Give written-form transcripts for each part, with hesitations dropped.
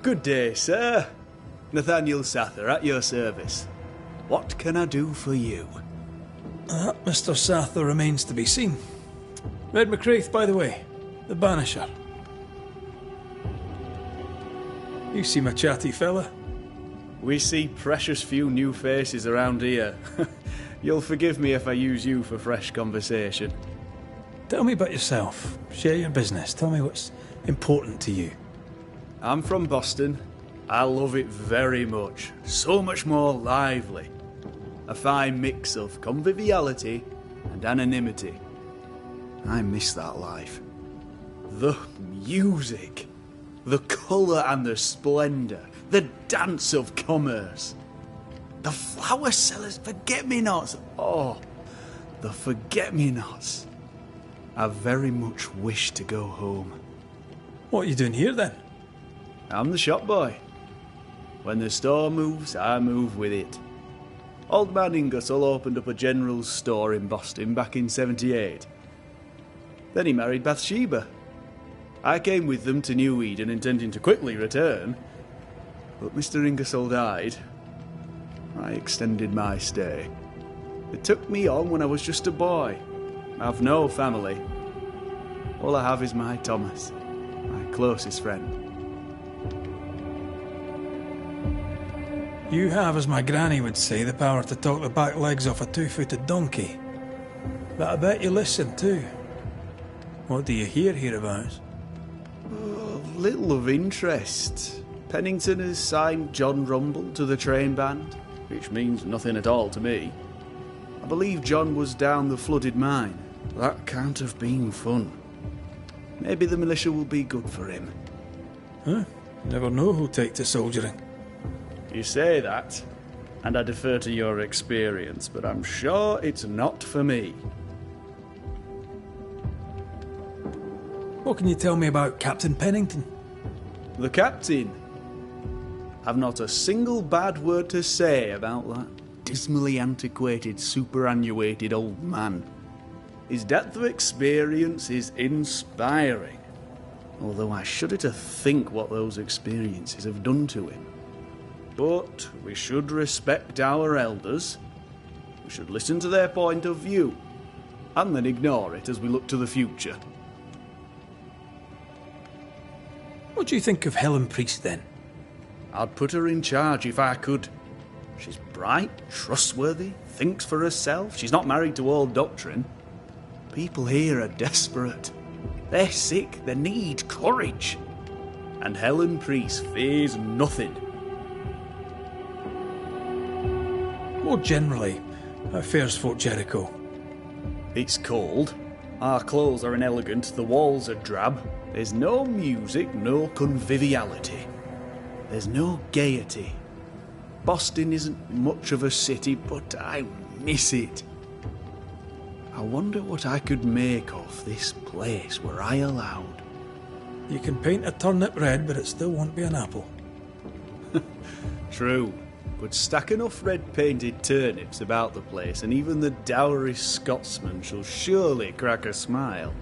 Good day, sir. Nathaniel Sather at your service. What can I do for you? Mr. Sather remains to be seen. Red McCraith, by the way, the banisher. You seem a chatty fella. We see precious few new faces around here. You'll forgive me if I use you for fresh conversation. Tell me about yourself. Share your business. Tell me what's important to you. I'm from Boston. I love it very much. So much more lively. A fine mix of conviviality and anonymity. I miss that life. The music. The colour and the splendour. The dance of commerce. The flower sellers' forget-me-nots. Oh, the forget-me-nots. I very much wish to go home. What are you doing here then? I'm the shop boy. When the store moves, I move with it. Old man Ingersoll opened up a general's store in Boston back in '78. Then he married Bathsheba. I came with them to New Eden intending to quickly return, but Mr. Ingersoll died. I extended my stay. They took me on when I was just a boy. I've no family. All I have is my Thomas, my closest friend. You have, as my granny would say, the power to talk the back legs off a two-footed donkey. But I bet you listen too. What do you hear hereabouts? Oh, little of interest. Pennington has signed John Rumble to the train band, which means nothing at all to me. I believe John was down the flooded mine. That can't have been fun. Maybe the militia will be good for him. Huh? Never know who'll take to soldiering. You say that, and I defer to your experience, but I'm sure it's not for me. What can you tell me about Captain Pennington? The captain? I've not a single bad word to say about that dismally antiquated, superannuated old man. His depth of experience is inspiring, although I shudder to think what those experiences have done to him. But we should respect our elders. We should listen to their point of view, and then ignore it as we look to the future. What do you think of Helen Priest, then? I'd put her in charge if I could. She's bright, trustworthy, thinks for herself. She's not married to old doctrine. People here are desperate. They're sick, they need courage. And Helen Priest fears nothing. More generally, how fares Fort Jericho? It's cold. Our clothes are inelegant, the walls are drab. There's no music, no conviviality. There's no gaiety. Boston isn't much of a city, but I miss it. I wonder what I could make of this place were I allowed. You can paint a turnip red, but it still won't be an apple. True. But stack enough red-painted turnips about the place, and even the dourest Scotsman shall surely crack a smile.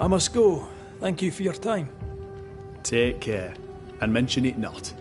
I must go. Thank you for your time. Take care, and mention it not.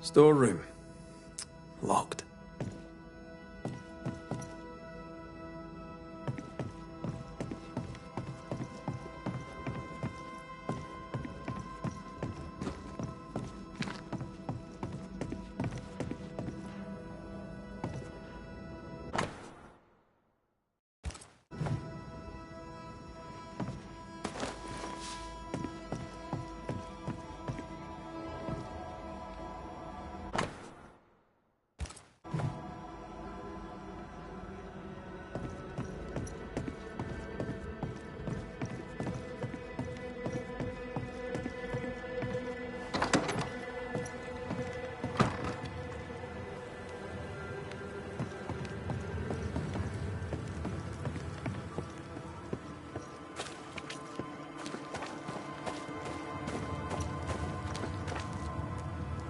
Storeroom. Locked.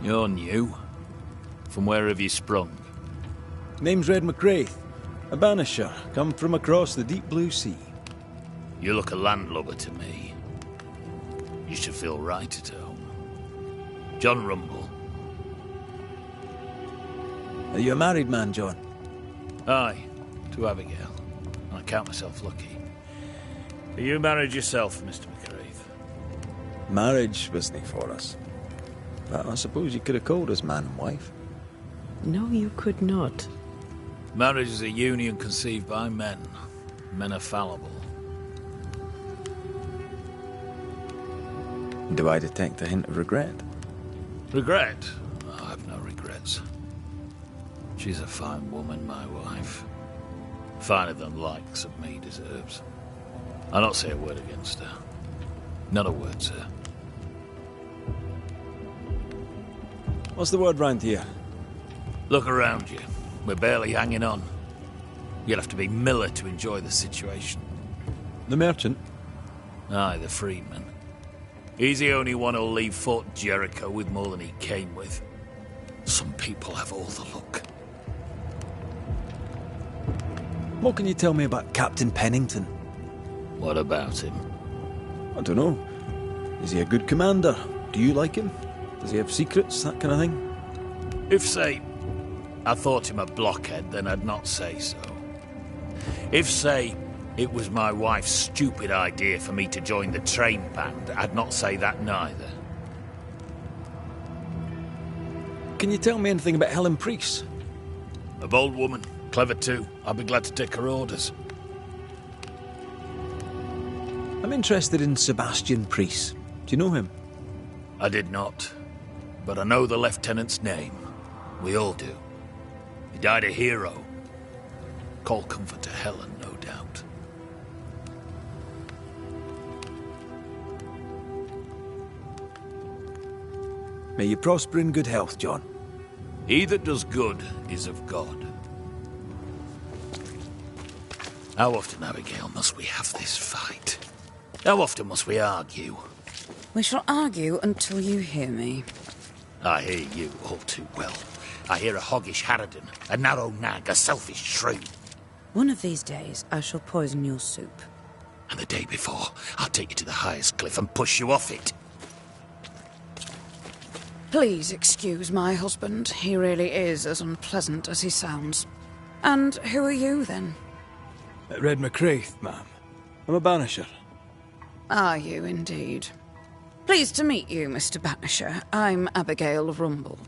You're new. From where have you sprung? Name's Red McCraith, a banisher, come from across the deep blue sea. You look a landlubber to me. You should feel right at home. John Rumble. Are you a married man, John? Aye, to Abigail. I count myself lucky. Are you married yourself, Mr. McCraith? Marriage wasn't for us. But I suppose you could have called us man and wife. No, you could not. Marriage is a union conceived by men. Men are fallible. Do I detect a hint of regret? Regret? Oh, I've no regrets. She's a fine woman, my wife. Finer than likes of me deserves. I'll not say a word against her. Not a word, sir. What's the word round here? Look around you. We're barely hanging on. You'll have to be Miller to enjoy the situation. The merchant? Aye, the freedman. He's the only one who'll leave Fort Jericho with more than he came with. Some people have all the luck. What can you tell me about Captain Pennington? What about him? I don't know. Is he a good commander? Do you like him? Does he have secrets, that kind of thing? If, say, I thought him a blockhead, then I'd not say so. If, say, it was my wife's stupid idea for me to join the train band, I'd not say that neither. Can you tell me anything about Helen Priest? A bold woman, clever too. I'll be glad to take her orders. I'm interested in Sebastian Priest. Do you know him? I did not, but I know the lieutenant's name. We all do. He died a hero. Call comfort to Helen, no doubt. May you prosper in good health, John. He that does good is of God. How often, Abigail, must we have this fight? How often must we argue? We shall argue until you hear me. I hear you all too well. I hear a hoggish harridan, a narrow nag, a selfish shrew. One of these days, I shall poison your soup. And the day before, I'll take you to the highest cliff and push you off it. Please excuse my husband. He really is as unpleasant as he sounds. And who are you, then? Red McCraith, ma'am. I'm a banisher. Are you, indeed? Pleased to meet you, Mr. Banisher. I'm Abigail Rumble.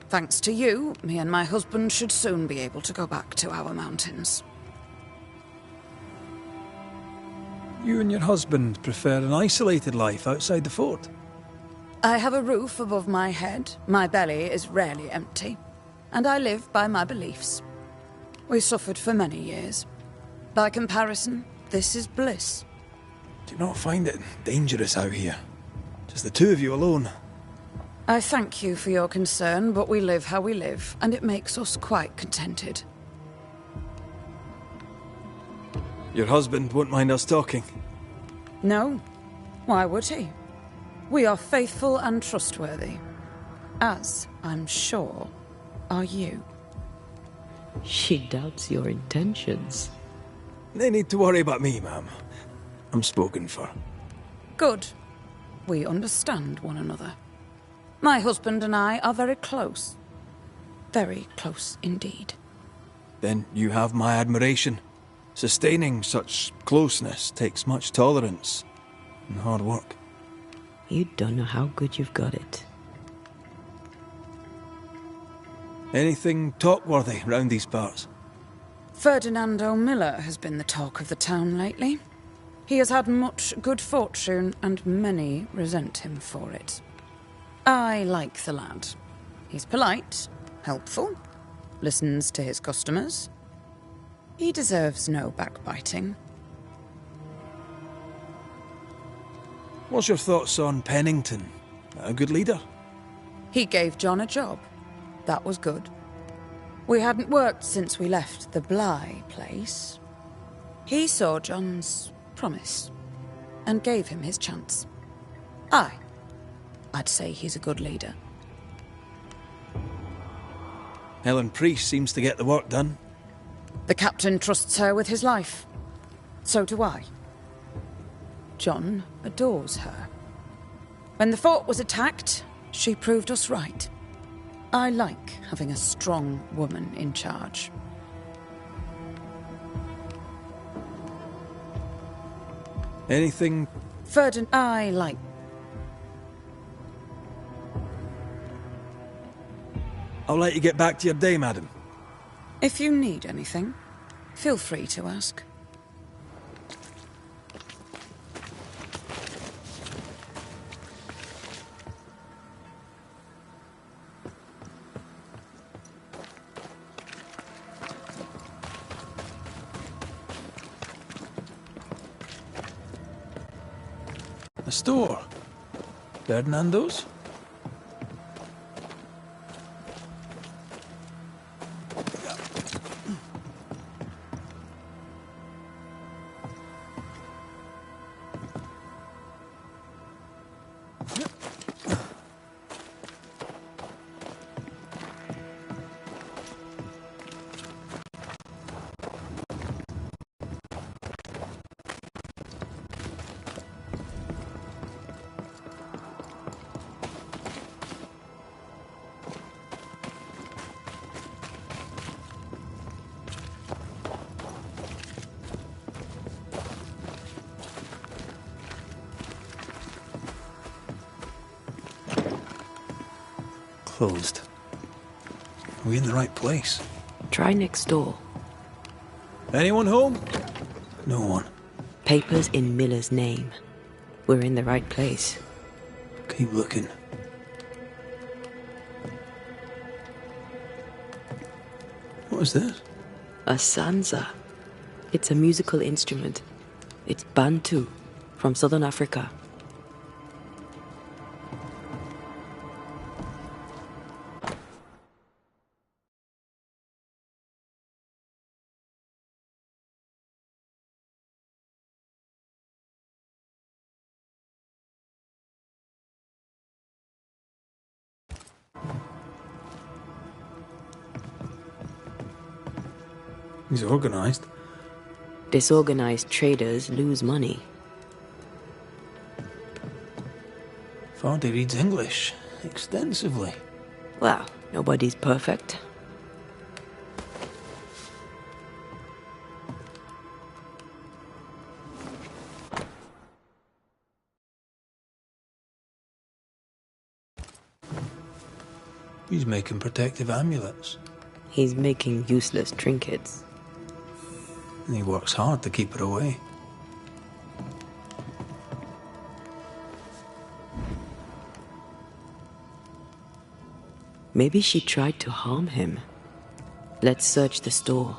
Thanks to you, me and my husband should soon be able to go back to our mountains. You and your husband prefer an isolated life outside the fort? I have a roof above my head, my belly is rarely empty, and I live by my beliefs. We suffered for many years. By comparison, this is bliss. Do you not find it dangerous out here? Just the two of you alone? I thank you for your concern, but we live how we live, and it makes us quite contented. Your husband won't mind us talking? No. Why would he? We are faithful and trustworthy. As, I'm sure, are you. She doubts your intentions. No need to worry about me, ma'am. I'm spoken for. Good. We understand one another. My husband and I are very close. Very close indeed. Then you have my admiration. Sustaining such closeness takes much tolerance and hard work. You don't know how good you've got it. Anything talk-worthy round these parts? Ferdinando Miller has been the talk of the town lately. He has had much good fortune, and many resent him for it. I like the lad. He's polite, helpful, listens to his customers. He deserves no backbiting. What's your thoughts on Pennington? A good leader? He gave John a job. That was good. We hadn't worked since we left the Bly place. He saw John's promise and gave him his chance. I'd say he's a good leader. Helen Priest seems to get the work done. The captain trusts her with his life. So do I. John adores her. When the fort was attacked, she proved us right. I like having a strong woman in charge. Anything... I like... I'll let you get back to your day, madam. If you need anything, feel free to ask. A store? Ferdinando's? Closed. Are we in the right place? Try next door. Anyone home? No one. Papers in Miller's name. We're in the right place. Keep looking. What is this? A sansa. It's a musical instrument. It's Bantu, from southern Africa. He's organized. Disorganized traders lose money. Vardy reads English extensively. Well, nobody's perfect. He's making protective amulets. He's making useless trinkets. And he works hard to keep it away. Maybe she tried to harm him. Let's search the store.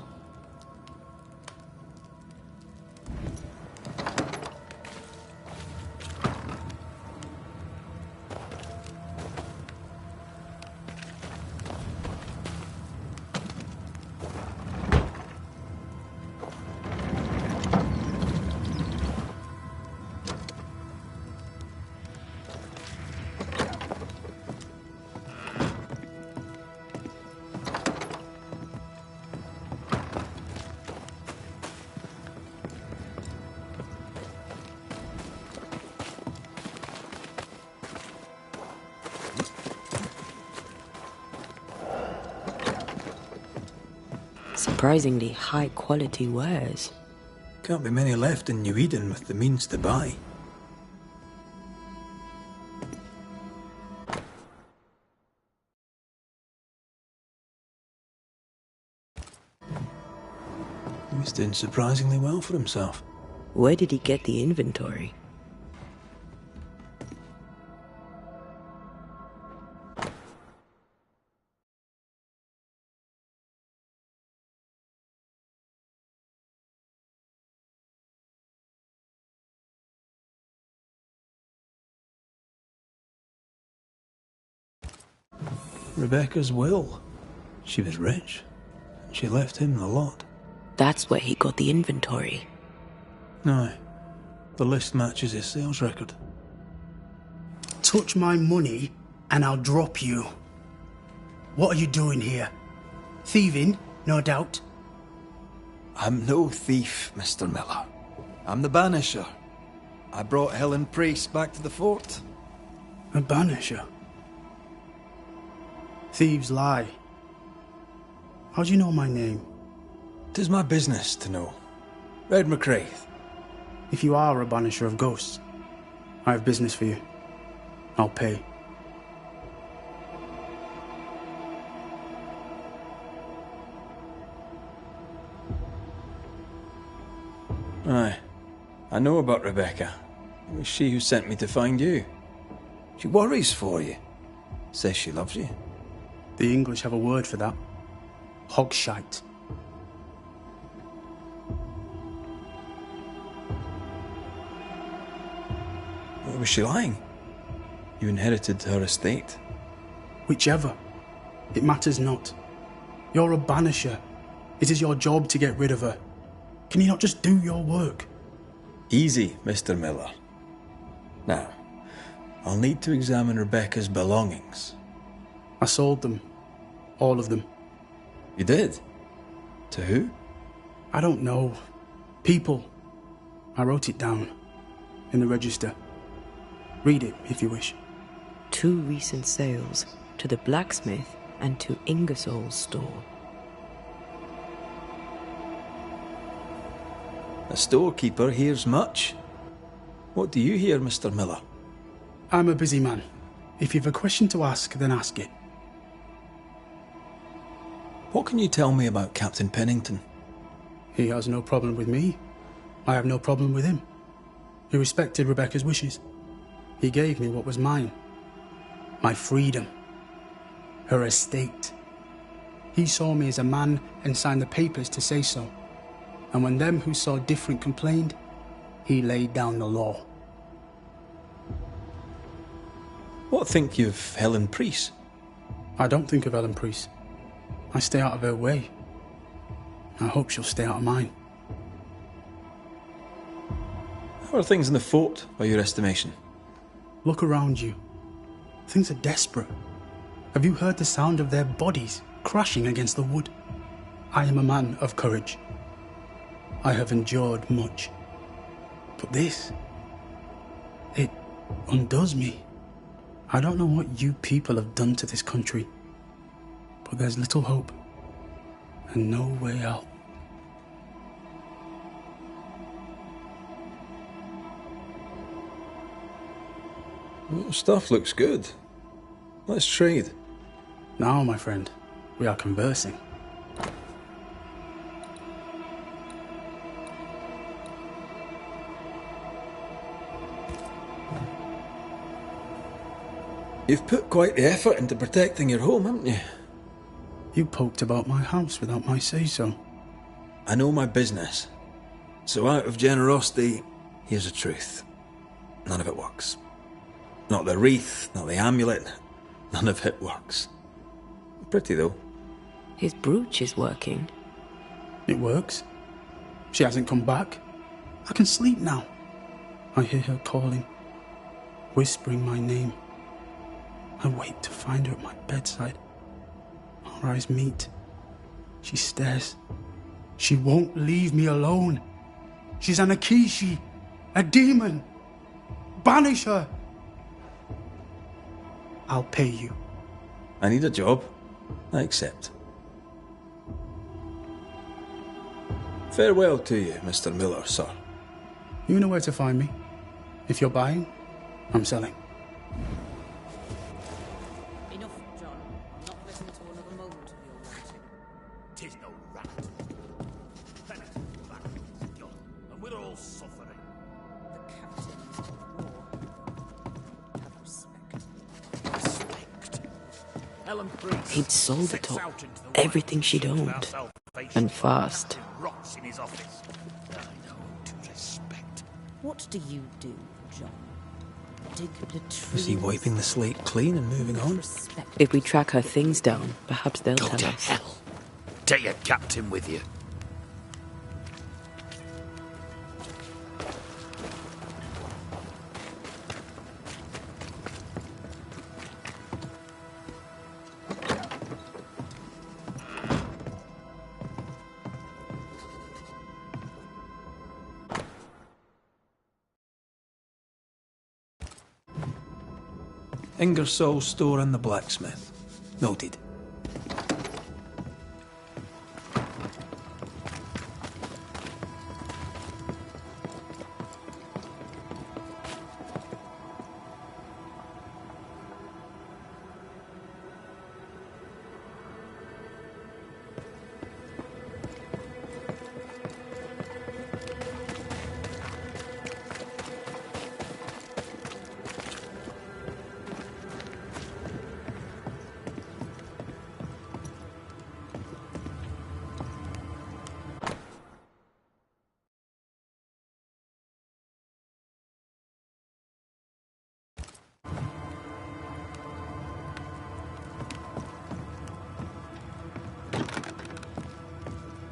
Surprisingly high quality wares. Can't be many left in New Eden with the means to buy. He's doing surprisingly well for himself. Where did he get the inventory? Rebecca's will. She was rich, and she left him the lot. That's where he got the inventory. No, the list matches his sales record. Touch my money and I'll drop you. What are you doing here? Thieving, no doubt. I'm no thief, Mr. Miller. I'm the banisher. I brought Helen Priest back to the fort. A banisher? Thieves lie. How do you know my name? 'Tis my business to know. Red McCraith. If you are a banisher of ghosts, I have business for you. I'll pay. Aye. I know about Rebecca. It was she who sent me to find you. She worries for you. Says she loves you. The English have a word for that. Hogshite. Where was she lying? You inherited her estate. Whichever. It matters not. You're a banisher. It is your job to get rid of her. Can you not just do your work? Easy, Mr. Miller. Now, I'll need to examine Rebecca's belongings. I sold them. All of them. You did? To who? I don't know. People. I wrote it down. In the register. Read it, if you wish. 2 recent sales, to the blacksmith and to Ingersoll's store. A storekeeper hears much. What do you hear, Mr. Miller? I'm a busy man. If you've a question to ask, then ask it. What can you tell me about Captain Pennington? He has no problem with me. I have no problem with him. He respected Rebecca's wishes. He gave me what was mine. My freedom. Her estate. He saw me as a man and signed the papers to say so. And when them who saw different complained, he laid down the law. What think you of Helen Priest? I don't think of Helen Priest. I stay out of her way. I hope she'll stay out of mine. How are things in the fort, by your estimation? Look around you. Things are desperate. Have you heard the sound of their bodies crashing against the wood? I am a man of courage. I have endured much. But this, it undoes me. I don't know what you people have done to this country, but there's little hope and no way out. Well, stuff looks good. Let's trade. Now, my friend, we are conversing. You've put quite the effort into protecting your home, haven't you? You poked about my house without my say-so. I know my business. So out of generosity, here's the truth. None of it works. Not the wreath, not the amulet. None of it works. Pretty, though. His brooch is working. It works. She hasn't come back. I can sleep now. I hear her calling, whispering my name. I wait to find her at my bedside. Our eyes meet. She stares. She won't leave me alone. She's an Akishi, a demon. Banish her. I'll pay you. I need a job. I accept. Farewell to you, Mr. Miller, sir. You know where to find me. If you're buying, I'm selling. Enough, John. I'm not listening to another moment of your ranting. 'Tis no rat. Bennett, that is done, and we're all suffering. The captain's at war. Have respect. Respect. Helen Priest He'd sold it sets all. out into the Everything wild she'd pursuit of owned. our salvation. And fast. Captain rots in his office. I know who to respect. What do you do, John? Dig the trees. Is he wiping the slate clean and moving on? Respect. If we track her things down, perhaps they'll Go tell to us. hell. Take your captain with you. Ingersoll's store and the blacksmith. Noted.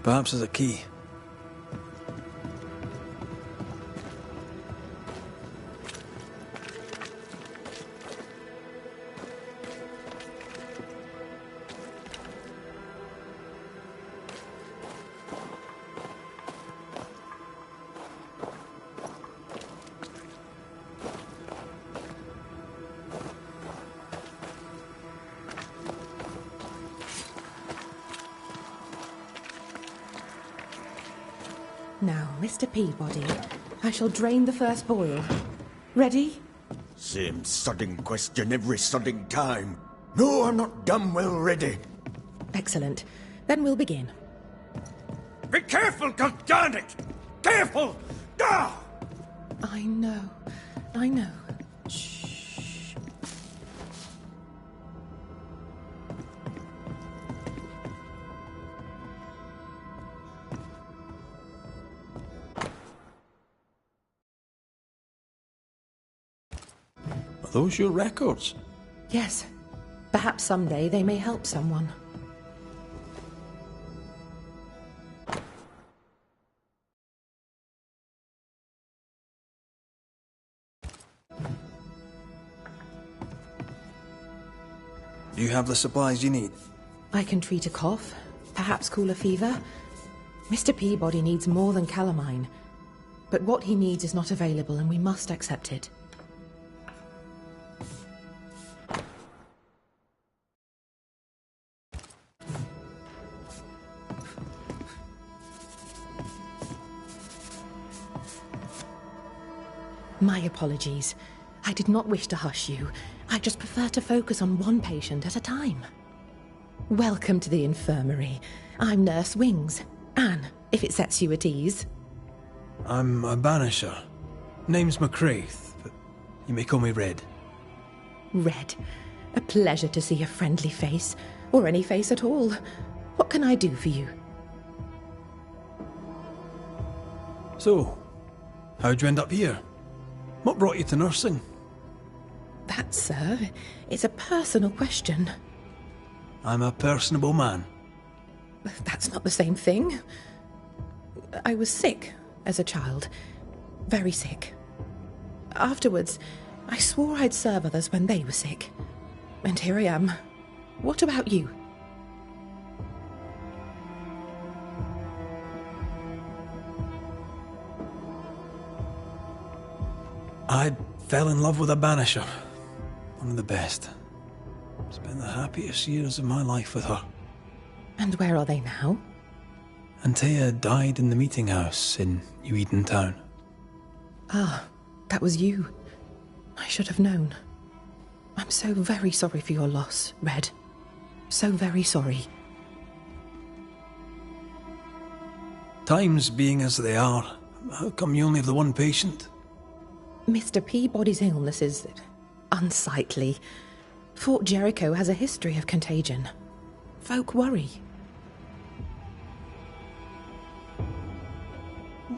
Perhaps there's a key. Now, Mr. Peabody, I shall drain the first boil. Ready? Same sodding question every sodding time. No, I'm not damn well ready. Excellent. Then we'll begin. Be careful, goddarn it! Careful! Ah! I know. I know. Are those your records? Yes. Perhaps someday they may help someone. Do you have the supplies you need? I can treat a cough, perhaps cool a fever. Mr. Peabody needs more than calamine. But what he needs is not available, and we must accept it. My apologies. I did not wish to hush you. I just prefer to focus on one patient at a time. Welcome to the infirmary. I'm Nurse Wings. Anne, if it sets you at ease. I'm a banisher. Name's McCraith, but you may call me Red. Red. A pleasure to see a friendly face, or any face at all. What can I do for you? So, how'd you end up here? What brought you to nursing? That, sir, is a personal question. I'm a personable man. That's not the same thing. I was sick as a child. Very sick. Afterwards, I swore I'd serve others when they were sick. And here I am. What about you? I fell in love with a banisher. One of the best. Spent the happiest years of my life with her. And where are they now? Antea died in the meeting house in New Eden Town. Ah, that was you. I should have known. I'm so very sorry for your loss, Red. So very sorry. Times being as they are, how come you only have the one patient? Mr. Peabody's illness is unsightly. Fort Jericho has a history of contagion. Folk worry.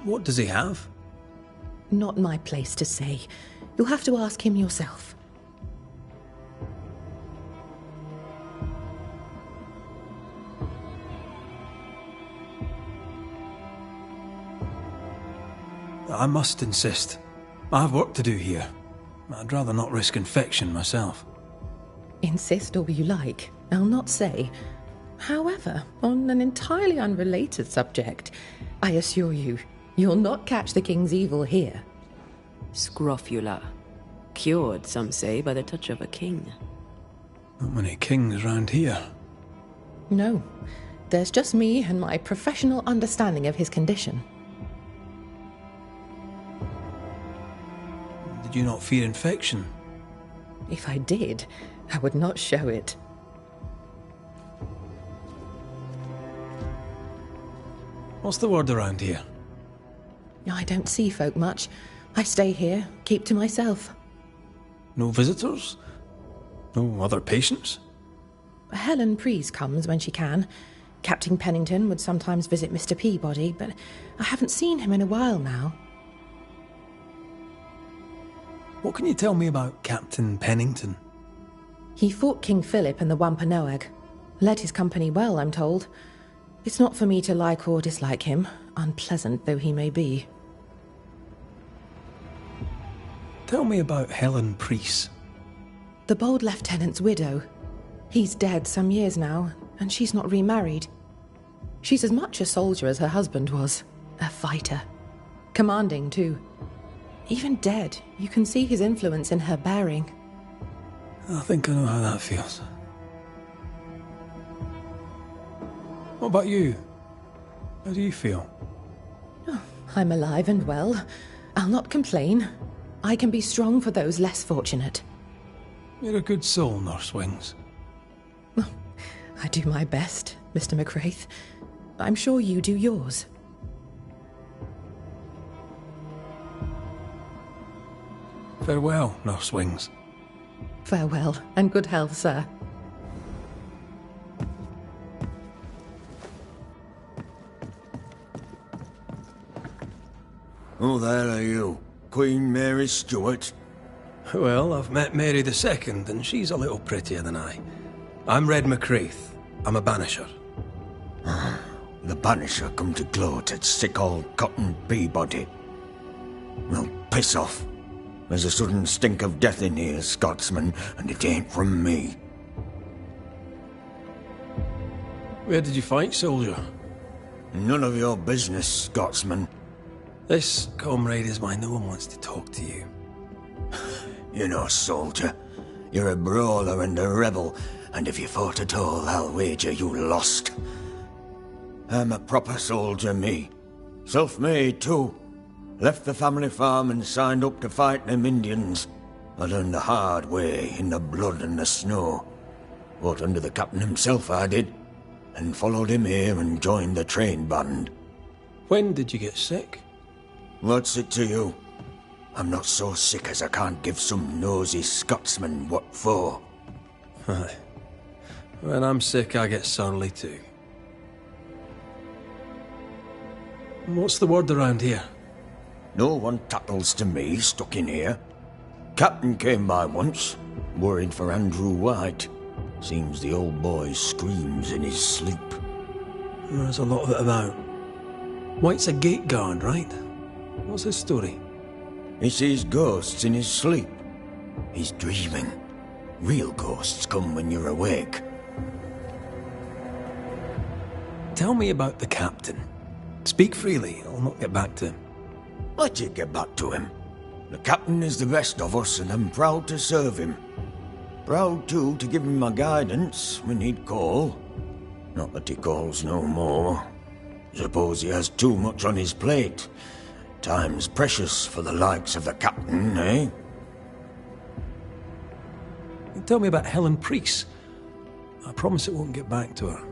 What does he have? Not my place to say. You'll have to ask him yourself. I must insist. I have work to do here. I'd rather not risk infection myself. Insist all you like. I'll not say. However, on an entirely unrelated subject, I assure you, you'll not catch the king's evil here. Scrofula. Cured, some say, by the touch of a king. Not many kings round here. No, there's just me and my professional understanding of his condition. Did you not fear infection? If I did, I would not show it. What's the word around here? I don't see folk much. I stay here, keep to myself. No visitors? No other patients? Helen Preece comes when she can. Captain Pennington would sometimes visit Mr. Peabody, but I haven't seen him in a while now. What can you tell me about Captain Pennington? He fought King Philip in the Wampanoag. Led his company well, I'm told. It's not for me to like or dislike him, unpleasant though he may be. Tell me about Helen Preece. The bold lieutenant's widow. He's dead some years now, and she's not remarried. She's as much a soldier as her husband was. A fighter. Commanding, too. Even dead, you can see his influence in her bearing. I think I know how that feels. What about you? How do you feel? Oh, I'm alive and well. I'll not complain. I can be strong for those less fortunate. You're a good soul, Nurse Wings. I do my best, Mr. McCraith. I'm sure you do yours. Farewell, Nurse Wings. Farewell, and good health, sir. Who the hell are you? Queen Mary Stuart? Well, I've met Mary II, and she's a little prettier than I. I'm Red McCraith. I'm a banisher. The banisher come to gloat at sick old Cotton Peabody. Well, piss off. There's a sudden stink of death in here, Scotsman, and it ain't from me. Where did you fight, soldier? None of your business, Scotsman. This comrade is mine. No one wants to talk to you. You know, soldier, you're a brawler and a rebel, and if you fought at all, I'll wager you lost. I'm a proper soldier, me. Self-made, too. Left the family farm and signed up to fight them Indians. I learned the hard way, in the blood and the snow. Fought under the captain himself, I did, and followed him here and joined the train band. When did you get sick? What's it to you? I'm not so sick as I can't give some nosy Scotsman what for. Aye. When I'm sick, I get surly too. What's the word around here? No one tattles to me stuck in here. Captain came by once, worried for Andrew White. Seems the old boy screams in his sleep. There's a lot of it about. White's a gate guard, right? What's his story? He sees ghosts in his sleep. He's dreaming. Real ghosts come when you're awake. Tell me about the captain. Speak freely, I'll not get back to him. Let you get back to him. The captain is the best of us, and I'm proud to serve him. Proud, too, to give him my guidance when he'd call. Not that he calls no more. Suppose he has too much on his plate. Time's precious for the likes of the captain, eh? Tell me about Helen Priest. I promise it won't get back to her.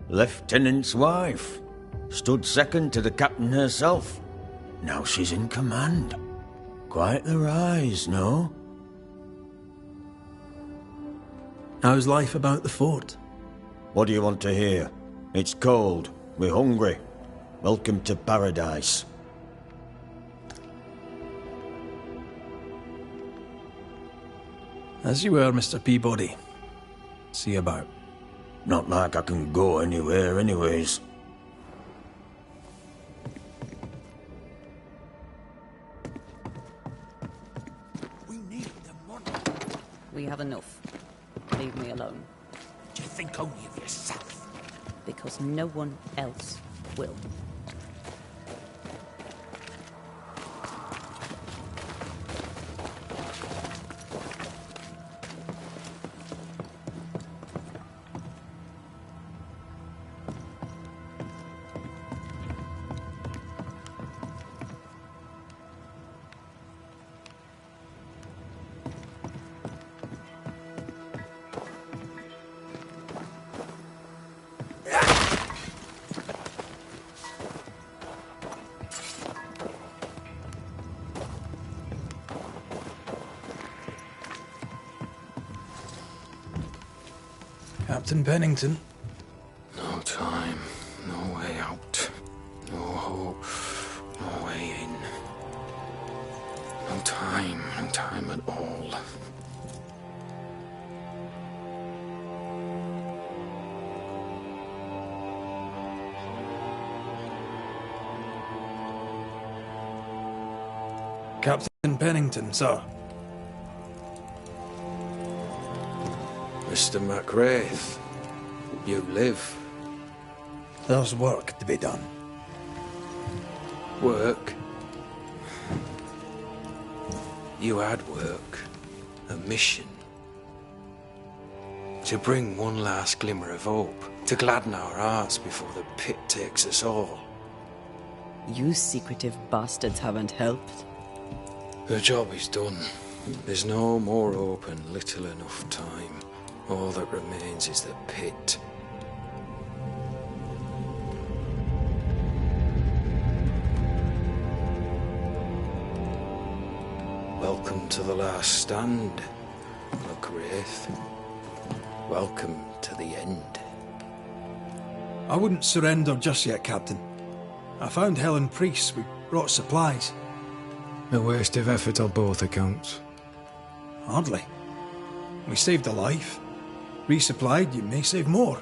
Lieutenant's wife. Stood second to the captain herself. Now she's in command. Quite the rise, no? How's life about the fort? What do you want to hear? It's cold. We're hungry. Welcome to paradise. As you were, Mr. Peabody. See you about. Not like I can go anywhere anyways. We need the money. We have enough. Leave me alone. Do you think only of yourself? Because no one else will. Captain Pennington. No time, no way out, no hope, no way in. No time at all. Captain Pennington, sir. Mr. MacWraith, you live. There's work to be done. Work? You had work. A mission. To bring one last glimmer of hope. To gladden our hearts before the pit takes us all. You secretive bastards haven't helped. The job is done. There's no more hope and little enough time. All that remains is the pit. Welcome to the last stand, MacWraith. Welcome to the end. I wouldn't surrender just yet, Captain. I found Helen Priest. We brought supplies. A waste of effort on both accounts. Hardly. We saved a life. Resupplied, you may save more.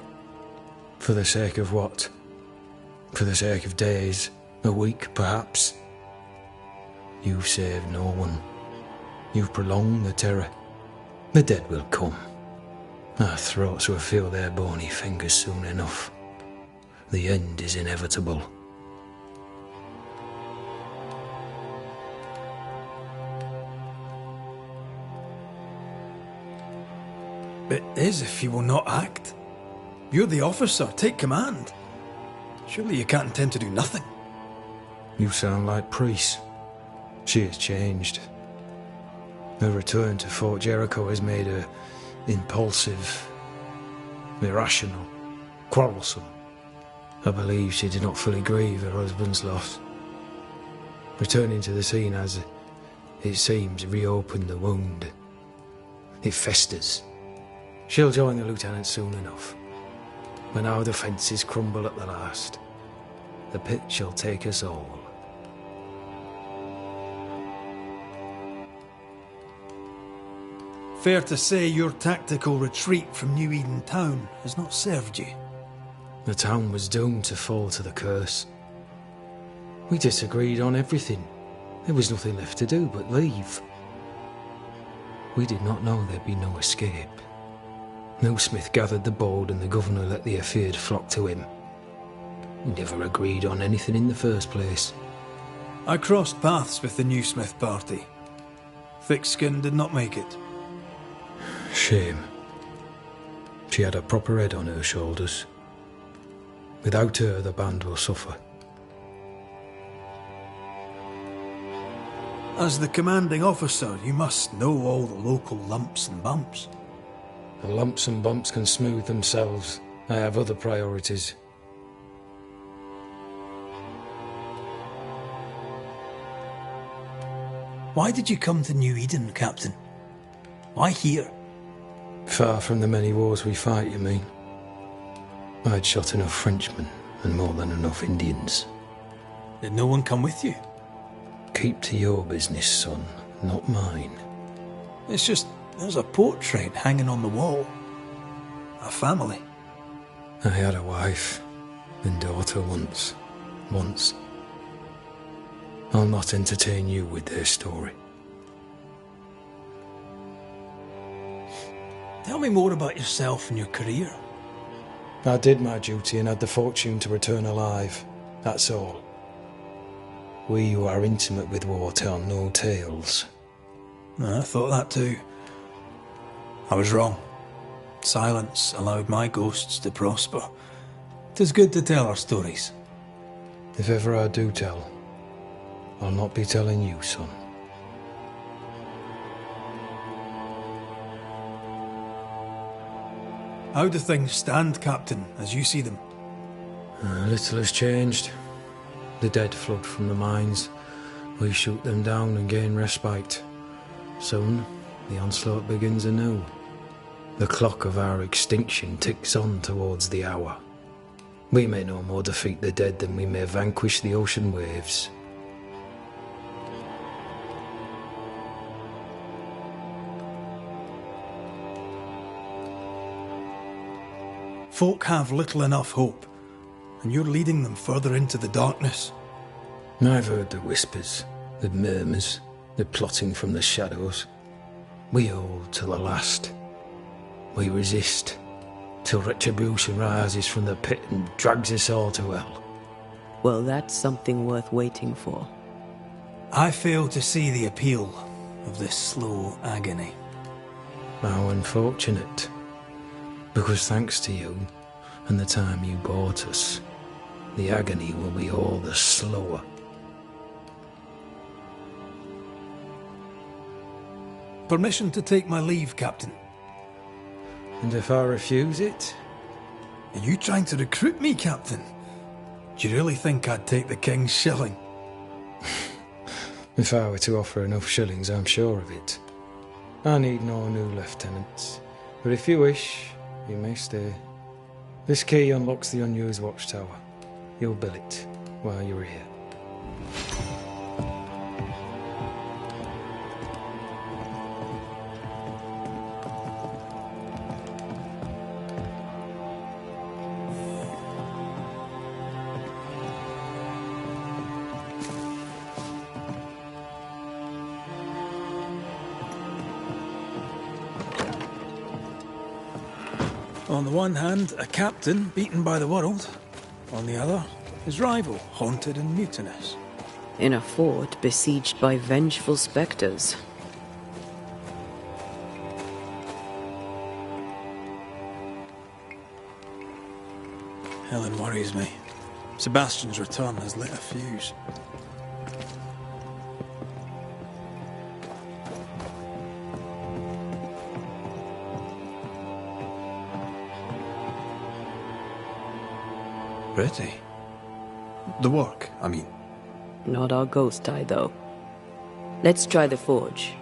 For the sake of what? For the sake of days, a week perhaps? You've saved no one. You've prolonged the terror. The dead will come. Our throats will feel their bony fingers soon enough. The end is inevitable. It is if you will not act. You're the officer, take command. Surely you can't intend to do nothing. You sound like Priest. She has changed. Her return to Fort Jericho has made her impulsive, irrational, quarrelsome. I believe she did not fully grieve her husband's loss. Returning to the scene has, it seems, reopened the wound. It festers. She'll join the lieutenant soon enough. When our defences crumble at the last, the pit shall take us all. Fair to say your tactical retreat from New Eden Town has not served you. The town was doomed to fall to the curse. We disagreed on everything. There was nothing left to do but leave. We did not know there'd be no escape. Millsmith gathered the bold and the governor let the afeard flock to him. We never agreed on anything in the first place. I crossed paths with the New Smith party. Thick-Skin did not make it. Shame. She had a proper head on her shoulders. Without her, the band will suffer. As the commanding officer, you must know all the local lumps and bumps. The lumps and bumps can smooth themselves. I have other priorities. Why did you come to New Eden, Captain? Why here? Far from the many wars we fight, you mean? I'd shot enough Frenchmen and more than enough Indians. Did no one come with you? Keep to your business, son, not mine. It's just, there's a portrait hanging on the wall. A family. I had a wife and daughter once. I'll not entertain you with their story. Tell me more about yourself and your career. I did my duty and had the fortune to return alive. That's all. We who are intimate with war tell no tales. I thought that too. I was wrong. Silence allowed my ghosts to prosper. 'Tis good to tell our stories. If ever I do tell, I'll not be telling you, son. How do things stand, Captain, as you see them? Little has changed. The dead flood from the mines. We shoot them down and gain respite. Soon, the onslaught begins anew. The clock of our extinction ticks on towards the hour. We may no more defeat the dead than we may vanquish the ocean waves. Folk have little enough hope, and you're leading them further into the darkness. I've heard the whispers, the murmurs, the plotting from the shadows. We hold till the last. We resist, till retribution rises from the pit and drags us all to hell. Well, that's something worth waiting for. I fail to see the appeal of this slow agony. How unfortunate. Because thanks to you, and the time you bought us, the agony will be all the slower. Permission to take my leave, Captain. And if I refuse it? Are you trying to recruit me, Captain? Do you really think I'd take the King's shilling? If I were to offer enough shillings, I'm sure of it. I need no new lieutenants. But if you wish, you may stay. This key unlocks the unused watchtower. You'll bill it while you're here. On the one hand, a captain beaten by the world. On the other, his rival, haunted and mutinous. In a fort besieged by vengeful spectres. Helen worries me. Sebastian's return has lit a fuse. Pretty. The work, I mean. Not our ghost eye, though. Let's try the forge.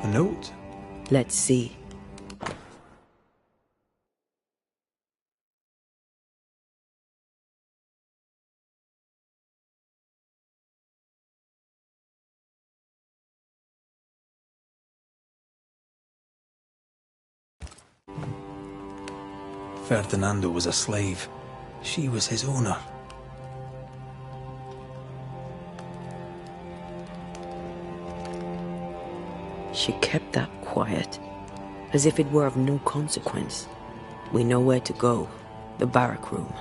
A note? Let's see. Ferdinando was a slave. She was his owner. She kept that quiet, as if it were of no consequence. We know where to go. The barrack room.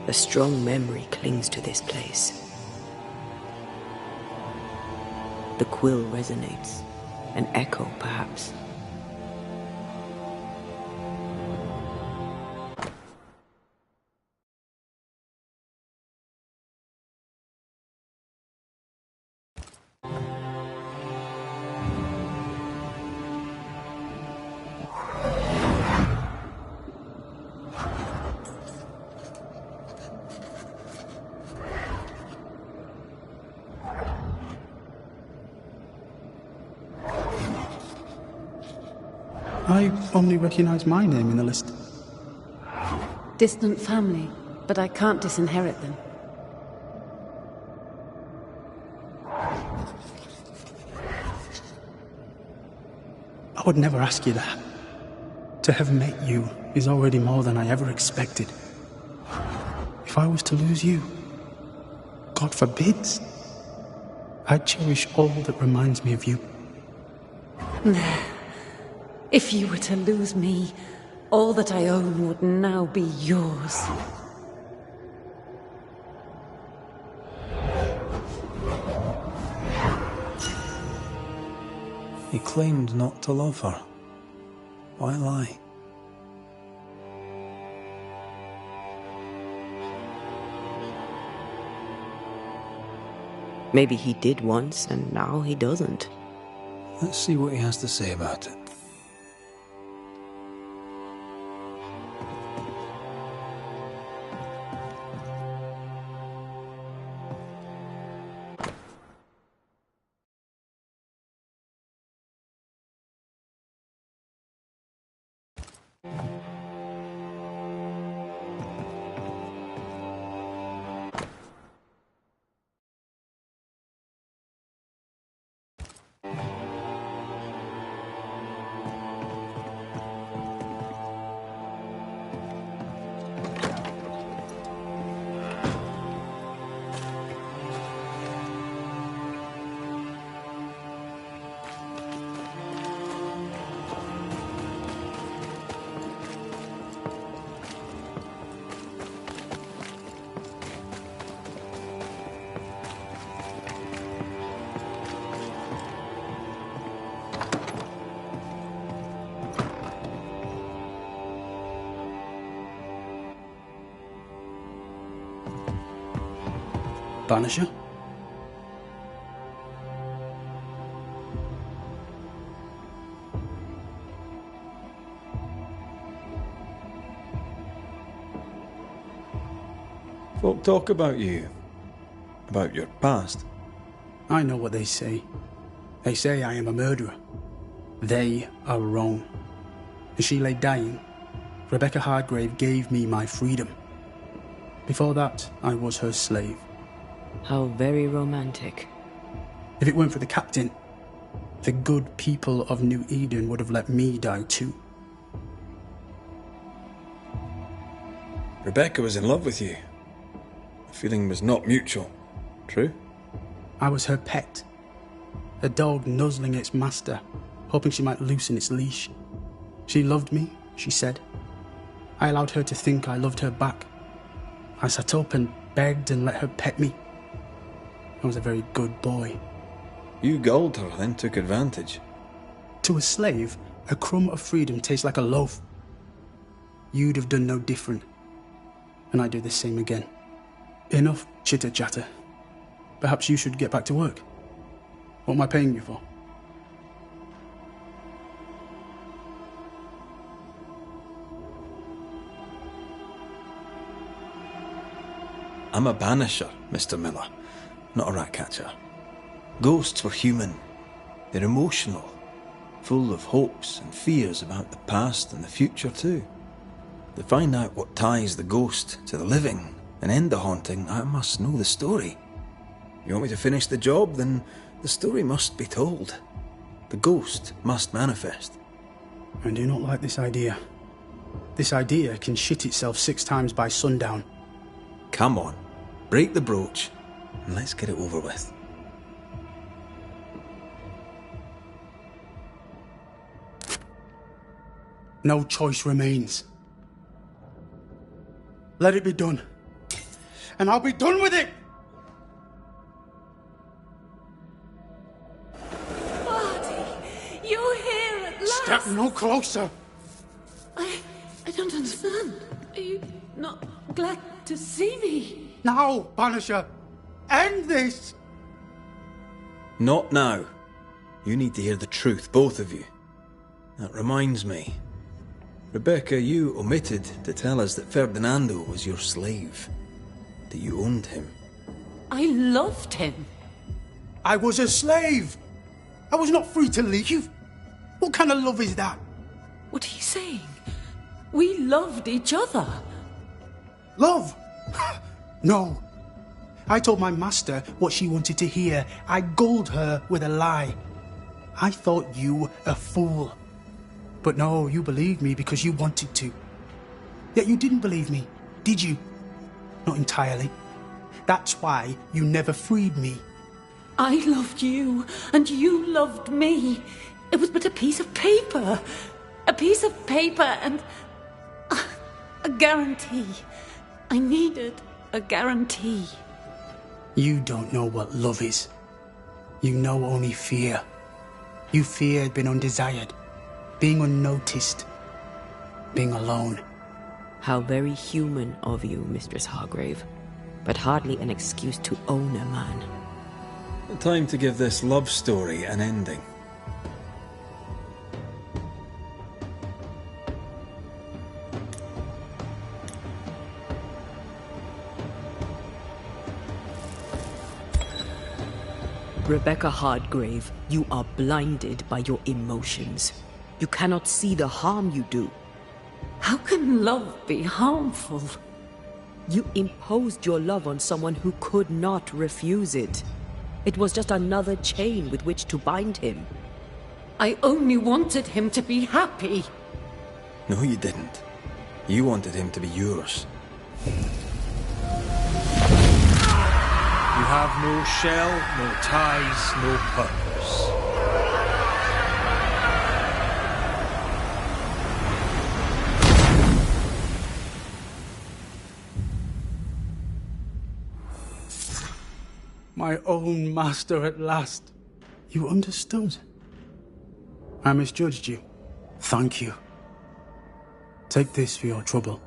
A strong memory clings to this place. The quill resonates, an echo perhaps. I only recognize my name in the list. Distant family, but I can't disinherit them. I would never ask you that. To have met you is already more than I ever expected. If I was to lose you, God forbids, I'd cherish all that reminds me of you. If you were to lose me, all that I own would now be yours. He claimed not to love her. Why lie? Maybe he did once, and now he doesn't. Let's see what he has to say about it. Banisher? Folk talk about you. About your past. I know what they say. They say I am a murderer. They are wrong. As she lay dying, Rebecca Hardgrave gave me my freedom. Before that, I was her slave. How very romantic. If it weren't for the captain, the good people of New Eden would have let me die too. Rebecca was in love with you. The feeling was not mutual. True? I was her pet. A dog nuzzling its master, hoping she might loosen its leash. She loved me, she said. I allowed her to think I loved her back. I sat up and begged and let her pet me. I was a very good boy. You gulled her, then took advantage. To a slave, a crumb of freedom tastes like a loaf. You'd have done no different. And I'd do the same again. Enough chitter-chatter. Perhaps you should get back to work. What am I paying you for? I'm a banisher, Mr. Miller, not a rat catcher. Ghosts were human. They're emotional, full of hopes and fears about the past and the future too. To find out what ties the ghost to the living and end the haunting, I must know the story. You want me to finish the job, then the story must be told. The ghost must manifest. I do not like this idea. This idea can shit itself 6 times by sundown. Come on, break the brooch, and let's get it over with. No choice remains. Let it be done. And I'll be done with it! Marty, you're here at last! Step no closer! I don't understand. Are you not glad to see me? Now, Banisher! End this! Not now. You need to hear the truth, both of you. That reminds me. Rebecca, you omitted to tell us that Ferdinando was your slave. That you owned him. I loved him. I was a slave! I was not free to leave! What kind of love is that? What are you saying? We loved each other. Love? No. I told my master what she wanted to hear. I gulled her with a lie. I thought you a fool. But no, you believed me because you wanted to. Yet you didn't believe me, did you? Not entirely. That's why you never freed me. I loved you, and you loved me. It was but a piece of paper. A piece of paper and a guarantee. I needed a guarantee. You don't know what love is. You know only fear. You feared being undesired, being unnoticed, being alone. How very human of you, Mistress Hargrave, but hardly an excuse to own a man. Time to give this love story an ending. Rebecca Hargrave, you are blinded by your emotions. You cannot see the harm you do. How can love be harmful? You imposed your love on someone who could not refuse it. It was just another chain with which to bind him. I only wanted him to be happy. No, you didn't. You wanted him to be yours. You have no shell, no ties, no purpose. My own master at last. You understood. I misjudged you. Thank you. Take this for your trouble.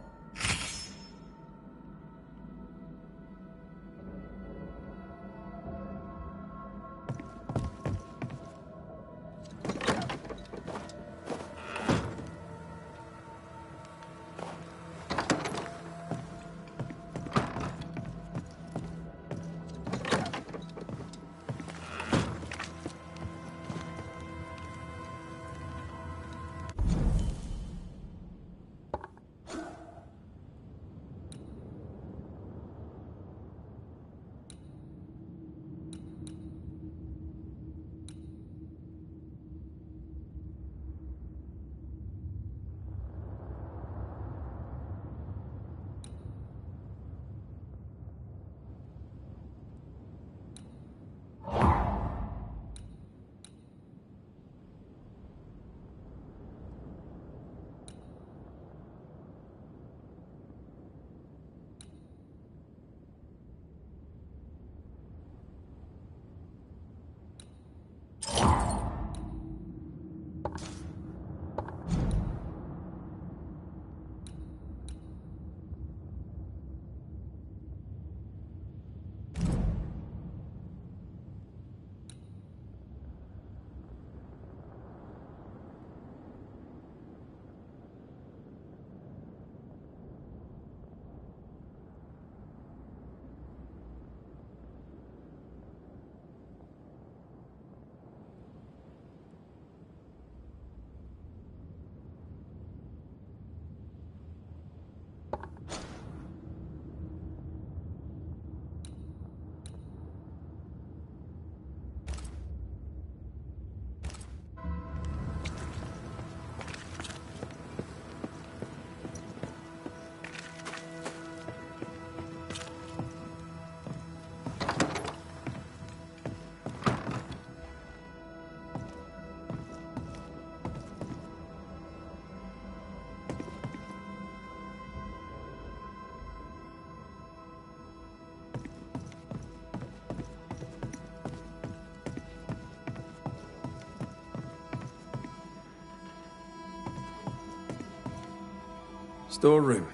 Storeroom.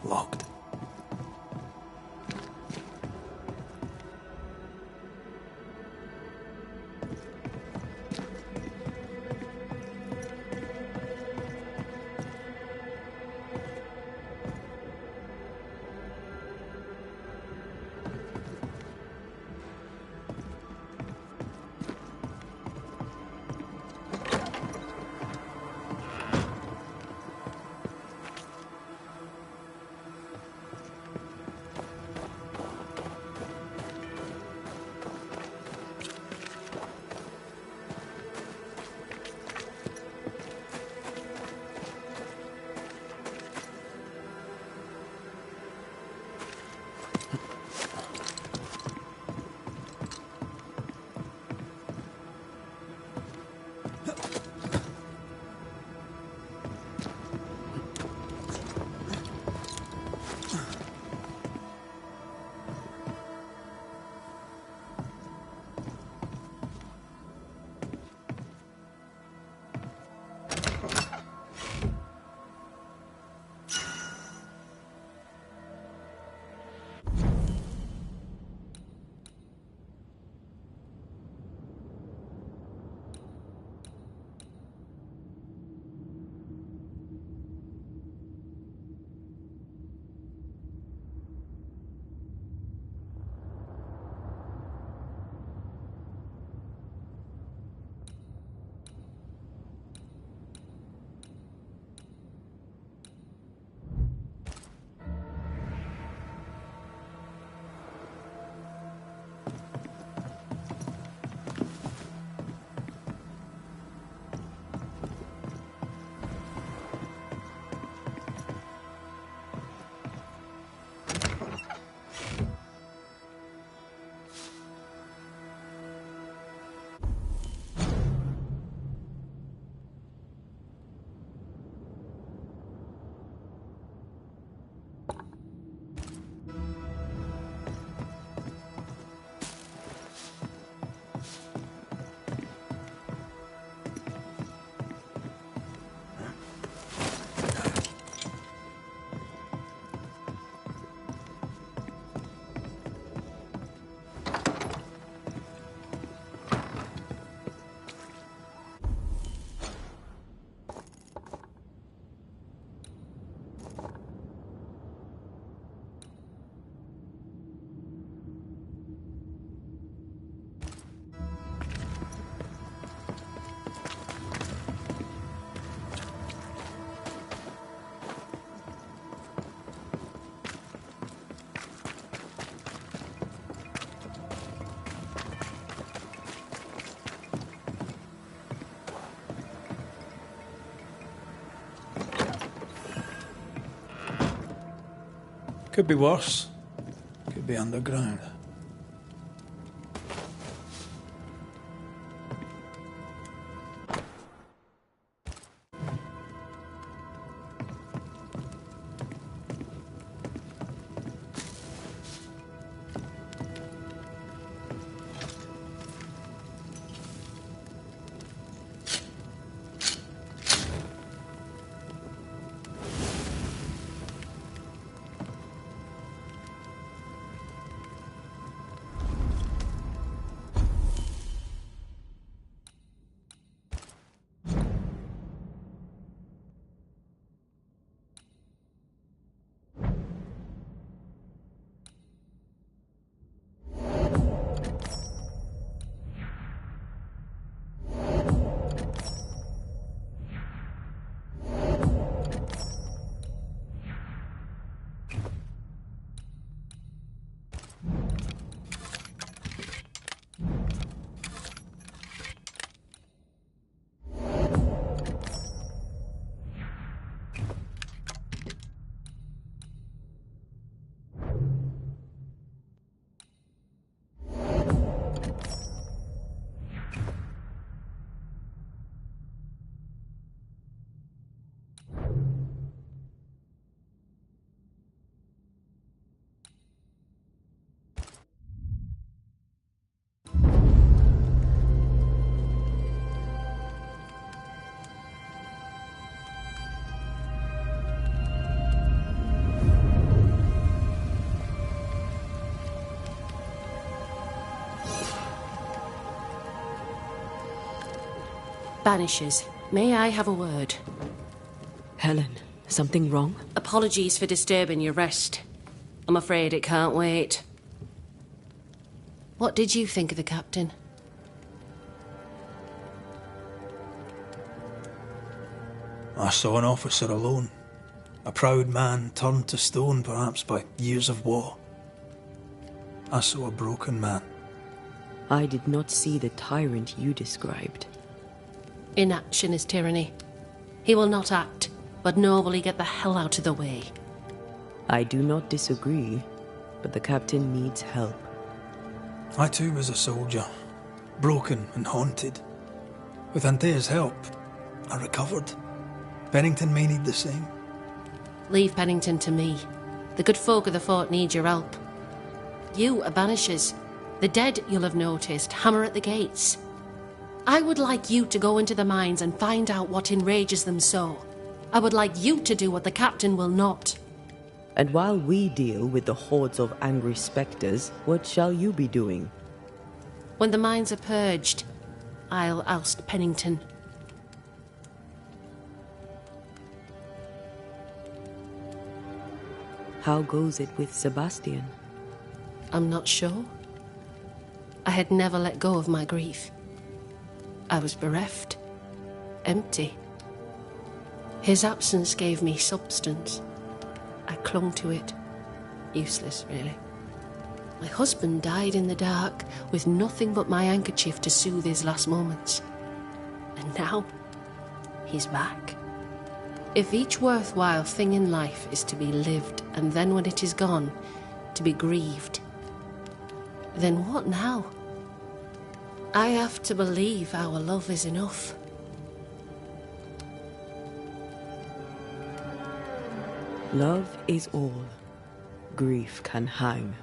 Locked. Could be worse. Could be underground. Banishers, may I have a word? Helen, something wrong? Apologies for disturbing your rest. I'm afraid it can't wait. What did you think of the captain? I saw an officer alone. A proud man turned to stone, perhaps by years of war. I saw a broken man. I did not see the tyrant you described. Inaction is tyranny. He will not act, but nobly get the hell out of the way. I do not disagree, but the captain needs help. I too was a soldier, broken and haunted. With Antea's help, I recovered. Pennington may need the same. Leave Pennington to me. The good folk of the fort need your help. You are banishers. The dead, you'll have noticed, hammer at the gates. I would like you to go into the mines and find out what enrages them so. I would like you to do what the captain will not. And while we deal with the hordes of angry spectres, what shall you be doing? When the mines are purged, I'll oust Pennington. How goes it with Sebastian? I'm not sure. I had never let go of my grief. I was bereft, empty. His absence gave me substance. I clung to it. Useless, really. My husband died in the dark with nothing but my handkerchief to soothe his last moments. And now, he's back. If each worthwhile thing in life is to be lived, and then when it is gone, to be grieved, then what now? I have to believe our love is enough. Love is all. Grief can hang.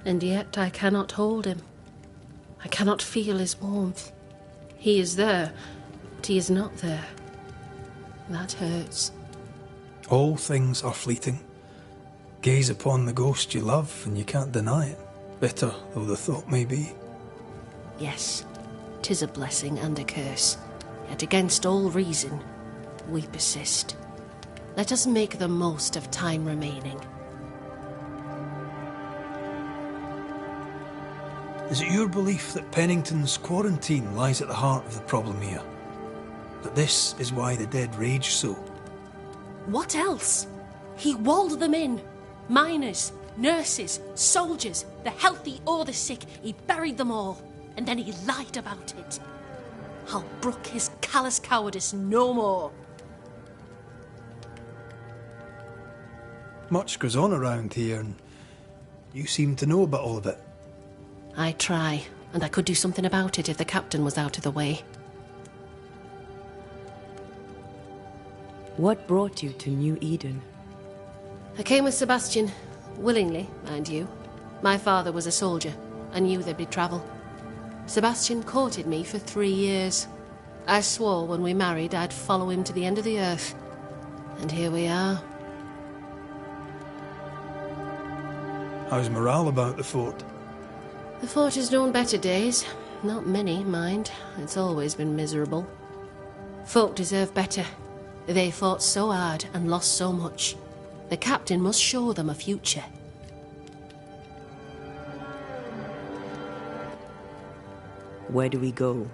And yet I cannot hold him. I cannot feel his warmth. He is there, but he is not there. That hurts. All things are fleeting. Gaze upon the ghost you love, and you can't deny it, bitter though the thought may be. Yes, 'tis a blessing and a curse. Yet against all reason, we persist. Let us make the most of time remaining. Is it your belief that Pennington's quarantine lies at the heart of the problem here? That this is why the dead rage so? What else? He walled them in. Miners, nurses, soldiers, the healthy or the sick. He buried them all, and then he lied about it. I'll brook his callous cowardice no more. Much goes on around here, and you seem to know about all of it. I try, and I could do something about it if the captain was out of the way. What brought you to New Eden? I came with Sebastian, willingly, mind you. My father was a soldier. I knew there'd be trouble. Sebastian courted me for 3 years. I swore when we married I'd follow him to the end of the earth. And here we are. How's morale about the fort? The fort has known better days. Not many, mind. It's always been miserable. Folk deserve better. They fought so hard and lost so much. The captain must show them a future. Where do we go?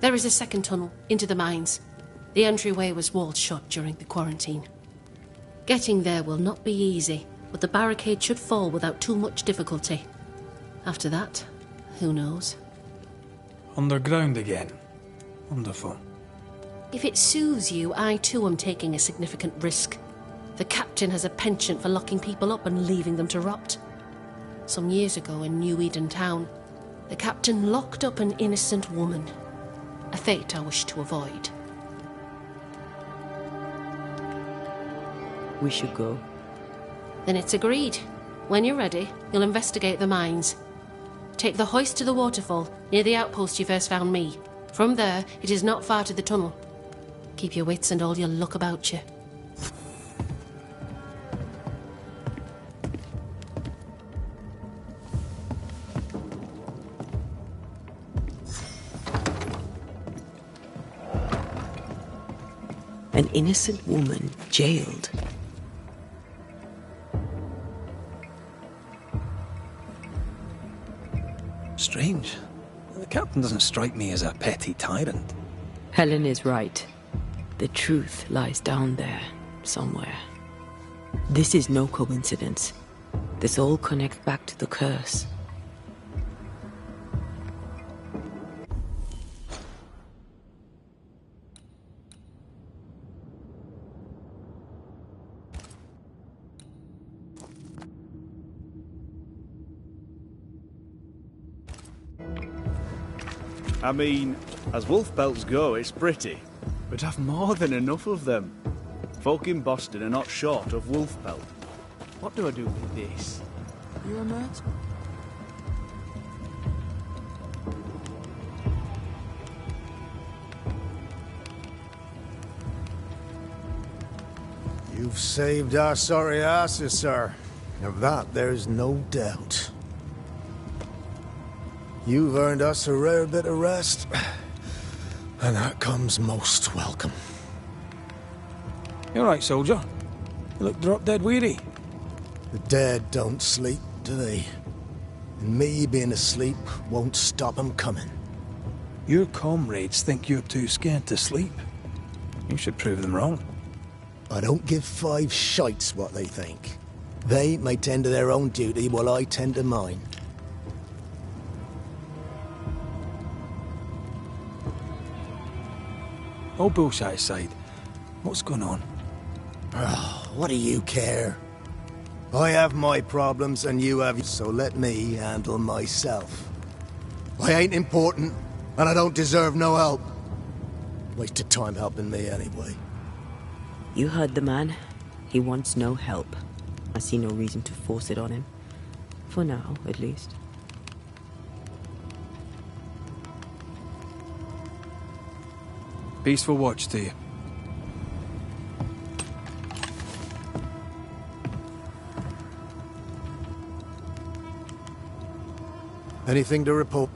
There is a second tunnel into the mines. The entryway was walled shut during the quarantine. Getting there will not be easy, but the barricade should fall without too much difficulty. After that, who knows? Underground again. Wonderful. If it soothes you, I too am taking a significant risk. The captain has a penchant for locking people up and leaving them to rot. Some years ago in New Eden town, the captain locked up an innocent woman. A fate I wish to avoid. We should go. Then it's agreed. When you're ready, you'll investigate the mines. Take the hoist to the waterfall, near the outpost you first found me. From there, it is not far to the tunnel. Keep your wits and all your luck about you. An innocent woman jailed. Strange. The captain doesn't strike me as a petty tyrant. Helen is right. The truth lies down there, somewhere. This is no coincidence. This all connects back to the curse. I mean, as wolf pelts go, it's pretty. But I've more than enough of them. Folk in Boston are not short of wolf pelt. What do I do with this? You a mate? You've saved our sorry asses, sir. Of that, there's no doubt. You've earned us a rare bit of rest, and that comes most welcome. You all right, soldier? You look drop dead weary. The dead don't sleep, do they? And me being asleep won't stop them coming. Your comrades think you're too scared to sleep. You should prove them wrong. I don't give 5 shites what they think. They may tend to their own duty while I tend to mine. All bullshit aside, what's going on? Oh, what do you care? I have my problems and you have, so let me handle myself. I ain't important, and I don't deserve no help. Waste of time helping me anyway. You heard the man. He wants no help. I see no reason to force it on him. For now, at least. Peaceful watch to you. Anything to report?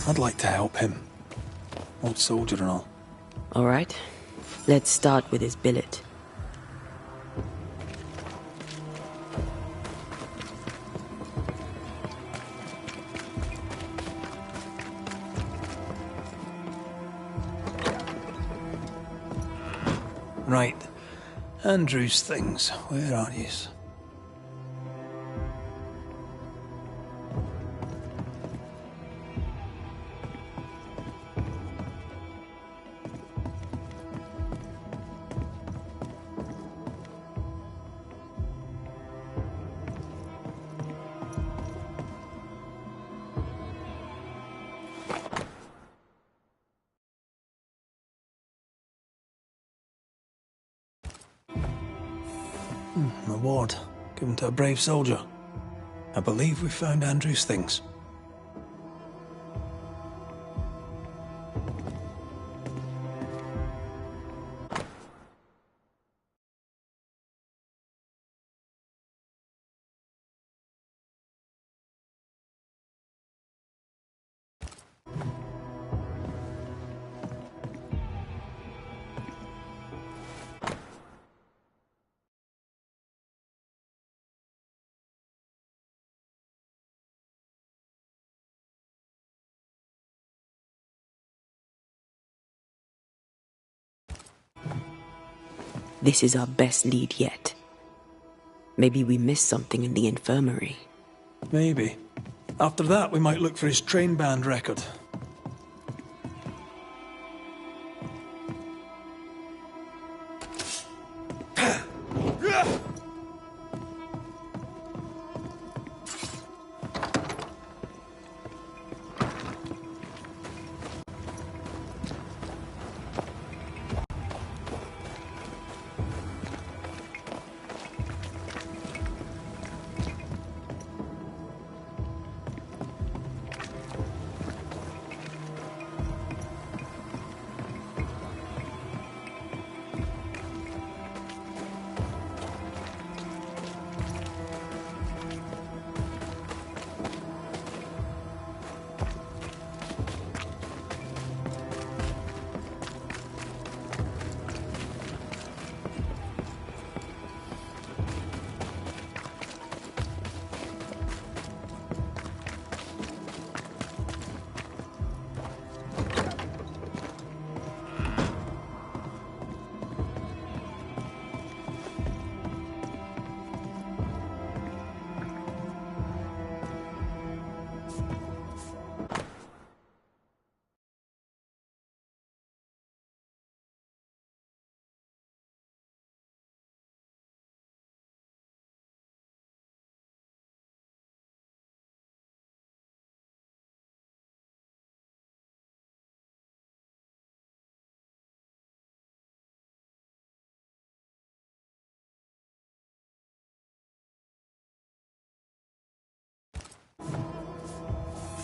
I'd like to help him. Old soldier and all. All right. Let's start with his billet. Right. Andrew's things. Where are yous? An award given to a brave soldier. I believe we found Andrew's things. This is our best lead yet. Maybe we missed something in the infirmary. Maybe. After that, we might look for his train band record.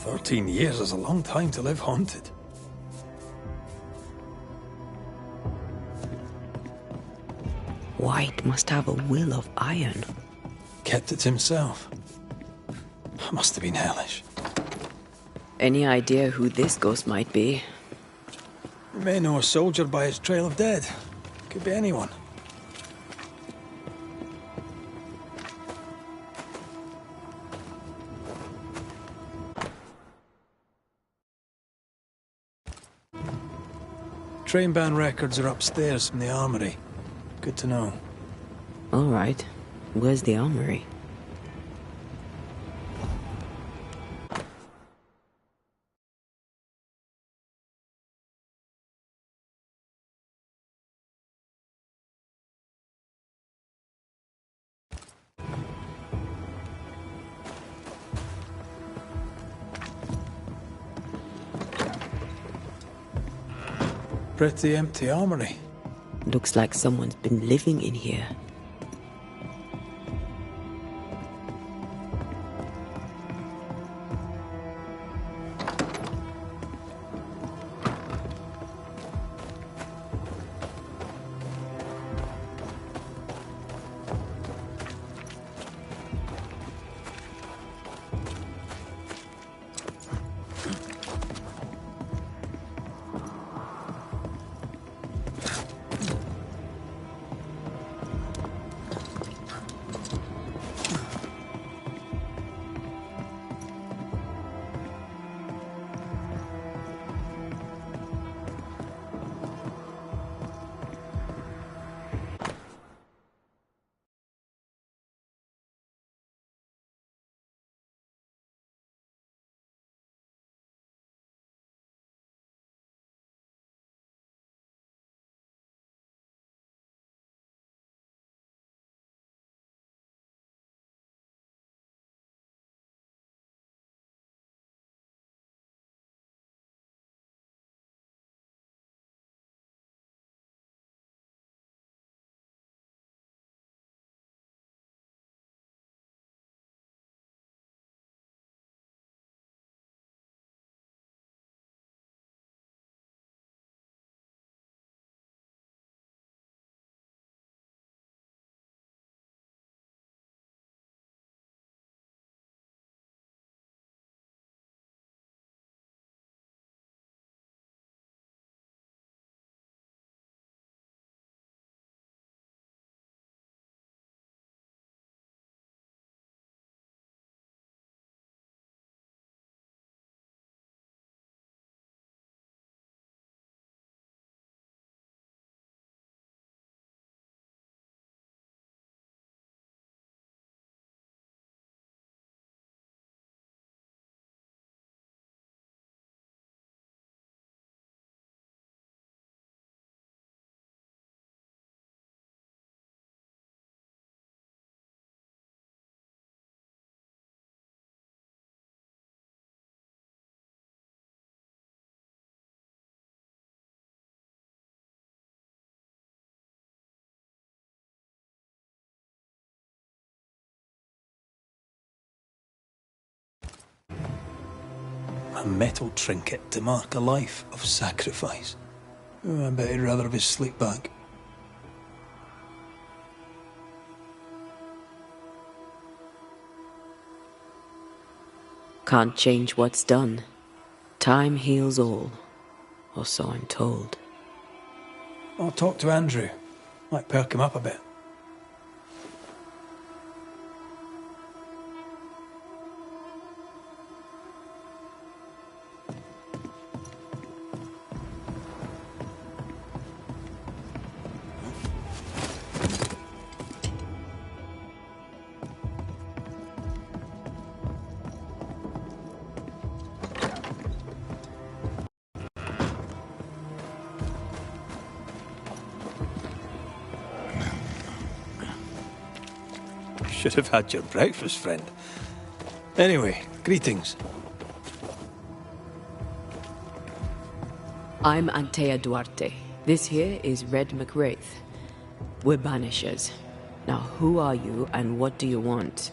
13 years is a long time to live haunted. White must have a will of iron. Kept it himself. Must have been hellish. Any idea who this ghost might be? You may know a soldier by his trail of dead. Could be anyone. Train band records are upstairs from the armory. Good to know. All right. Where's the armory? Pretty empty armory. Looks like someone's been living in here. A metal trinket to mark a life of sacrifice. Oh, I bet he'd rather have his sleep bag. Can't change what's done. Time heals all, or so I'm told. I'll talk to Andrew. Might perk him up a bit. Should have had your breakfast, friend. Anyway, greetings. I'm Antea Duarte. This here is Red McWraith. We're banishers. Now, who are you and what do you want?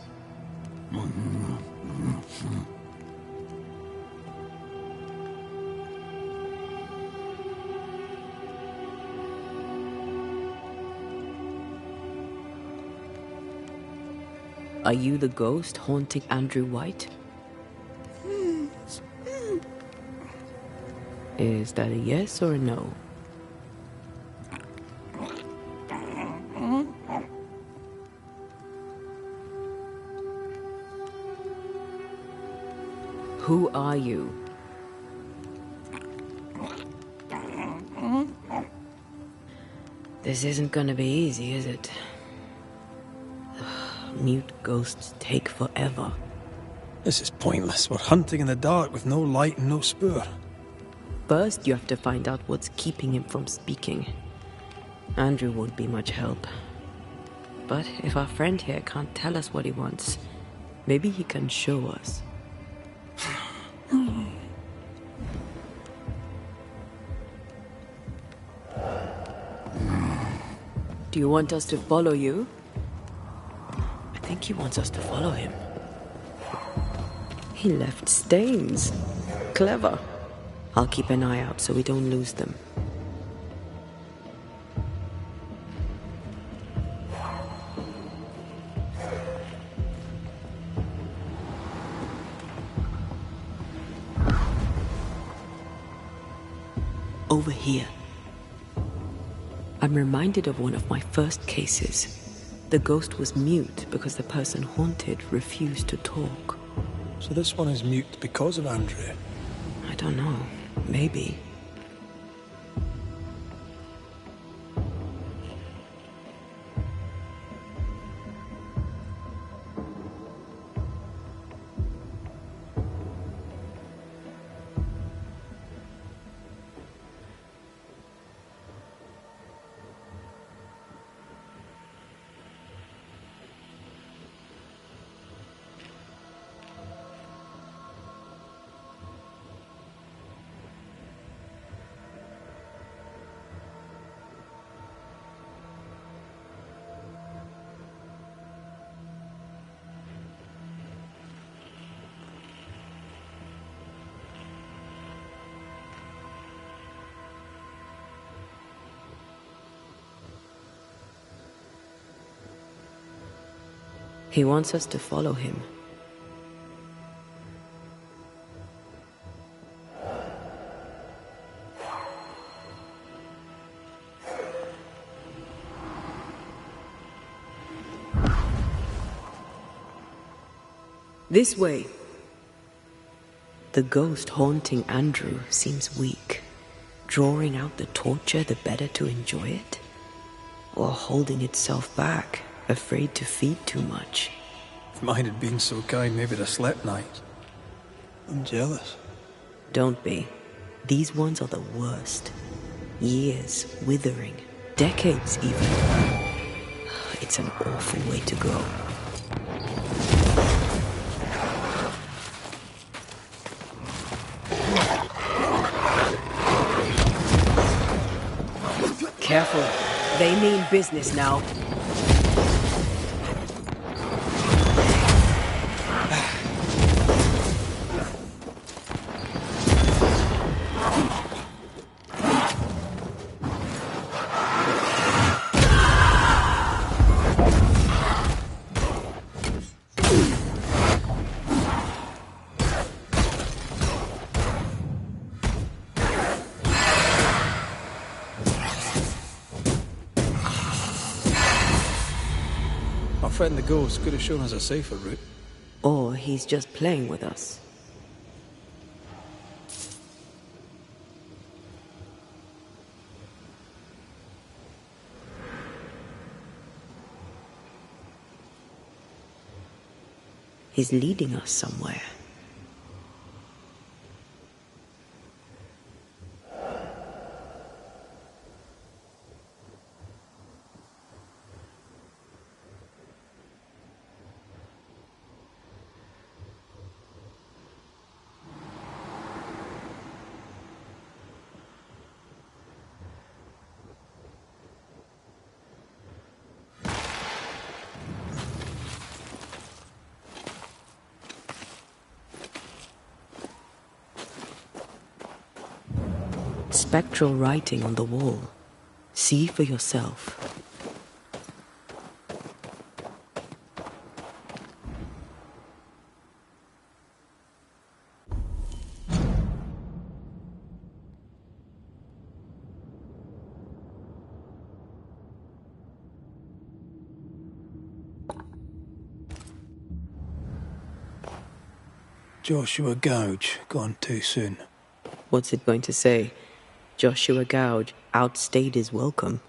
Are you the ghost haunting Andrew White? Is that a yes or a no? Who are you? This isn't gonna be easy, is it? Mute ghosts take forever. This is pointless. We're hunting in the dark with no light and no spoor. First, you have to find out what's keeping him from speaking. Andrew won't be much help. But if our friend here can't tell us what he wants, maybe he can show us. Do you want us to follow you? I think he wants us to follow him. He left stains. Clever. I'll keep an eye out so we don't lose them. Over here. I'm reminded of one of my first cases. The ghost was mute because the person haunted refused to talk. So this one is mute because of Andrew? I don't know. Maybe. He wants us to follow him. This way. The ghost haunting Andrew seems weak. Drawing out the torture the better to enjoy it? Or holding itself back, afraid to feed too much? If mine had been so kind, maybe I'd have slept nights. I'm jealous. Don't be. These ones are the worst. Years withering. Decades even. It's an awful way to go. Careful. They mean business now. Our friend the ghost could have shown us a safer route. Or he's just playing with us. He's leading us somewhere. Spectral writing on the wall. See for yourself. Joshua Gouge gone too soon. What's it going to say? Joshua Gouge outstayed his welcome.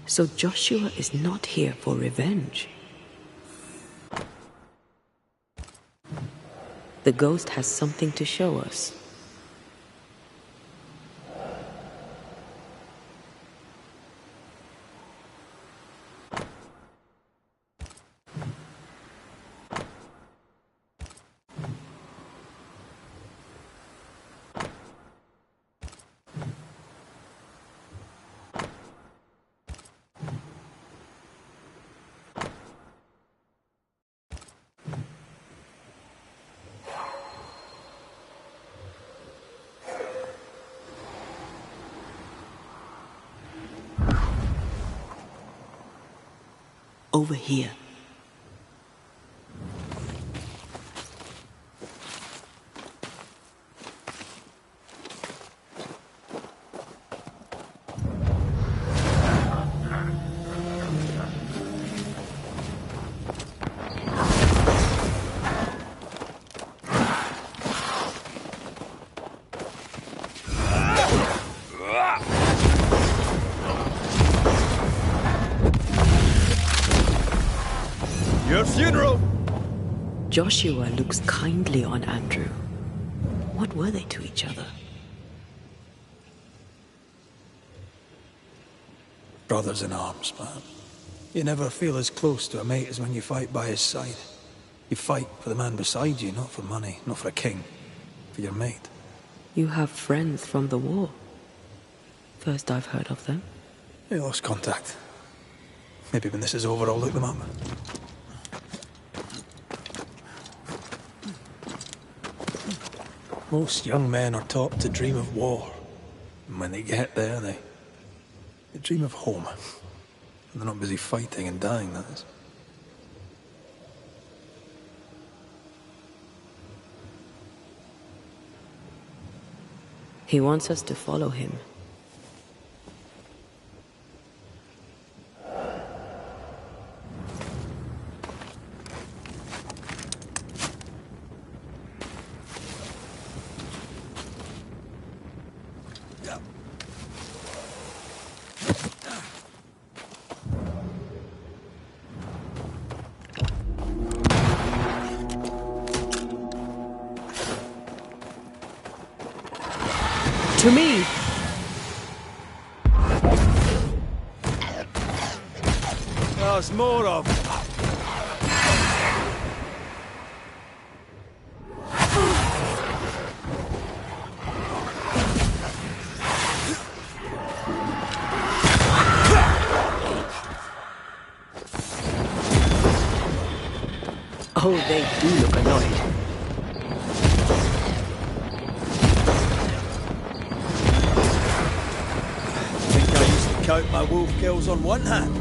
So Joshua is not here for revenge. The ghost has something to show us. Over here. Your funeral! Joshua looks kindly on Andrew. What were they to each other? Brothers in arms, man. You never feel as close to a mate as when you fight by his side. You fight for the man beside you, not for money, not for a king. For your mate. You have friends from the war. First I've heard of them. They lost contact. Maybe when this is over, I'll look them up. Most young men are taught to dream of war. And when they get there, they dream of home. And they're not busy fighting and dying, that is. He wants us to follow him. To me! There's more of them. Oh, they do look annoyed. Count my wolf kills on one hand.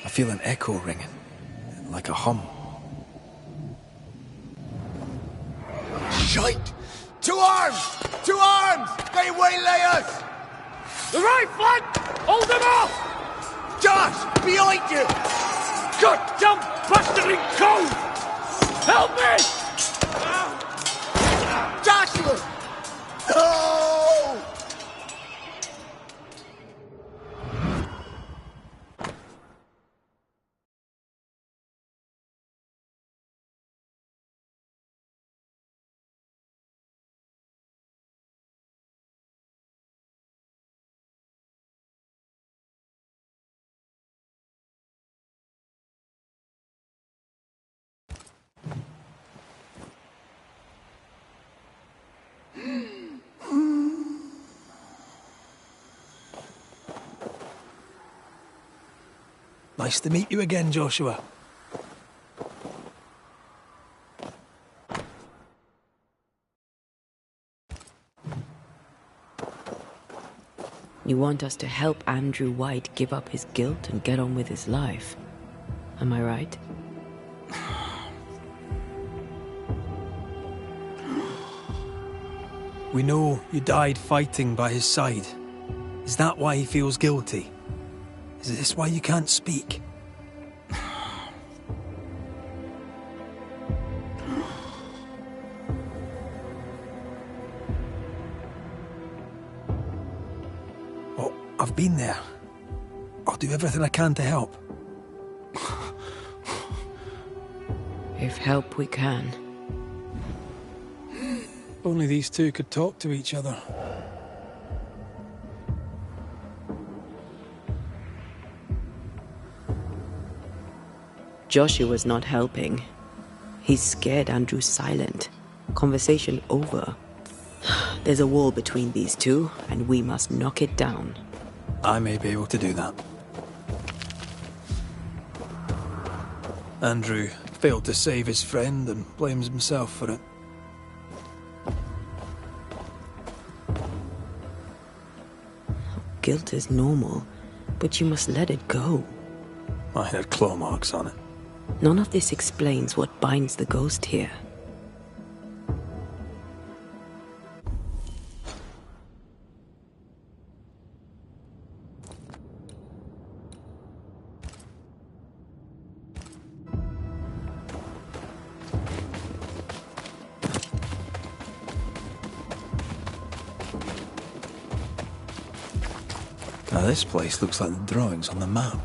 I feel an echo ringing, like a hum. Shite! To arms! To arms! They waylay us! The right flank! Hold them off! Josh! Behind you! Goddamn bastard in cove! Help me! Joshua! No! Nice to meet you again, Joshua. You want us to help Andrew White give up his guilt and get on with his life. Am I right? We know you died fighting by his side. Is that why he feels guilty? Is this why you can't speak? Oh, I've been there. I'll do everything I can to help. If help we can. Only these two could talk to each other. Joshua's not helping. He's scared Andrew's silent. Conversation over. There's a wall between these two, and we must knock it down. I may be able to do that. Andrew failed to save his friend and blames himself for it. Guilt is normal, but you must let it go. I had claw marks on it. None of this explains what binds the ghost here. Now this place looks like the drawings on the map.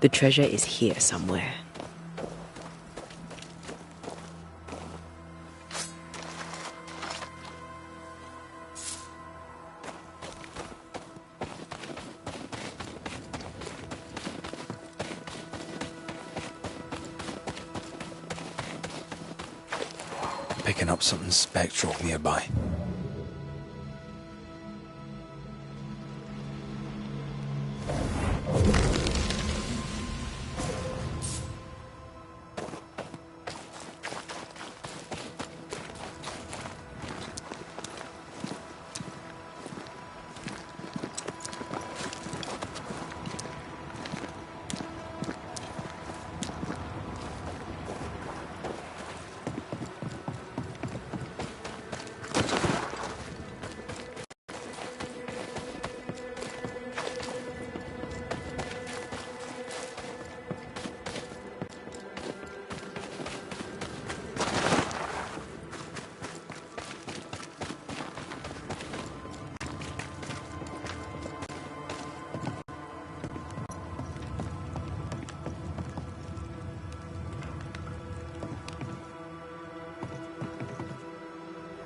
The treasure is here somewhere. Picking up something spectral nearby.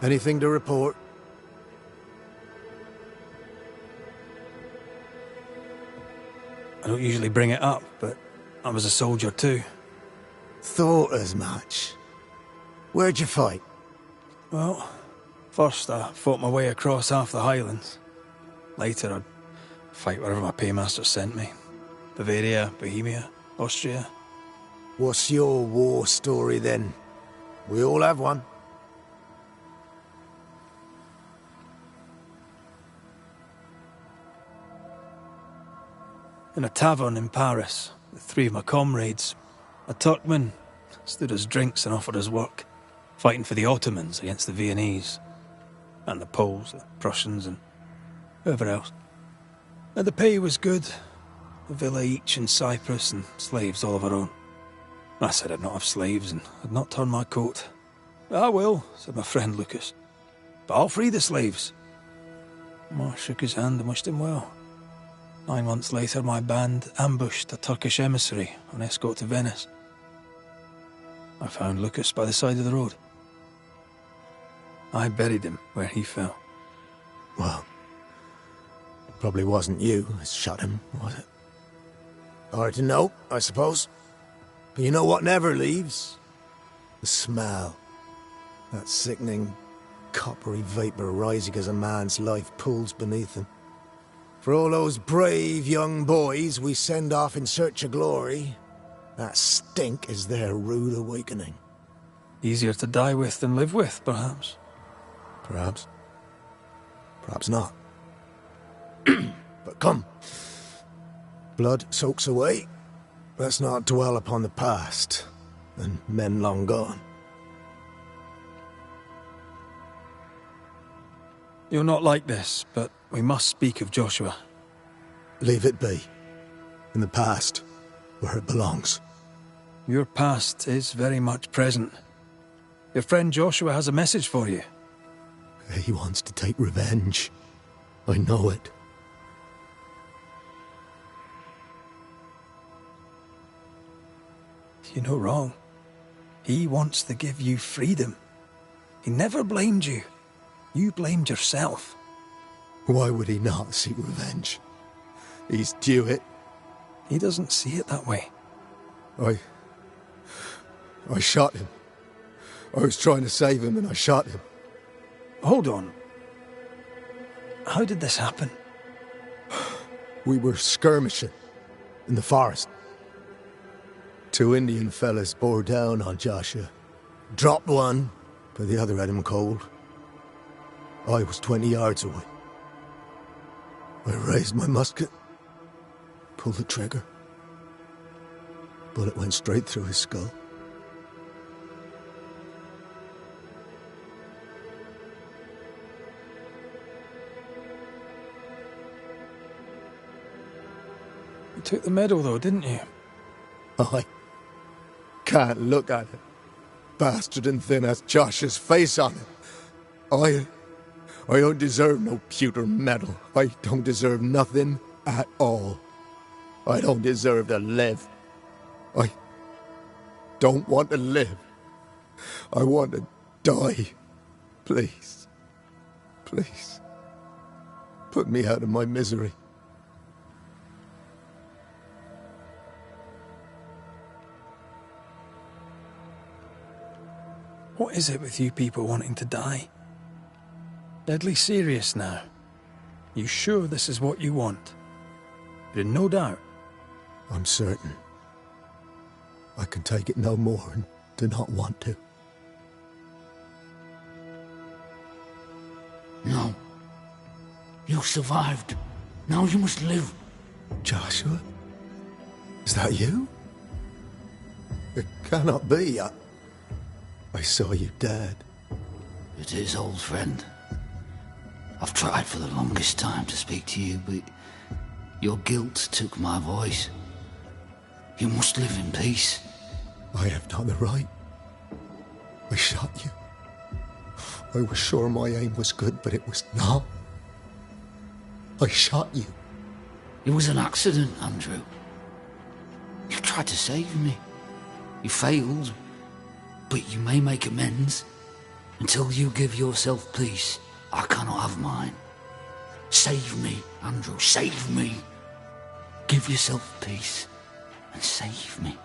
Anything to report? I don't usually bring it up, but I was a soldier too. Thought as much. Where'd you fight? Well, first I fought my way across half the Highlands. Later I'd fight wherever my paymaster sent me. Bavaria, Bohemia, Austria. What's your war story then? We all have one. In a tavern in Paris, with 3 of my comrades, a Turkman stood us drinks and offered us work, fighting for the Ottomans against the Viennese, and the Poles, the Prussians, and whoever else. And the pay was good, a villa each in Cyprus and slaves all of our own. I said I'd not have slaves and I'd not turn my coat. "I will," said my friend Lucas, "but I'll free the slaves." I shook his hand and wished him well. 9 months later, my band ambushed a Turkish emissary on escort to Venice. I found Lucas by the side of the road. I buried him where he fell. Well, it probably wasn't you that shot him, was it? Hard to know, I suppose. But you know what never leaves? The smell. That sickening, coppery vapour rising as a man's life pools beneath him. For all those brave young boys we send off in search of glory, that stink is their rude awakening. Easier to die with than live with, perhaps. Perhaps. Perhaps not. But come. Blood soaks away. Let's not dwell upon the past, and men long gone. You're not like this, but we must speak of Joshua. Leave it be. In the past, where it belongs. Your past is very much present. Your friend Joshua has a message for you. He wants to take revenge. I know it. You're no wrong. He wants to give you freedom. He never blamed you. You blamed yourself. Why would he not seek revenge? He's due it. He doesn't see it that way. I shot him. I was trying to save him and I shot him. Hold on. How did this happen? We were skirmishing in the forest. 2 Indian fellas bore down on Joshua. Dropped one, but the other had him cold. I was 20 yards away. I raised my musket, pulled the trigger. Bullet went straight through his skull. You took the medal, though, didn't you? I can't look at it. Bastard and thin has Josh's face on it. I don't deserve no pewter medal. I don't deserve nothing at all. I don't deserve to live. I don't want to live. I want to die. Please. Please. Put me out of my misery. What is it with you people wanting to die? Deadly serious now. You sure this is what you want? You're in no doubt. I'm certain. I can take it no more and do not want to. No. You survived. Now you must live. Joshua? Is that you? It cannot be. I saw you dead. It is, old friend. I've tried for the longest time to speak to you, but your guilt took my voice. You must live in peace. I have done the right. I shot you. I was sure my aim was good, but it was not. I shot you. It was an accident, Andrew. You tried to save me. You failed, but you may make amends. Until you give yourself peace, I cannot have mine. Save me, Andrew, save me. Give yourself peace and save me.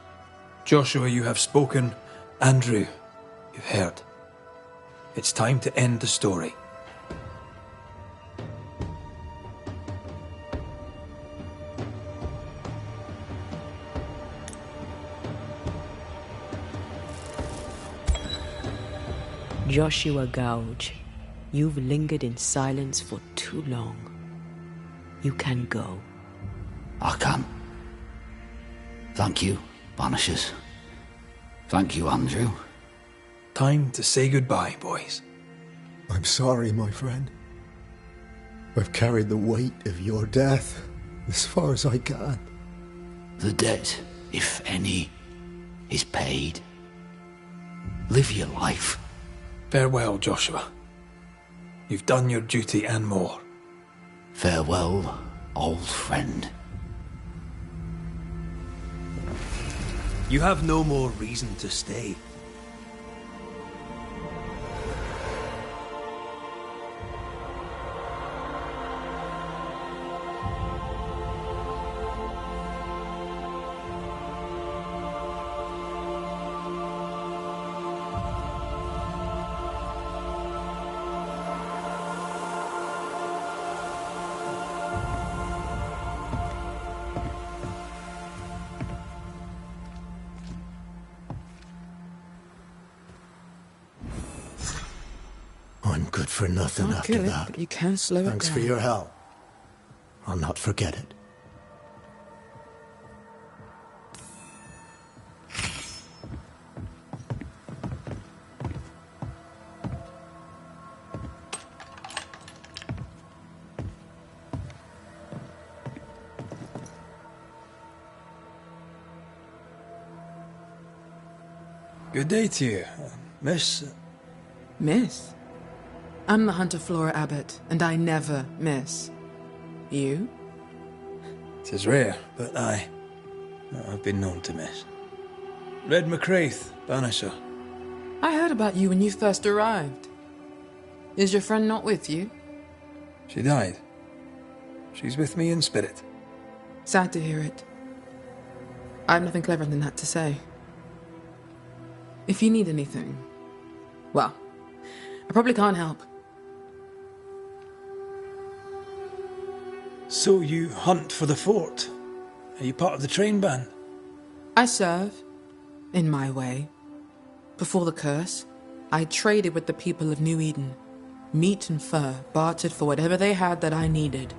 Joshua, you have spoken. Andrew, you've heard. It's time to end the story. Joshua Gouge, you've lingered in silence for too long. You can go. I can. Thank you, Banishers. Thank you, Andrew. Time to say goodbye, boys. I'm sorry, my friend. I've carried the weight of your death as far as I can. The debt, if any, is paid. Live your life. Farewell, Joshua. You've done your duty and more. Farewell, old friend. You have no more reason to stay. I'm good for nothing Can't after kill it, that. but you can slow it down. Thanks for your help. I'll not forget it. Good day to you, Miss. Miss? I'm the Hunter Flora Abbott, and I never miss. You? 'Tis rare, but I've been known to miss. Red McCraith, Banisher. I heard about you when you first arrived. Is your friend not with you? She died. She's with me in spirit. Sad to hear it. I have nothing cleverer than that to say. If you need anything, well, I probably can't help. So you hunt for the fort? Are you part of the train band? I serve, in my way. Before the curse, I traded with the people of New Eden. Meat and fur, bartered for whatever they had that I needed.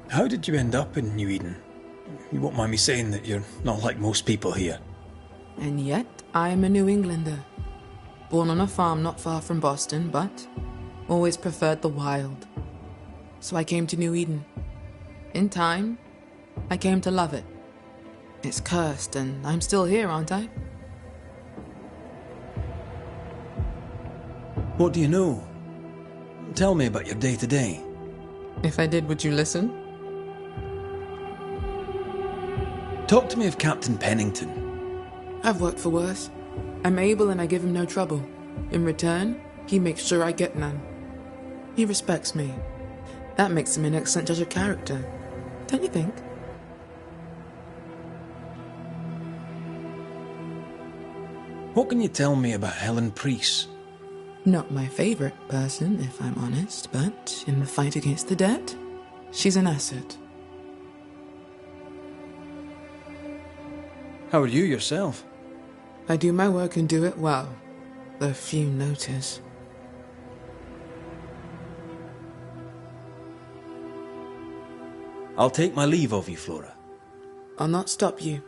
How did you end up in New Eden? You won't mind me saying that you're not like most people here. And yet, I am a New Englander. Born on a farm not far from Boston, but always preferred the wild. So I came to New Eden. In time, I came to love it. It's cursed, and I'm still here, aren't I? What do you know? Tell me about your day-to-day. If I did, would you listen? Talk to me of Captain Pennington. I've worked for worse. I'm able and I give him no trouble. In return, he makes sure I get none. He respects me. That makes him an excellent judge of character. Don't you think? What can you tell me about Helen Priest? Not my favorite person, if I'm honest, but in the fight against the debt, she's an asset. How are you yourself? I do my work and do it well, though few notice. I'll take my leave of you, Flora. I'll not stop you.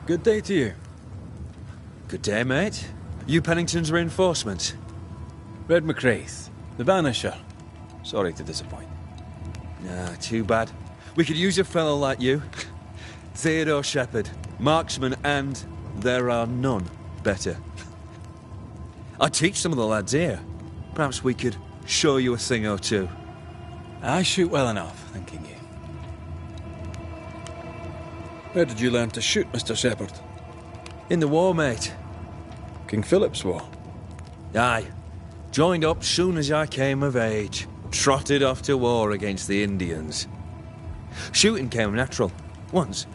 Good day to you. Good day, mate. You Pennington's reinforcements? Red McCraith, the Banisher. Sorry to disappoint. Ah, too bad. We could use a fellow like you. Theodore Shepherd, marksman, and there are none better. I teach some of the lads here. Perhaps we could show you a thing or two. I shoot well enough, thanking you. Where did you learn to shoot, Mr. Shepherd? In the war, mate. King Philip's War? Aye. Joined up soon as I came of age. Trotted off to war against the Indians. Shooting came natural. Once,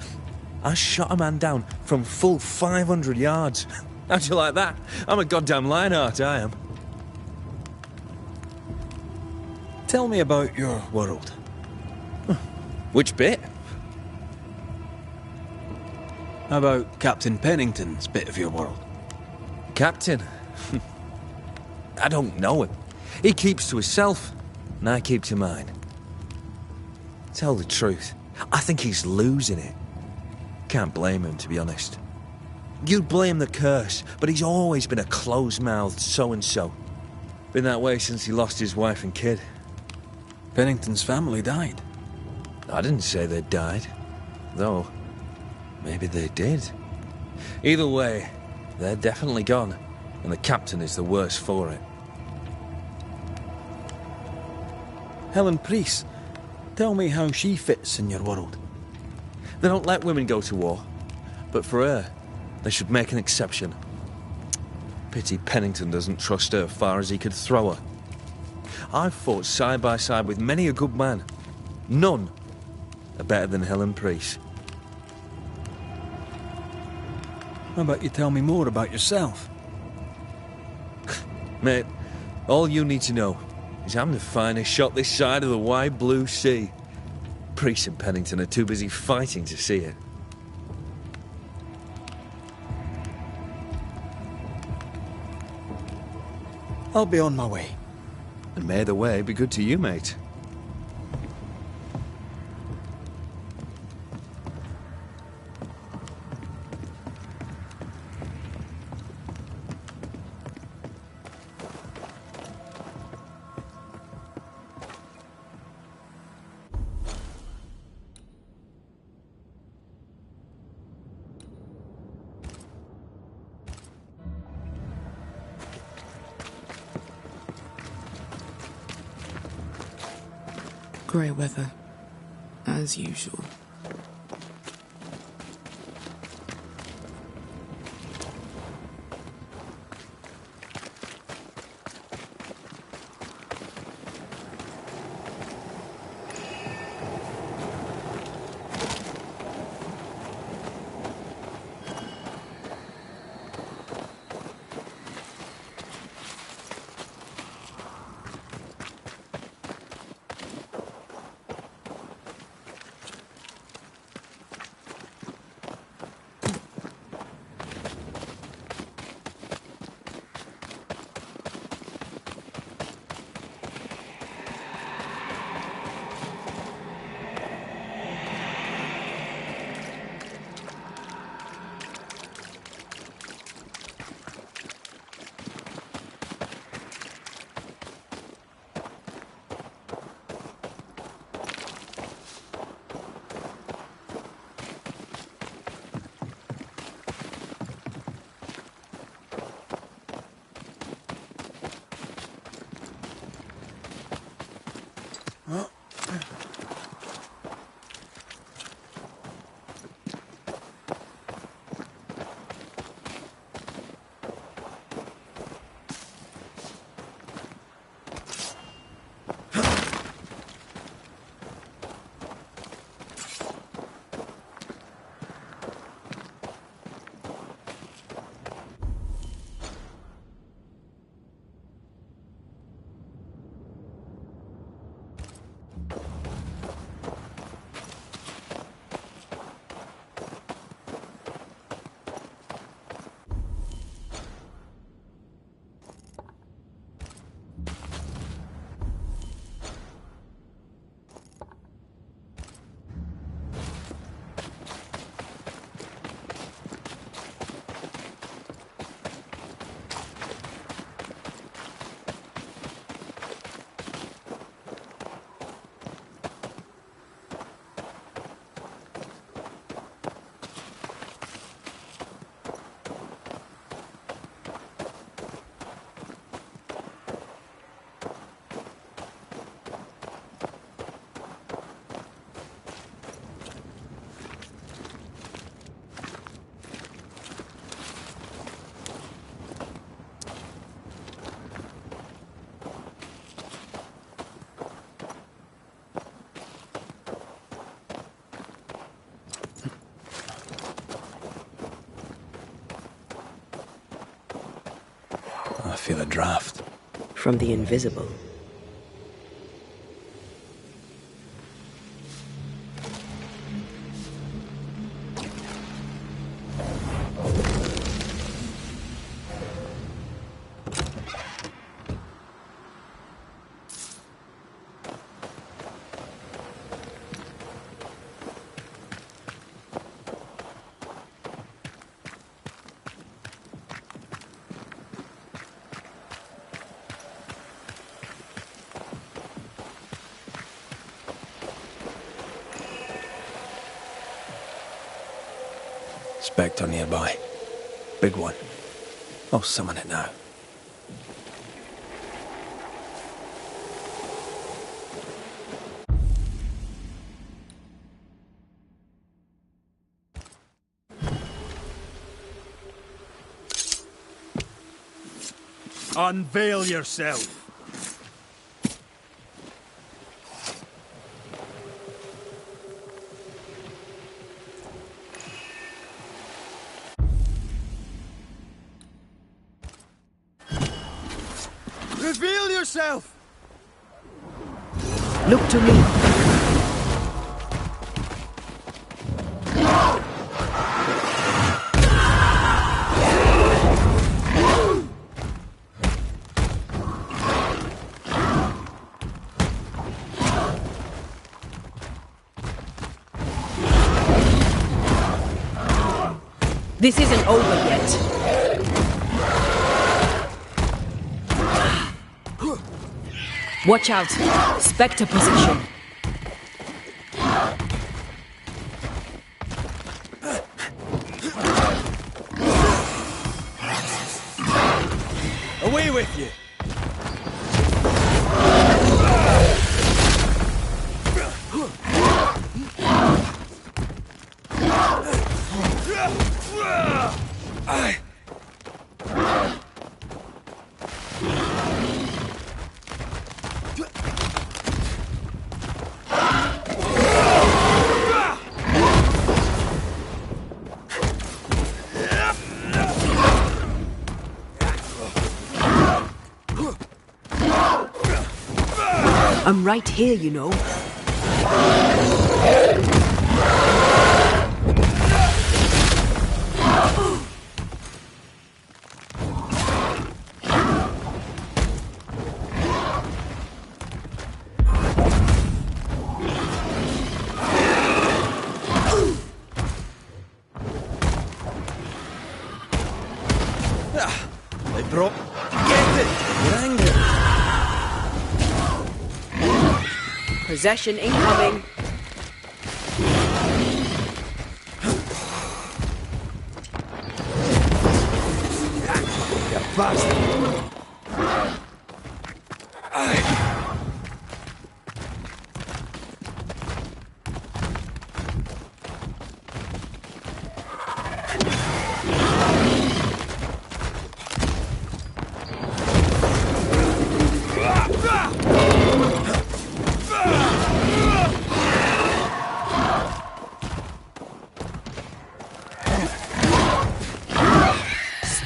I shot a man down from full 500 yards. How'd you like that? I'm a goddamn Lionheart, I am. Tell me about your world. Which bit? How about Captain Pennington's bit of your world? Captain? I don't know him. He keeps to himself, and I keep to mine. Tell the truth, I think he's losing it. Can't blame him, to be honest. You'd blame the curse, but he's always been a close-mouthed so-and-so. Been that way since he lost his wife and kid. Pennington's family died. I didn't say they died. Though, maybe they did. Either way, they're definitely gone, and the captain is the worse for it. Helen Priest, tell me how she fits in your world. They don't let women go to war, but for her, they should make an exception. Pity Pennington doesn't trust her far as he could throw her. I've fought side by side with many a good man. None are better than Helen Priest. How about you tell me more about yourself? Mate, all you need to know is I'm the finest shot this side of the wide blue sea. Priest and Pennington are too busy fighting to see it. I'll be on my way. And may the way be good to you, mate. Grey weather, as usual. I feel a draft. From the invisible. Spectre nearby. Big one. I'll summon it now. Unveil yourself! Reveal yourself! Look to me. This isn't over yet. Watch out. Spectre position. Away with you! I'm right here, you know. They brought... Get it! You're angry. Possession incoming. You bastard!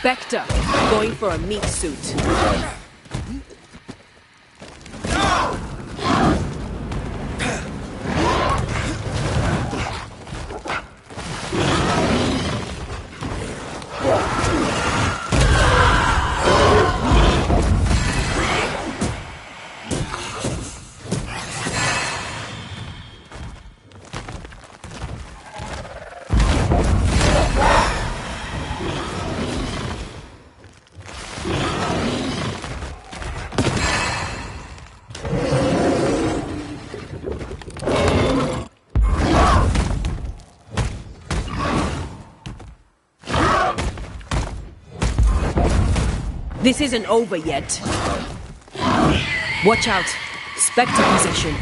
Spectre, going for a meat suit. This isn't over yet. Watch out. Spectre position.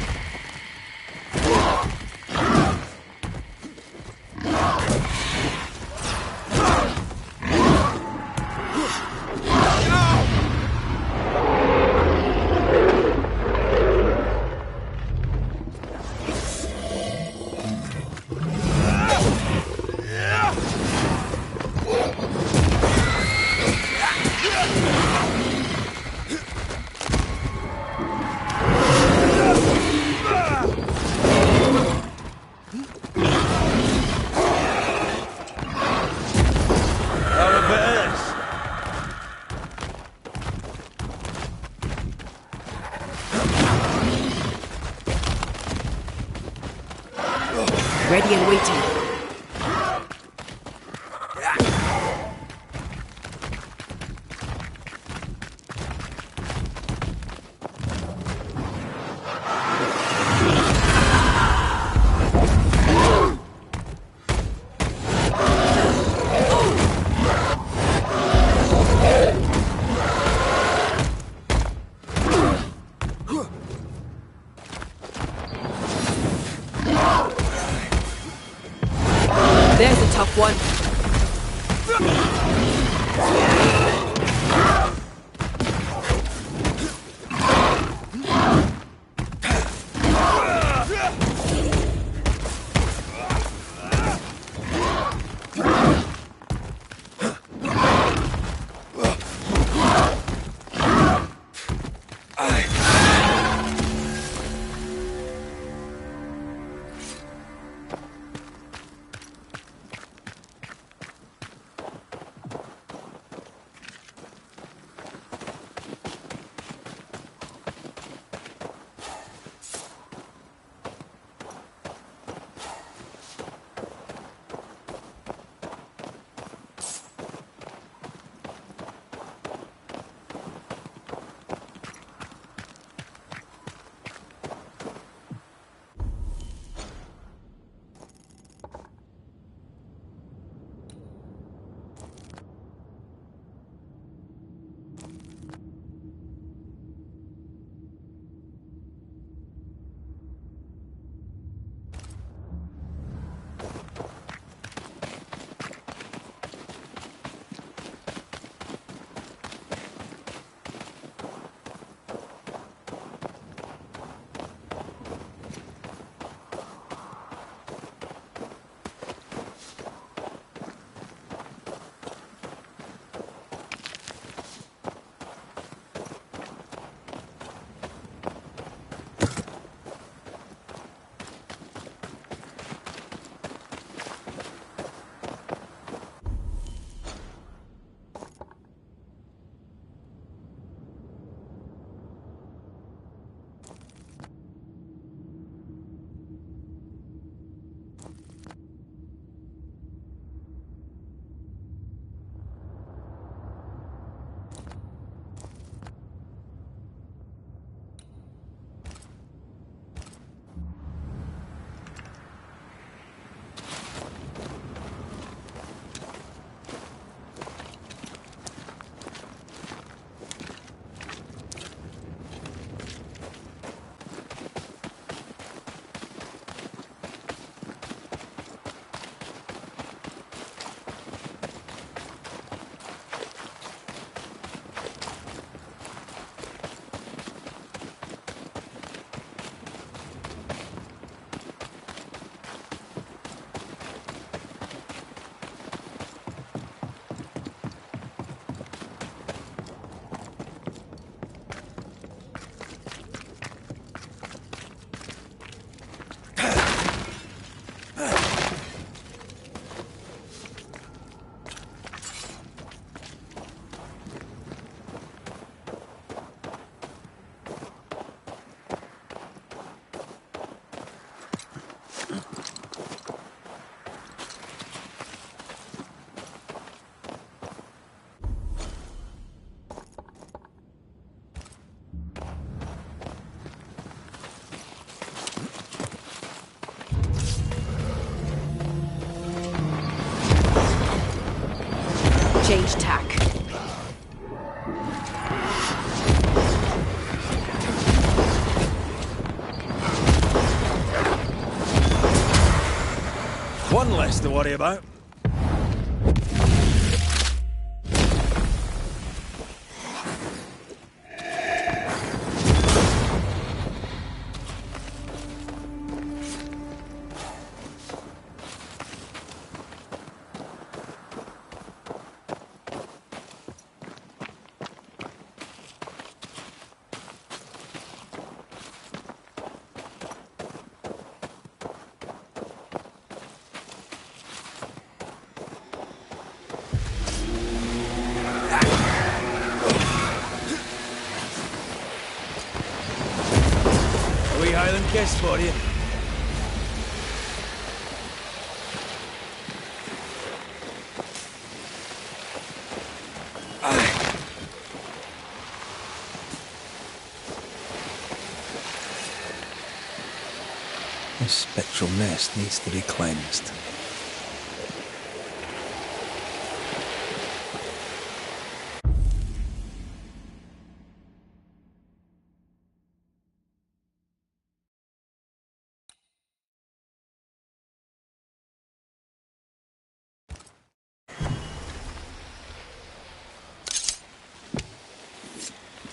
Ready and waiting. Change tack. One less to worry about. Highland kiss for you. This spectral mist needs to be cleansed.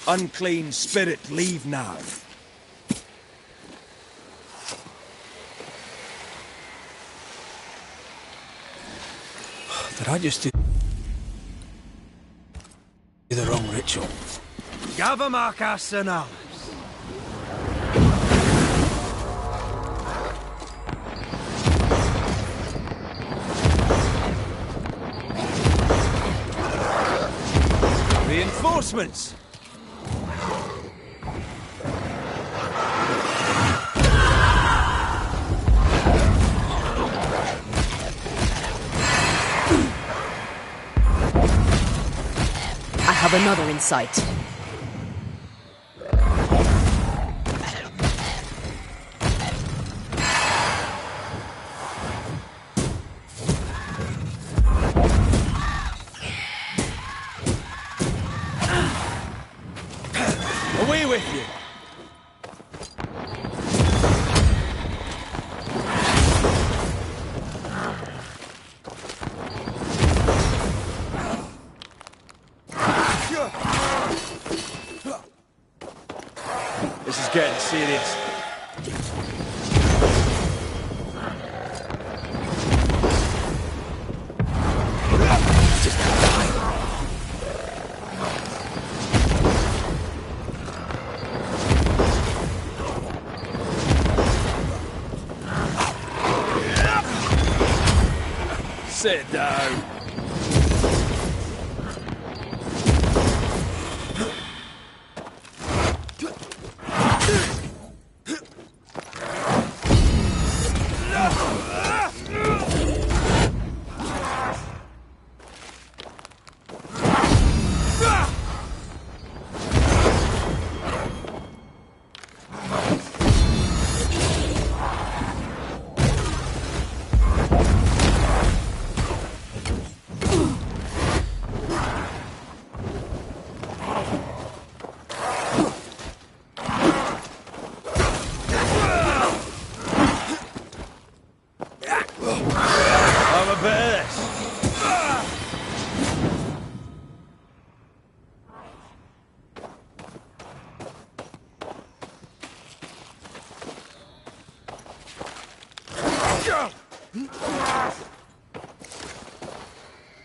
Unclean spirit, leave now. Did I just do the wrong ritual? Gavamaka Sanalis. Reinforcements! I have another in sight. Away with you! This is getting serious. Just die. Sit down.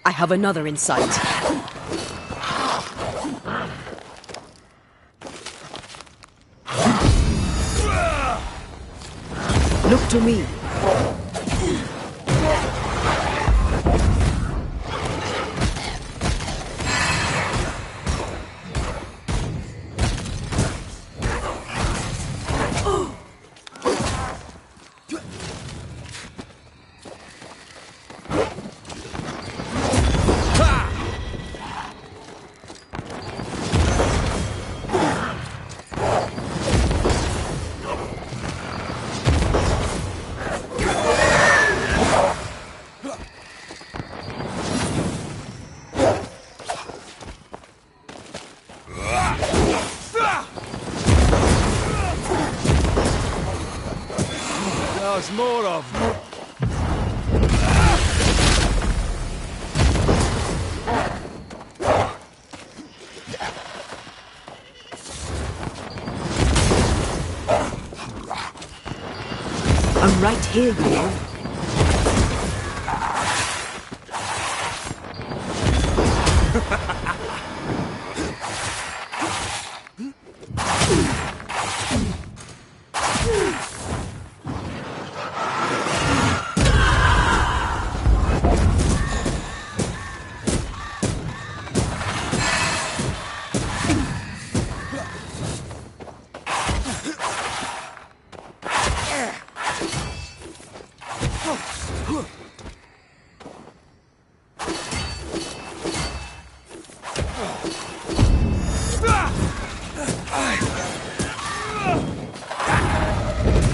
I have another in sight. Look to me. us more of them. I'm right here, you know.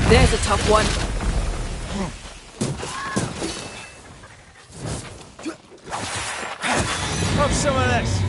There's a tough one. Have some of this.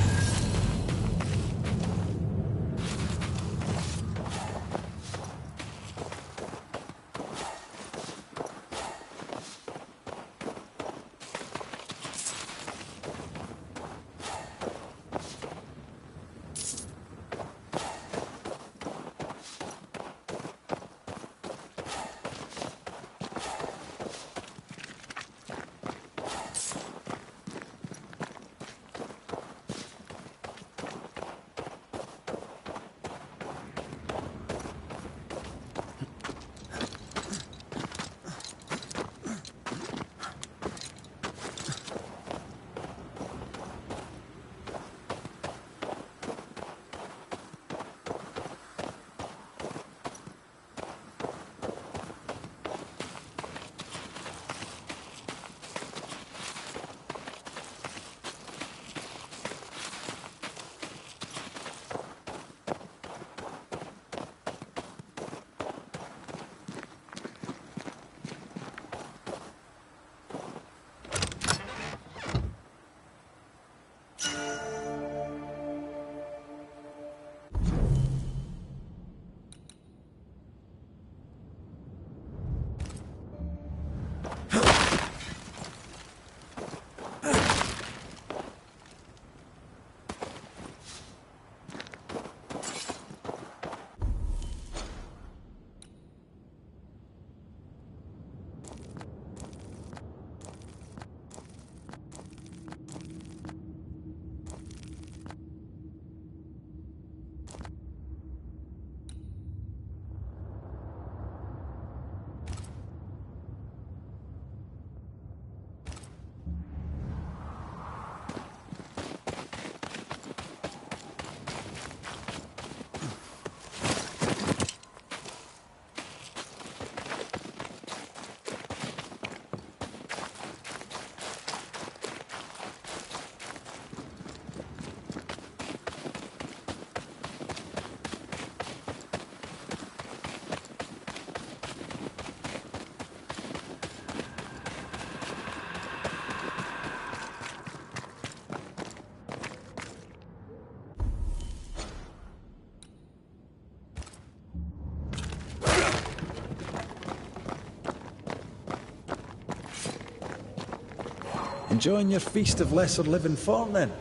Enjoying your feast of lesser living folk, then?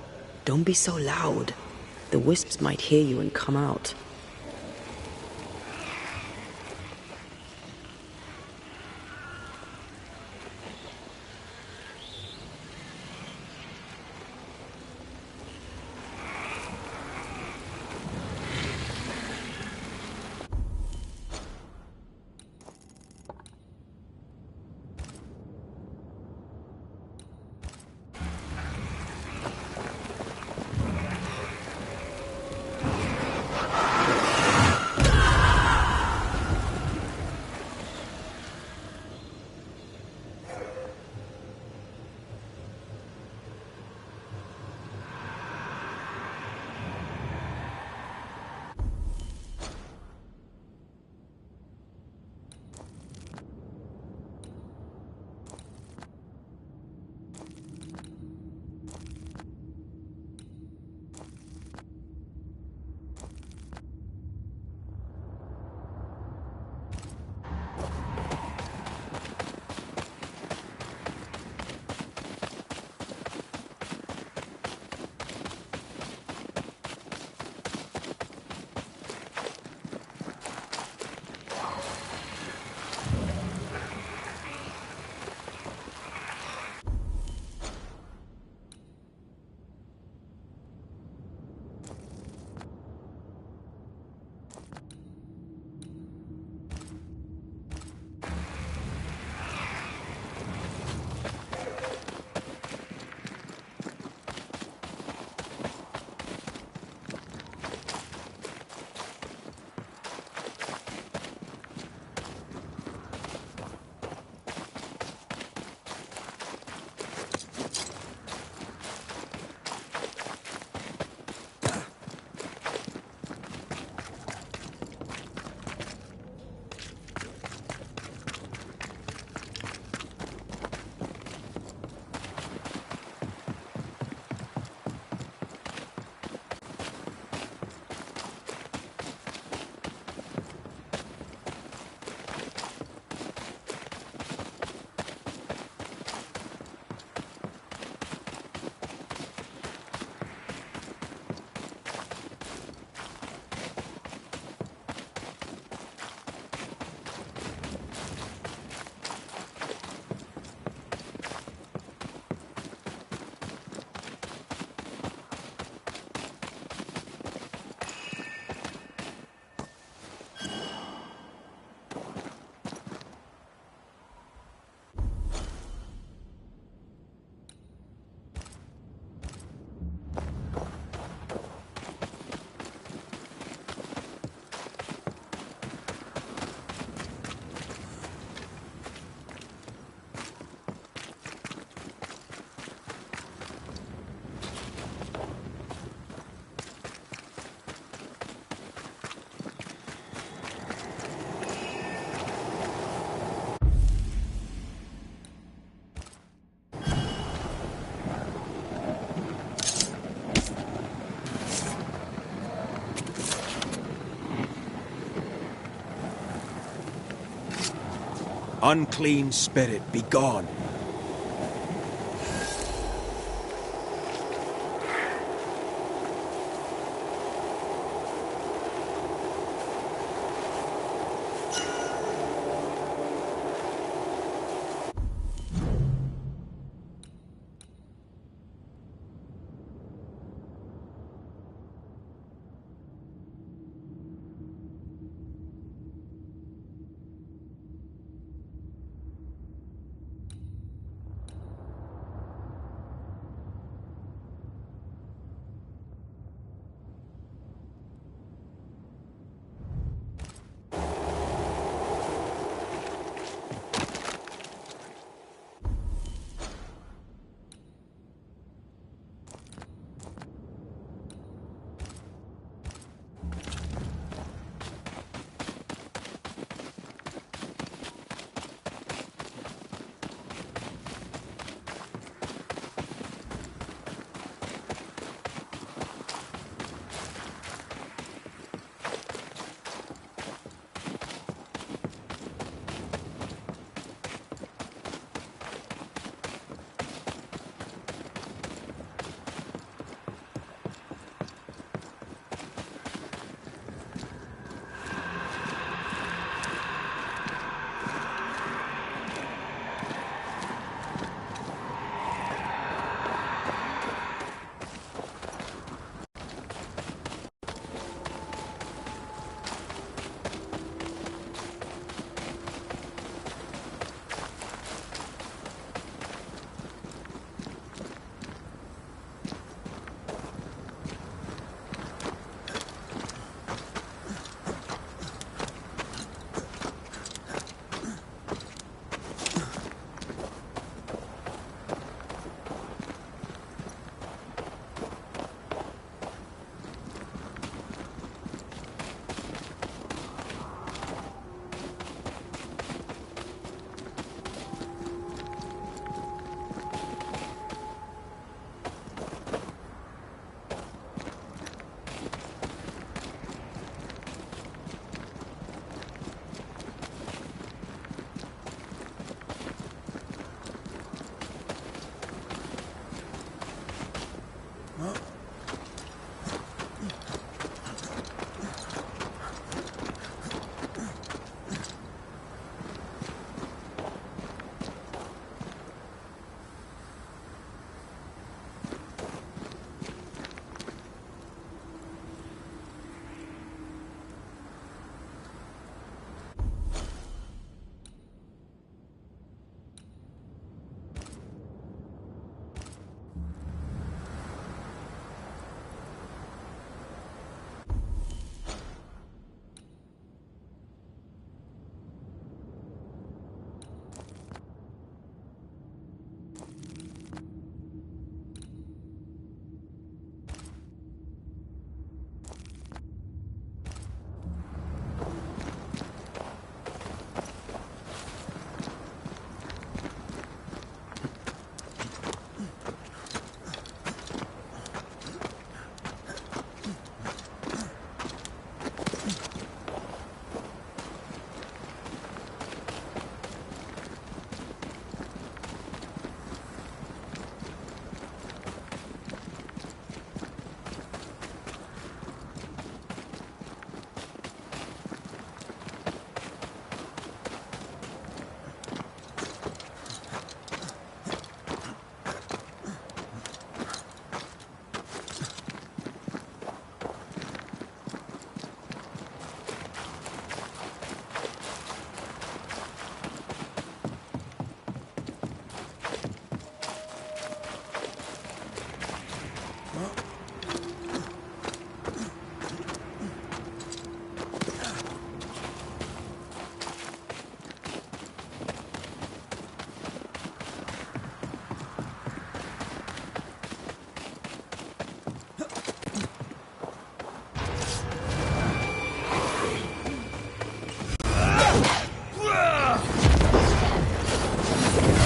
Don't be so loud. The wisps might hear you and come out. Unclean spirit, be gone.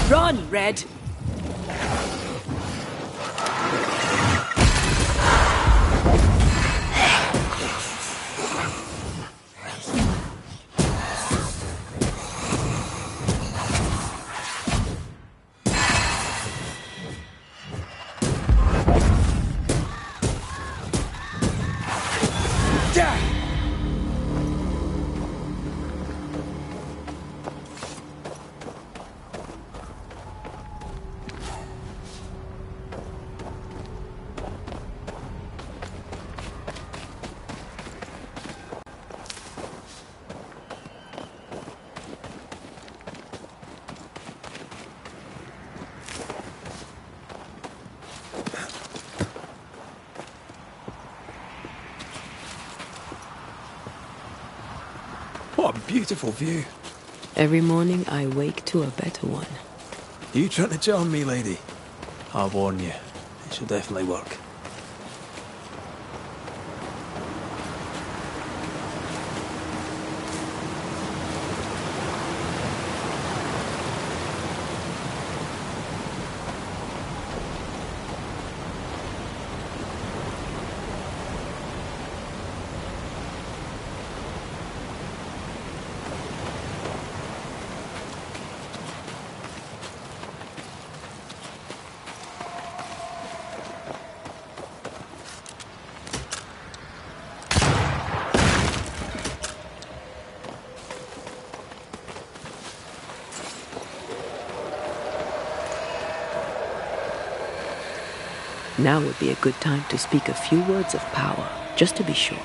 Run, Red! What a beautiful view. Every morning I wake to a better one. Are you trying to charm me, lady? I warn you, it should definitely work. Now would be a good time to speak a few words of power, just to be sure.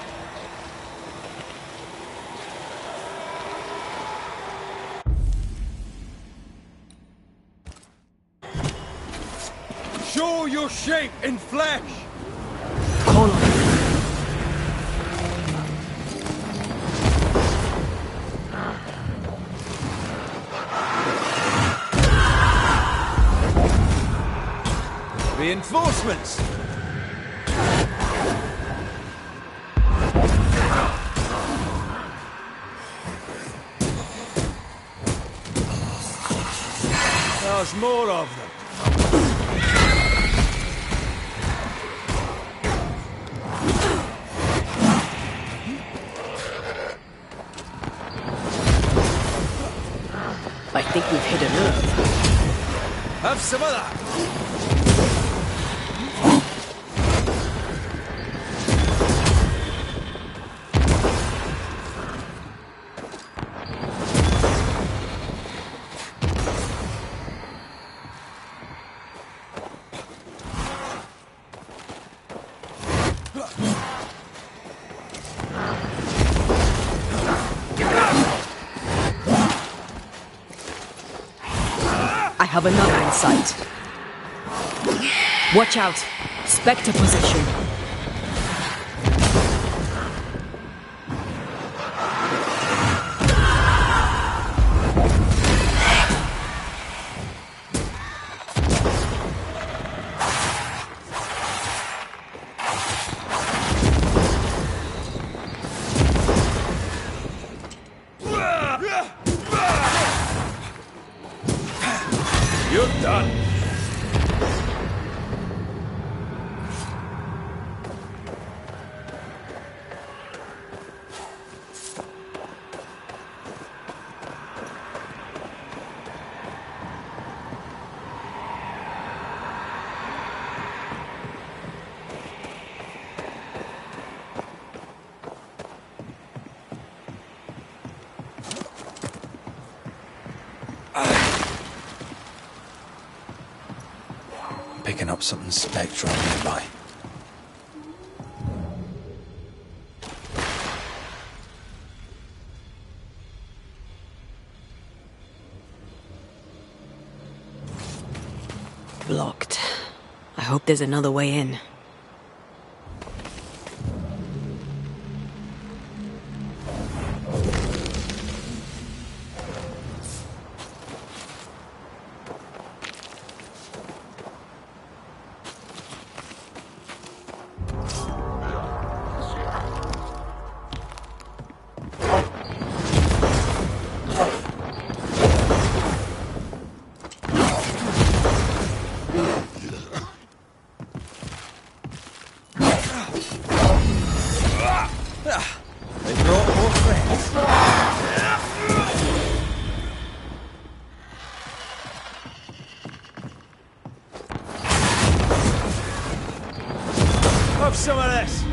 Show your shape in flesh! Call on me. Reinforcements! There's more of them. I think we've hit a nerve. Have some of that! I have another in sight. Watch out! Spectre position. You're done. Picking up something spectral nearby. Blocked. I hope there's another way in. They brought more friends. Have some of this.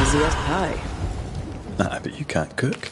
Easy as pie. I bet you can't cook.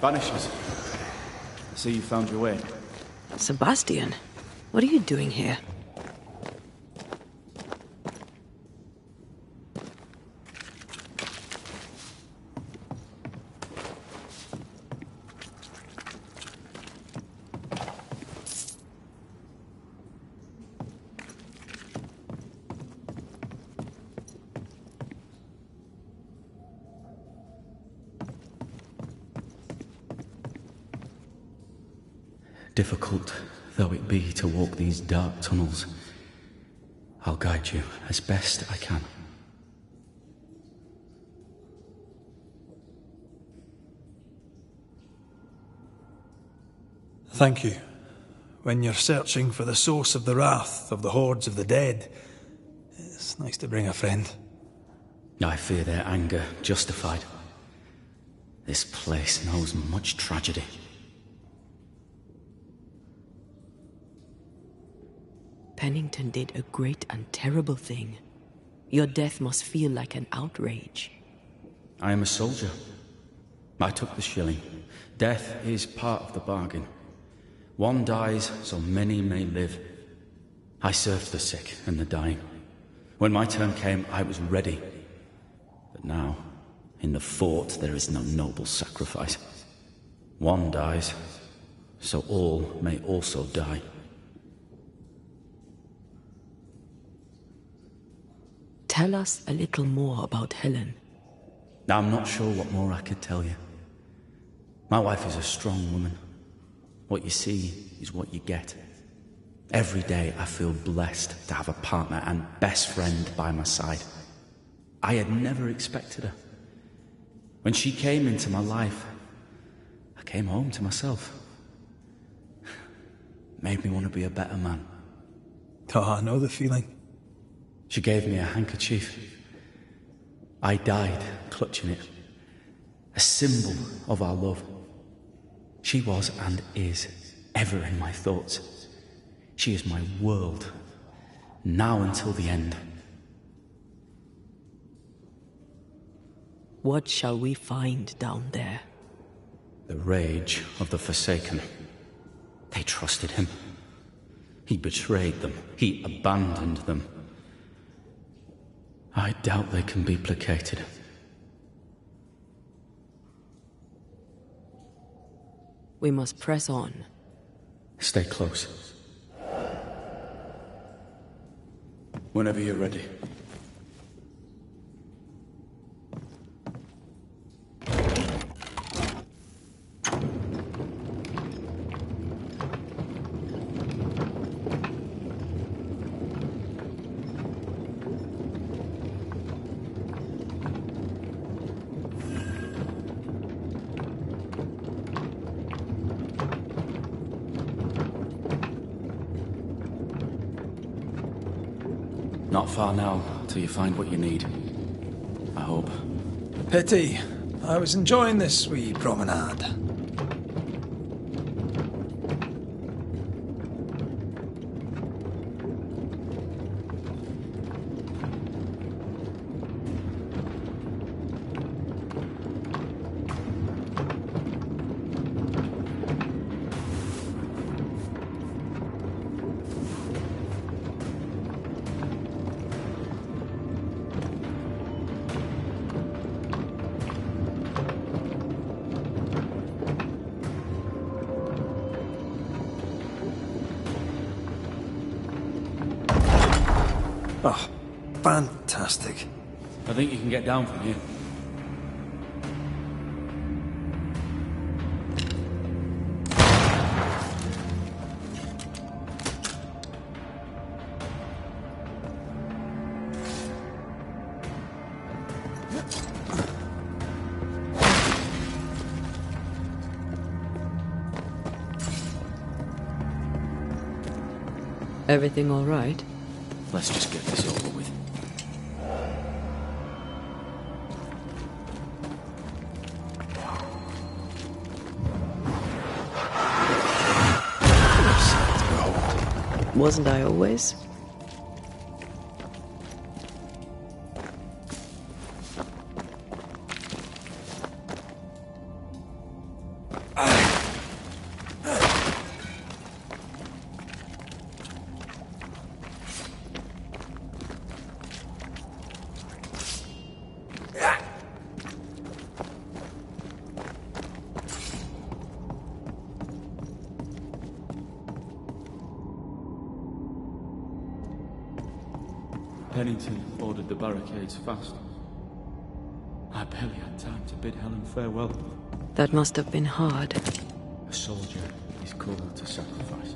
Banishers. I see you found your way. Sebastian, what are you doing here? Difficult though it be to walk these dark tunnels, I'll guide you as best I can. Thank you. When you're searching for the source of the wrath of the hordes of the dead, it's nice to bring a friend. I fear their anger justified. This place knows much tragedy. Pennington did a great and terrible thing. Your death must feel like an outrage. I am a soldier. I took the shilling. Death is part of the bargain. One dies so many may live. I served the sick and the dying. When my turn came, I was ready. But now, in the fort, there is no noble sacrifice. One dies, so all may also die. Tell us a little more about Helen. I'm not sure what more I could tell you. My wife is a strong woman. What you see is what you get. Every day I feel blessed to have a partner and best friend by my side. I had never expected her. When she came into my life, I came home to myself. Made me want to be a better man. Oh, I know the feeling. She gave me a handkerchief. I died clutching it. A symbol of our love. She was and is ever in my thoughts. She is my world, now until the end. What shall we find down there? The rage of the Forsaken. They trusted him. He betrayed them. He abandoned them. I doubt they can be placated. We must press on. Stay close. Whenever you're ready. Not far now, till you find what you need. I hope. Pity. I was enjoying this wee promenade. Oh, fantastic. I think you can get down from here. Everything all right? Let's just get this over with. Wasn't I always? Pennington ordered the barricades fast. I barely had time to bid Helen farewell. That must have been hard. A soldier is called to sacrifice.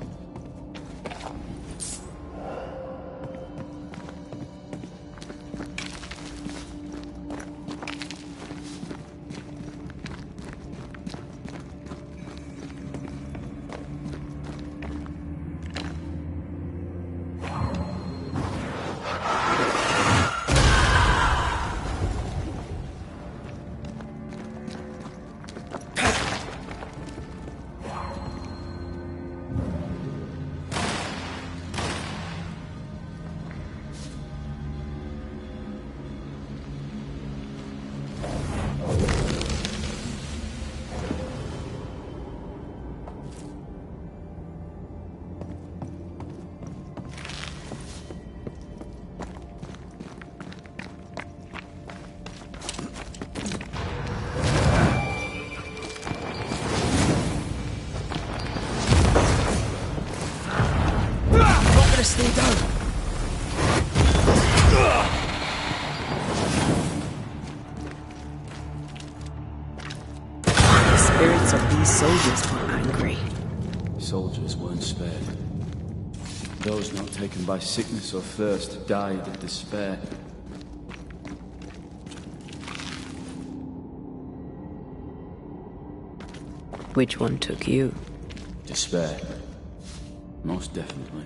Stay down. The spirits of these soldiers were angry. Soldiers weren't spared. Those not taken by sickness or thirst died of despair. Which one took you? Despair. Most definitely.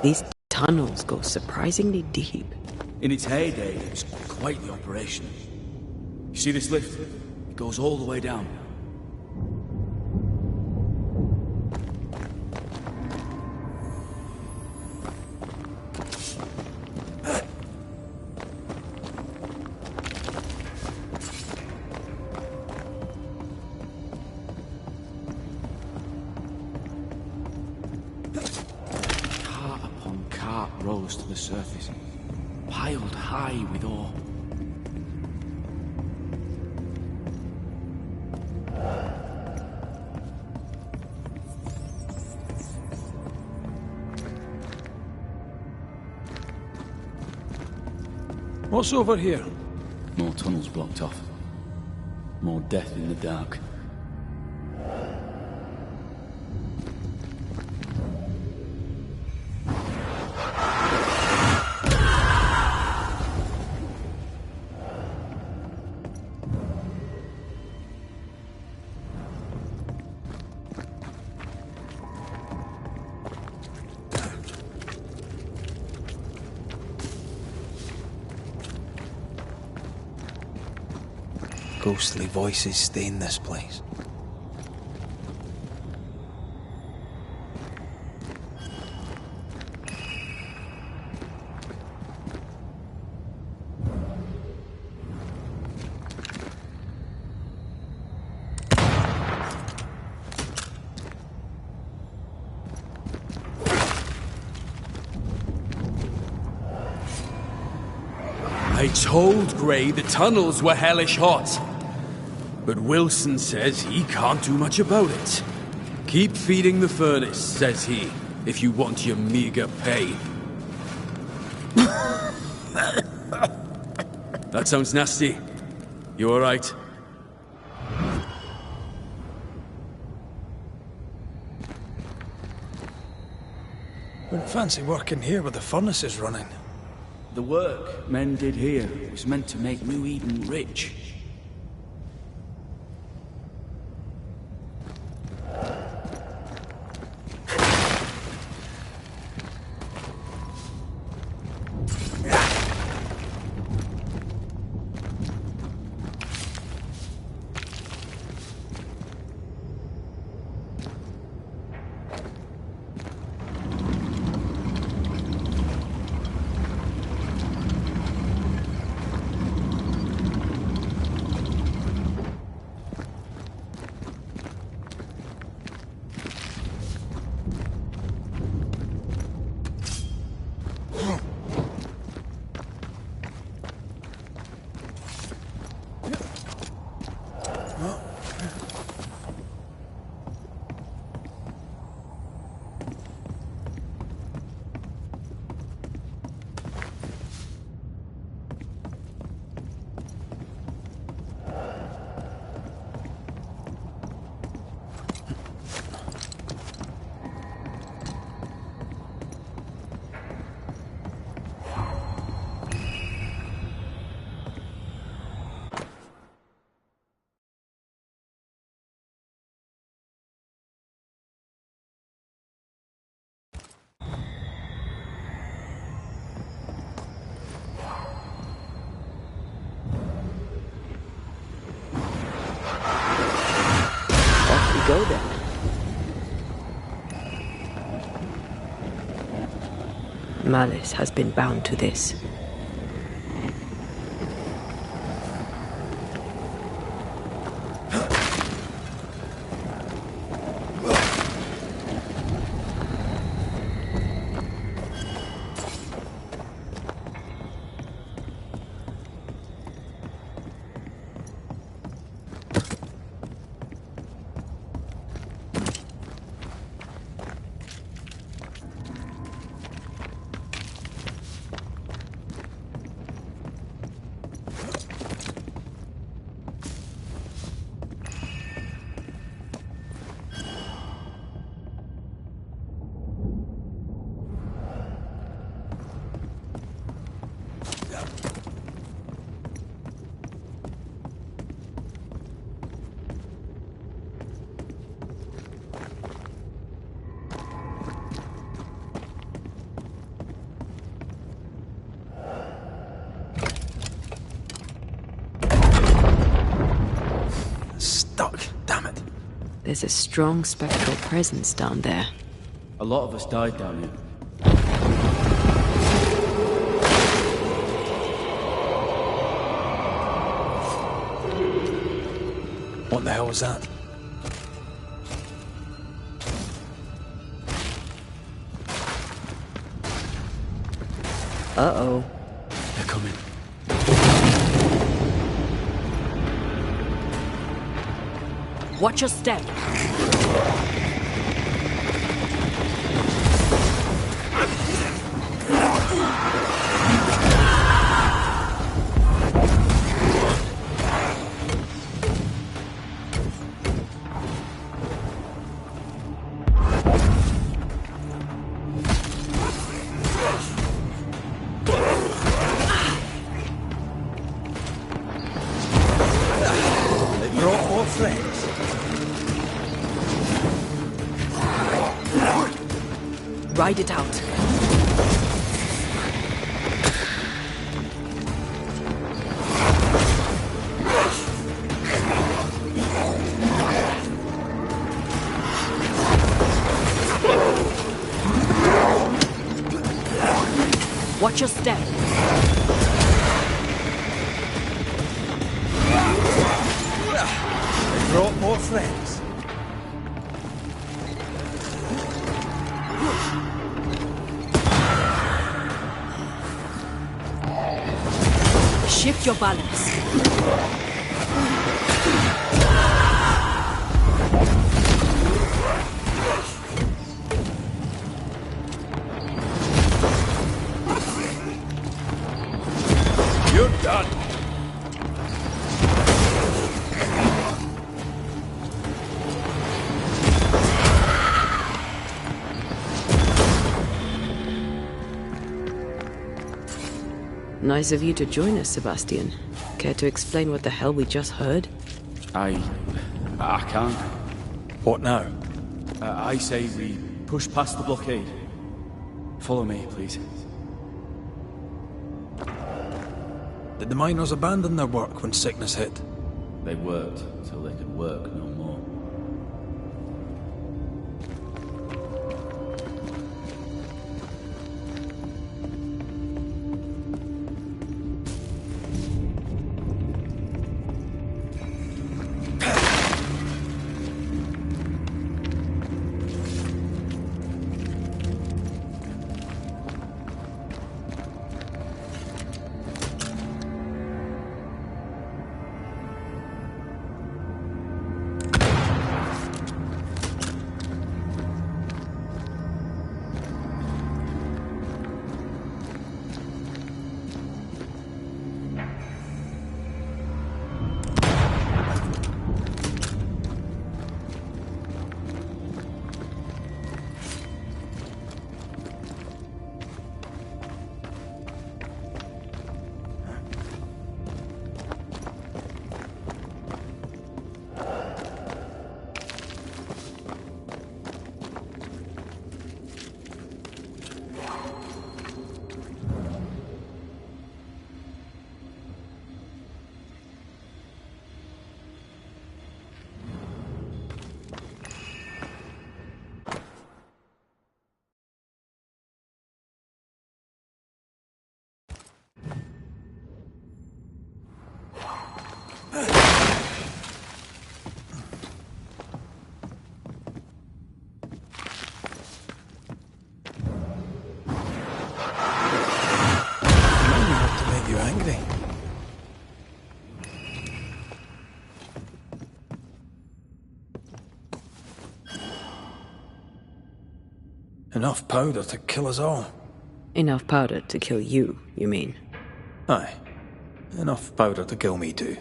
These tunnels go surprisingly deep. In its heyday, it was quite the operation. You see this lift? It goes all the way down. Rose to the surface, piled high with ore. What's over here? More tunnels blocked off. More death in the dark. Ghostly voices stain this place. I told Gray the tunnels were hellish hot. But Wilson says he can't do much about it. Keep feeding the furnace, says he, if you want your meager pay. That sounds nasty. You alright? Wouldn't fancy working here with the furnaces running. The work men did here was meant to make New Eden rich. Go then. Malice has been bound to this. There's a strong spectral presence down there. A lot of us died down here. What the hell was that? Uh-oh. They're coming. Watch your step. They brought more friends. Ride it out. Watch your step. They brought more friends. Keep your balance. You're done. Nice of you to join us, Sebastian. Care to explain what the hell we just heard? I can't. What now? I say we push past the blockade. Follow me, please. Did the miners abandon their work when sickness hit? They worked till they could work no more. Enough powder to kill us all. Enough powder to kill you, you mean? Aye. Enough powder to kill me too.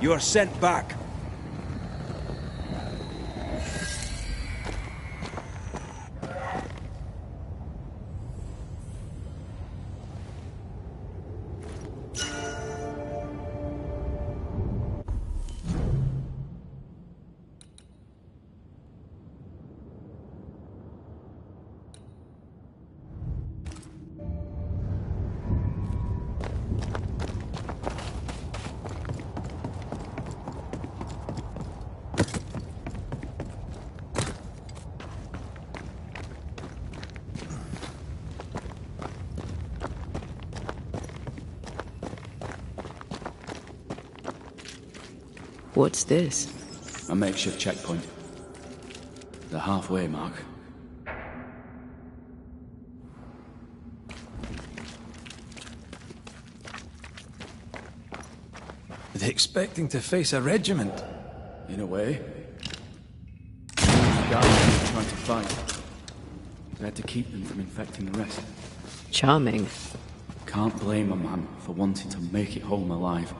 You are sent back. What's this? A makeshift checkpoint. The halfway mark. Were they expecting to face a regiment? In a way. The guys were trying to fight. We had to keep them from infecting the rest. Charming. Can't blame a man for wanting to make it home alive.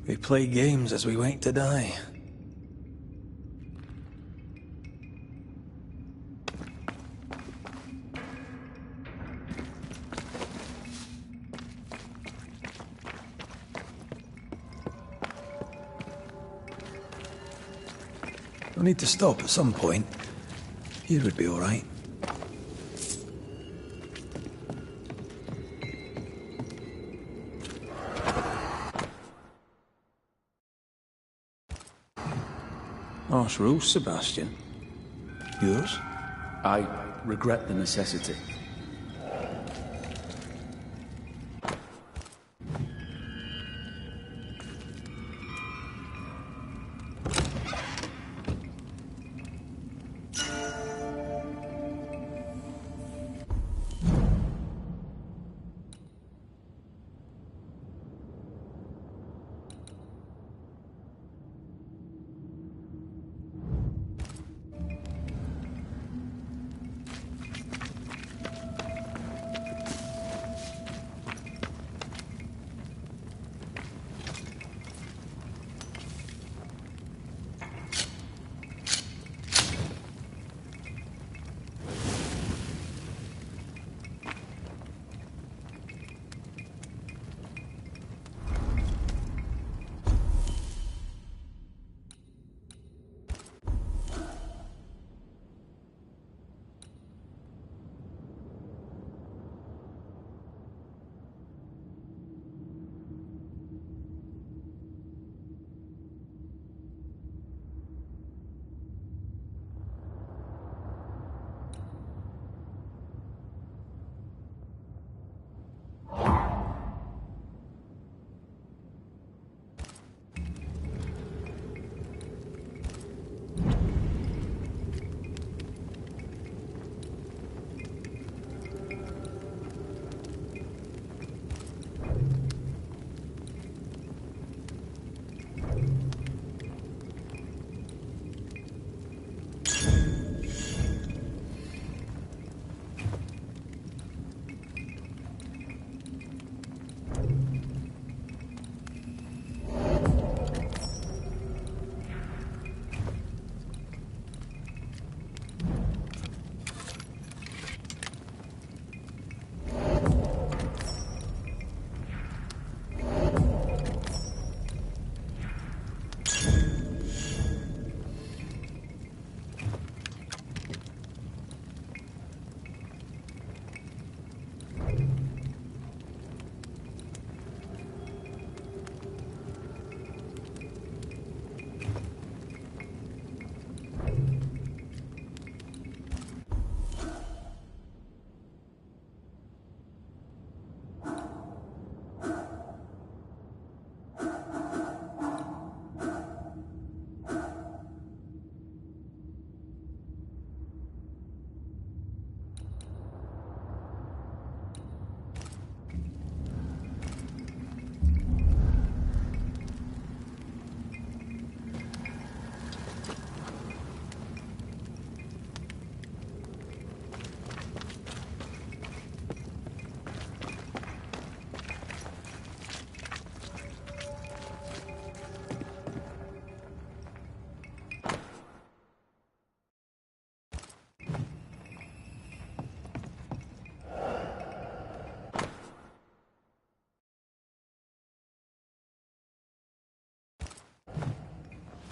We play games as we wait to die. We'll need to stop at some point. Here would be all right. Harsh rules, Sebastian. Yours? I regret the necessity.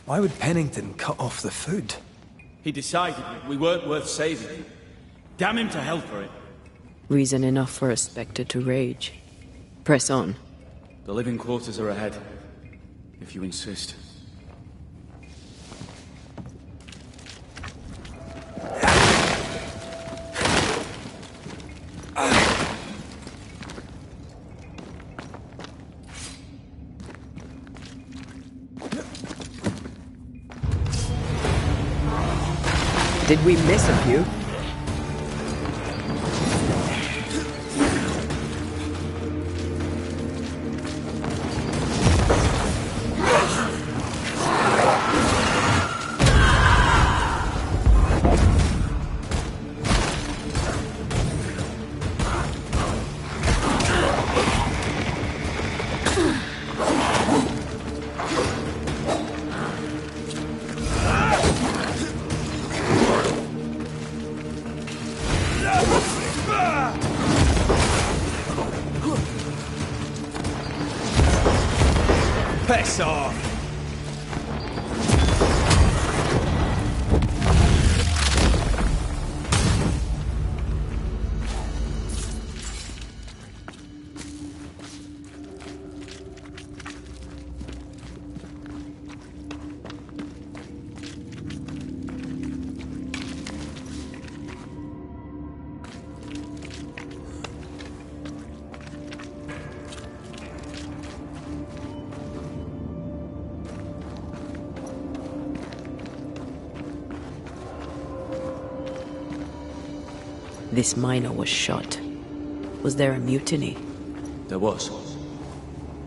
Why would Pennington cut off the food? He decided we weren't worth saving. Damn him to hell for it. Reason enough for a Spectre to rage. Press on. The living quarters are ahead, if you insist. Did we miss a few? Piss off! This miner was shot. Was there a mutiny? There was.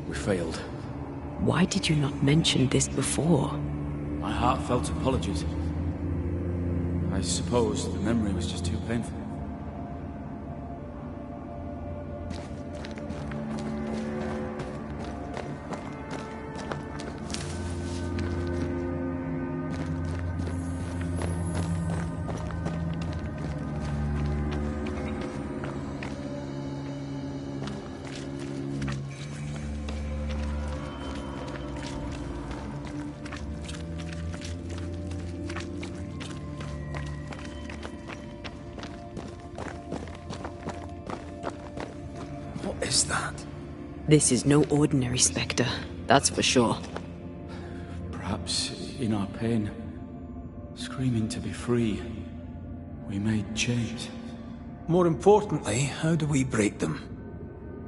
We failed. Why did you not mention this before? My heartfelt apologies. I suppose the memory was just too painful. What is that? This is no ordinary spectre, that's for sure. Perhaps in our pain, screaming to be free, we made chains. More importantly, how do we break them?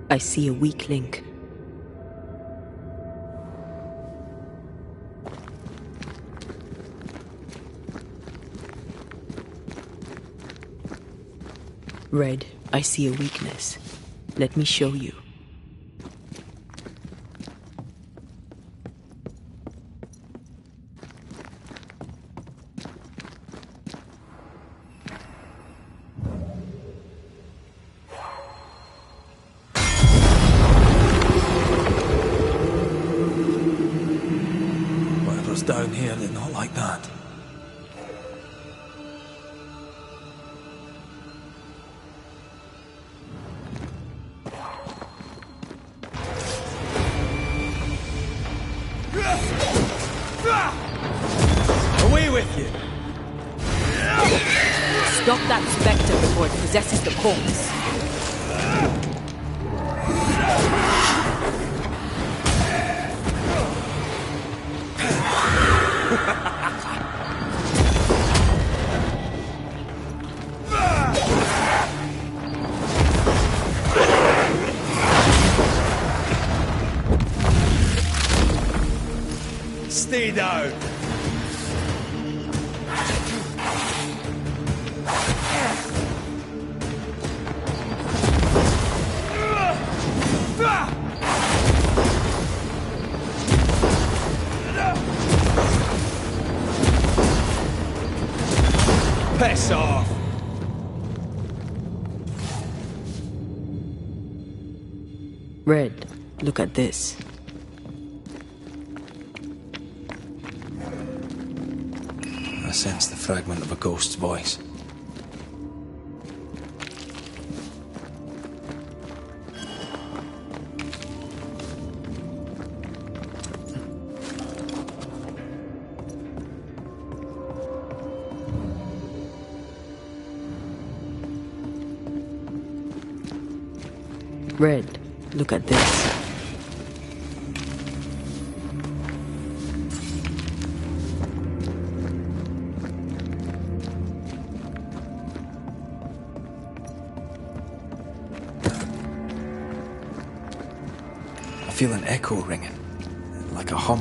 I see a weak link. Red, I see a weakness. Let me show you. Whatever's down here, they're not like that. Away with you! Stop that spectre before it possesses the corpse. Stay down! Piss off! Red, look at this. I sense the fragment of a ghost's voice. Red, look at this. feel an echo ringing, like a hum.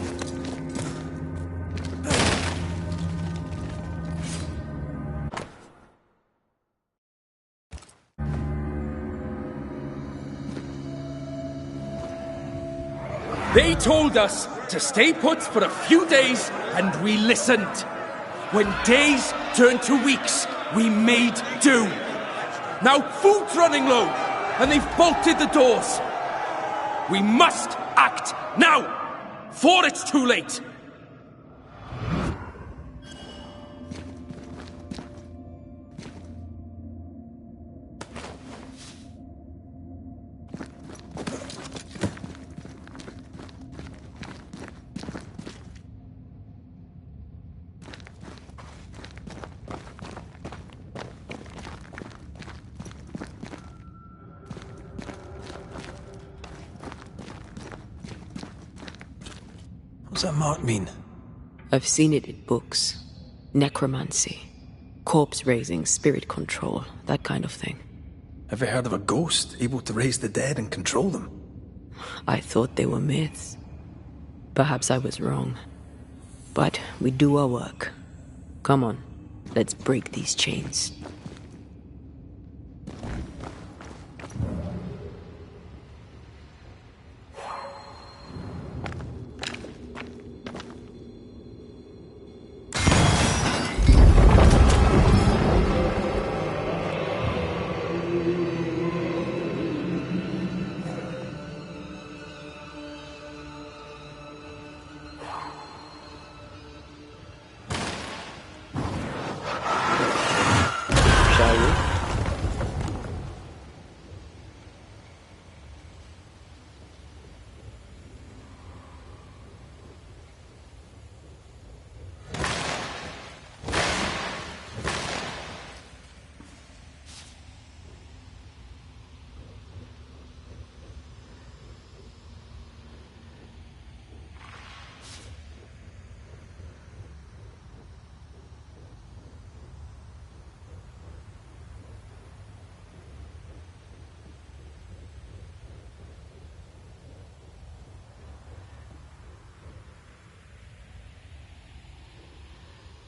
They told us to stay put for a few days, and we listened. When days turned to weeks, we made do. Now food's running low, and they've bolted the doors. We must act now, before it's too late. What's that mark mean? I've seen it in books. Necromancy. Corpse raising, spirit control, that kind of thing. Ever heard of a ghost able to raise the dead and control them? I thought they were myths. Perhaps I was wrong. But we do our work. Come on, let's break these chains.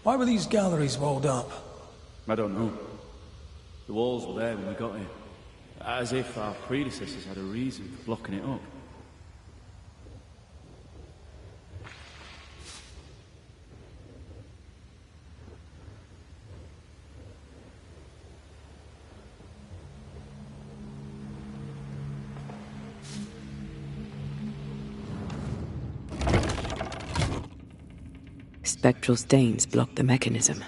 Why were these galleries walled up? I don't know. The walls were there when we got here. As if our predecessors had a reason for blocking it up. Spectral stains block the mechanism.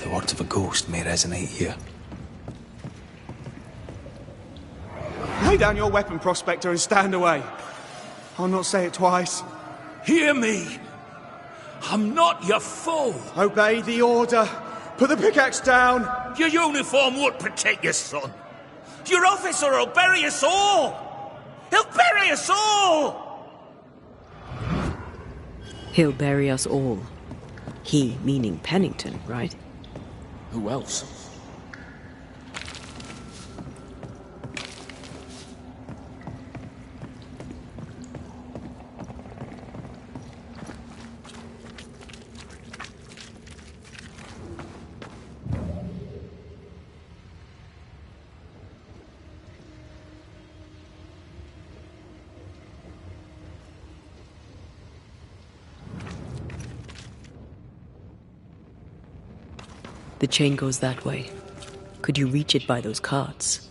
The words of a ghost may resonate here. Lay down your weapon, Prospector, and stand away. I'll not say it twice. Hear me! I'm not your foe! Obey the order. Put the pickaxe down. Your uniform won't protect your son. Your officer will bury us all! He'll bury us all! He'll bury us all. He meaning Pennington, right? Who else? The chain goes that way. Could you reach it by those carts?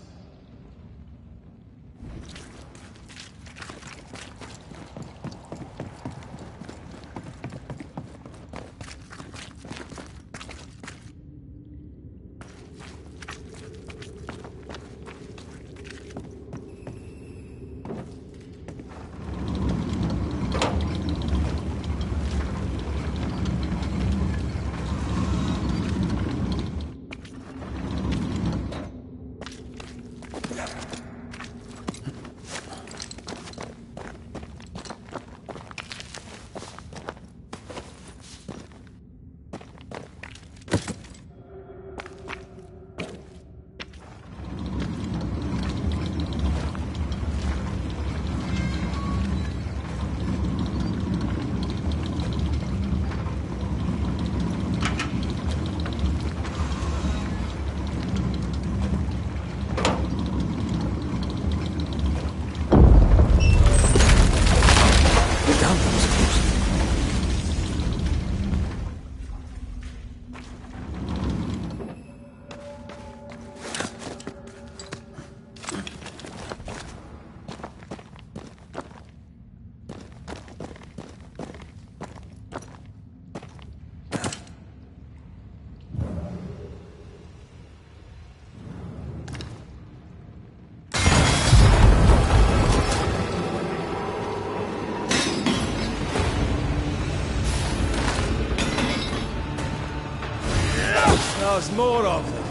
There's more of them.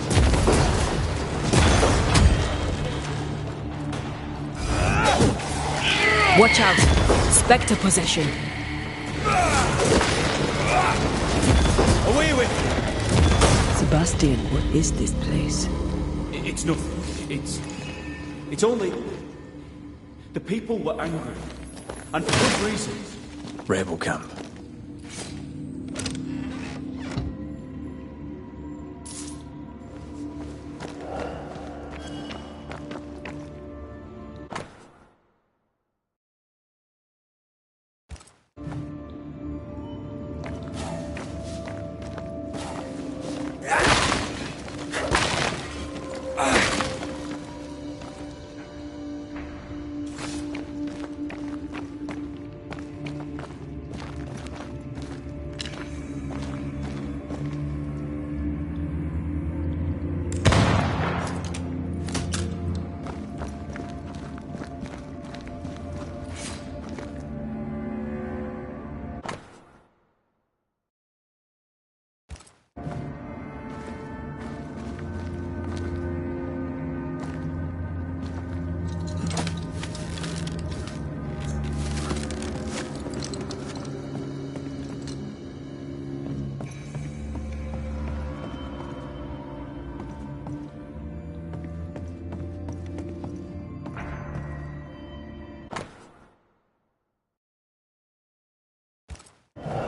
Watch out! Spectre possession! Away with you! Sebastian, what is this place? It's nothing. It's only... The people were angry. And for good reasons. Rebel camp.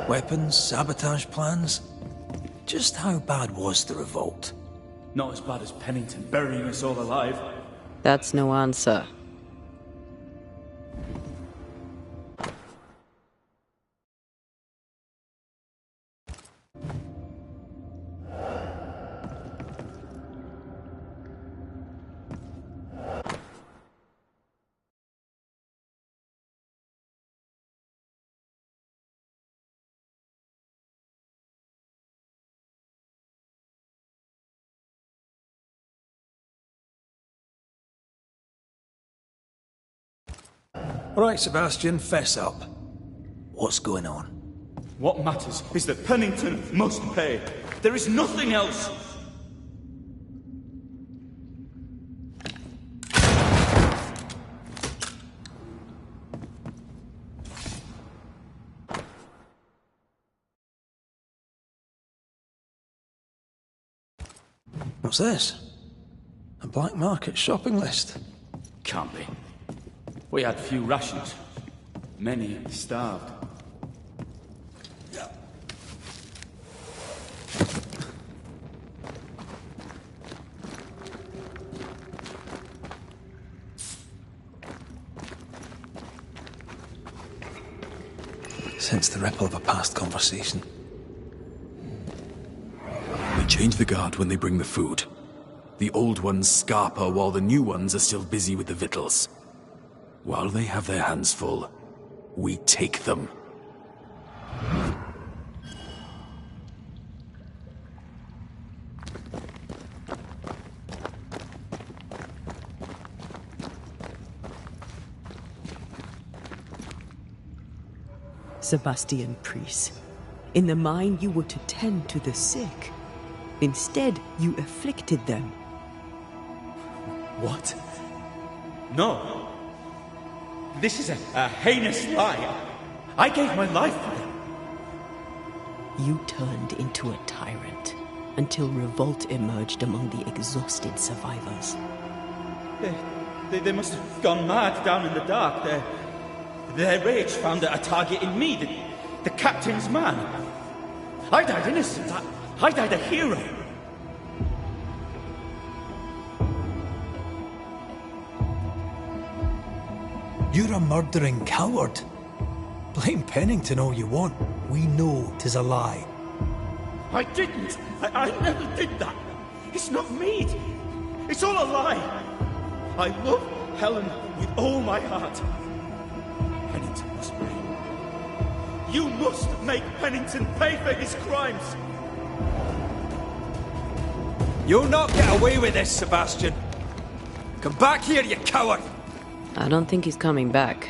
Weapons, sabotage plans. Just how bad was the revolt? Not as bad as Pennington burying us all alive. That's no answer. Right, Sebastian, fess up. What's going on? What matters is that Pennington must pay. There is nothing else. What's this? A black market shopping list? Can't be. We had few rations. Many starved. Sense the ripple of a past conversation. We change the guard when they bring the food. The old ones scarper while the new ones are still busy with the victuals. While they have their hands full, we take them. Sebastian Priest, in the mine you were to tend to the sick. Instead, you afflicted them. What? No. This is a heinous lie. I gave my life for them. You turned into a tyrant until revolt emerged among the exhausted survivors. They must have gone mad down in the dark. Their rage found a target in me, the captain's man. I died innocent. I died a hero. You're a murdering coward. Blame Pennington all you want. We know 'tis a lie. I didn't. I never did that. It's not me. It's all a lie. I love Helen with all my heart. Pennington must pay. You must make Pennington pay for his crimes. You'll not get away with this, Sebastian. Come back here, you coward! I don't think he's coming back.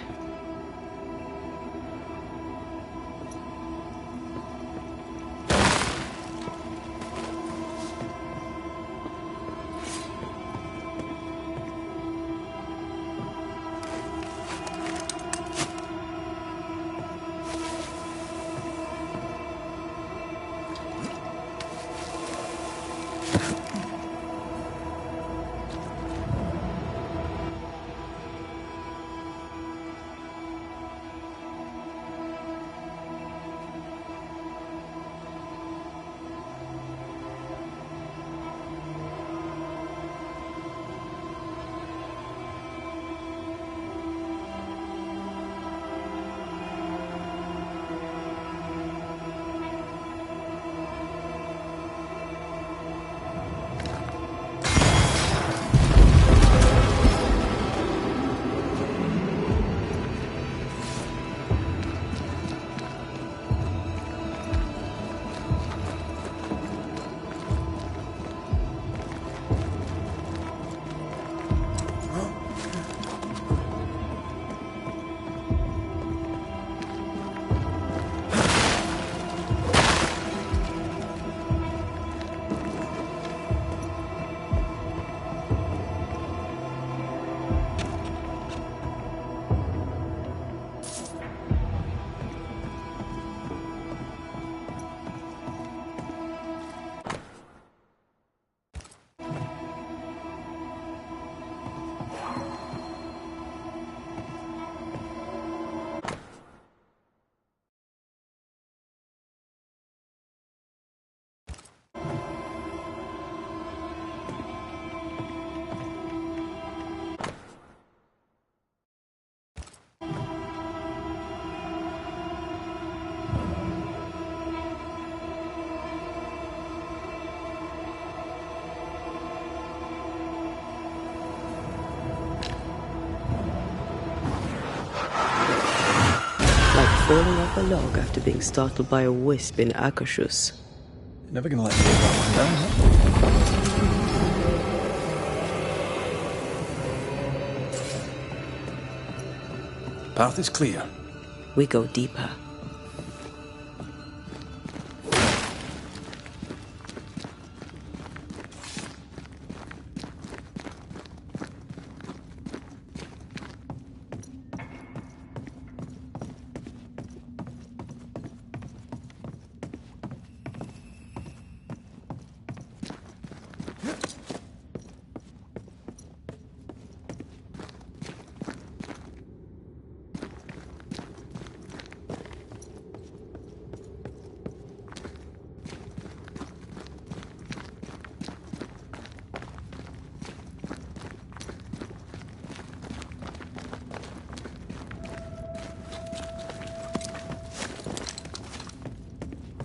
falling off a log after being startled by a wisp in Akashus. You're never gonna let me live that one down, huh? Path is clear. We go deeper.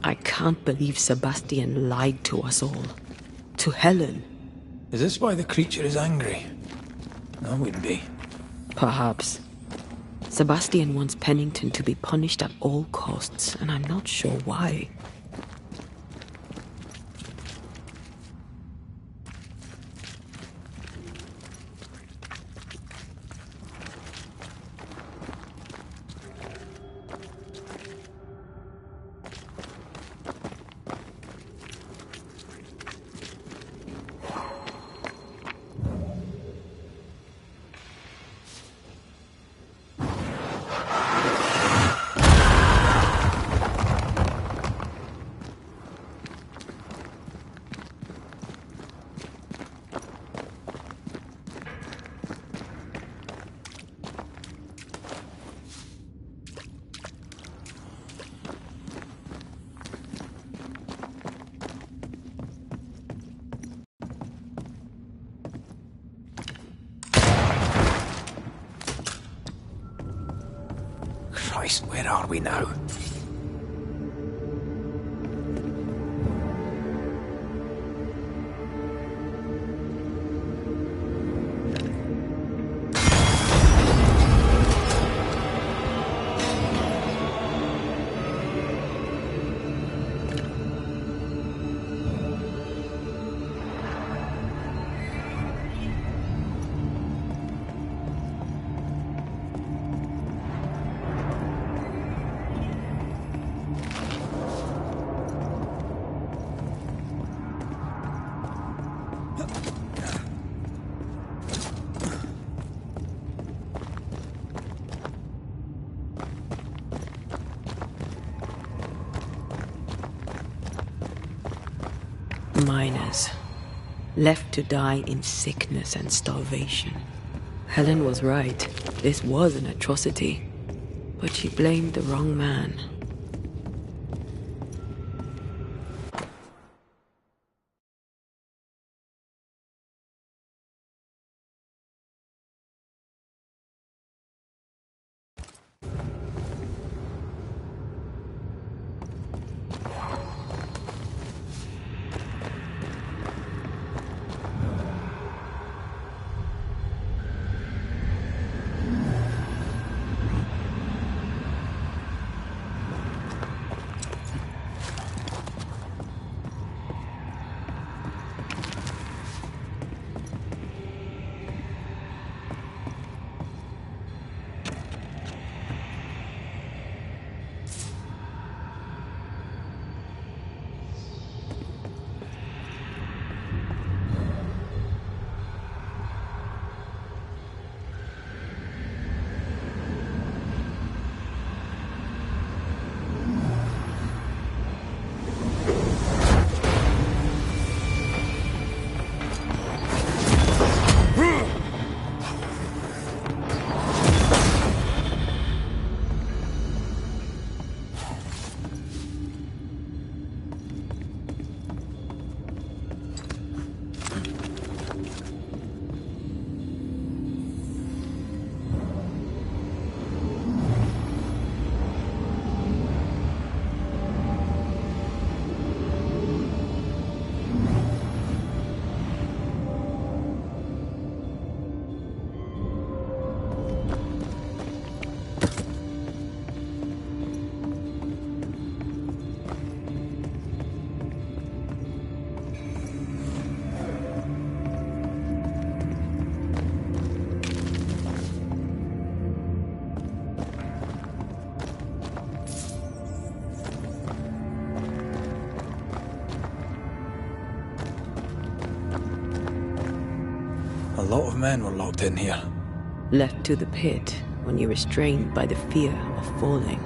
I can't believe Sebastian lied to us all. To Helen. Is this why the creature is angry? That would be. Perhaps. Sebastian wants Pennington to be punished at all costs, and I'm not sure why. Christ, where are we now? Miners, left to die in sickness and starvation. Helen was right. This was an atrocity. But she blamed the wrong man. men were locked in here. Left to the pit when you're restrained by the fear of falling.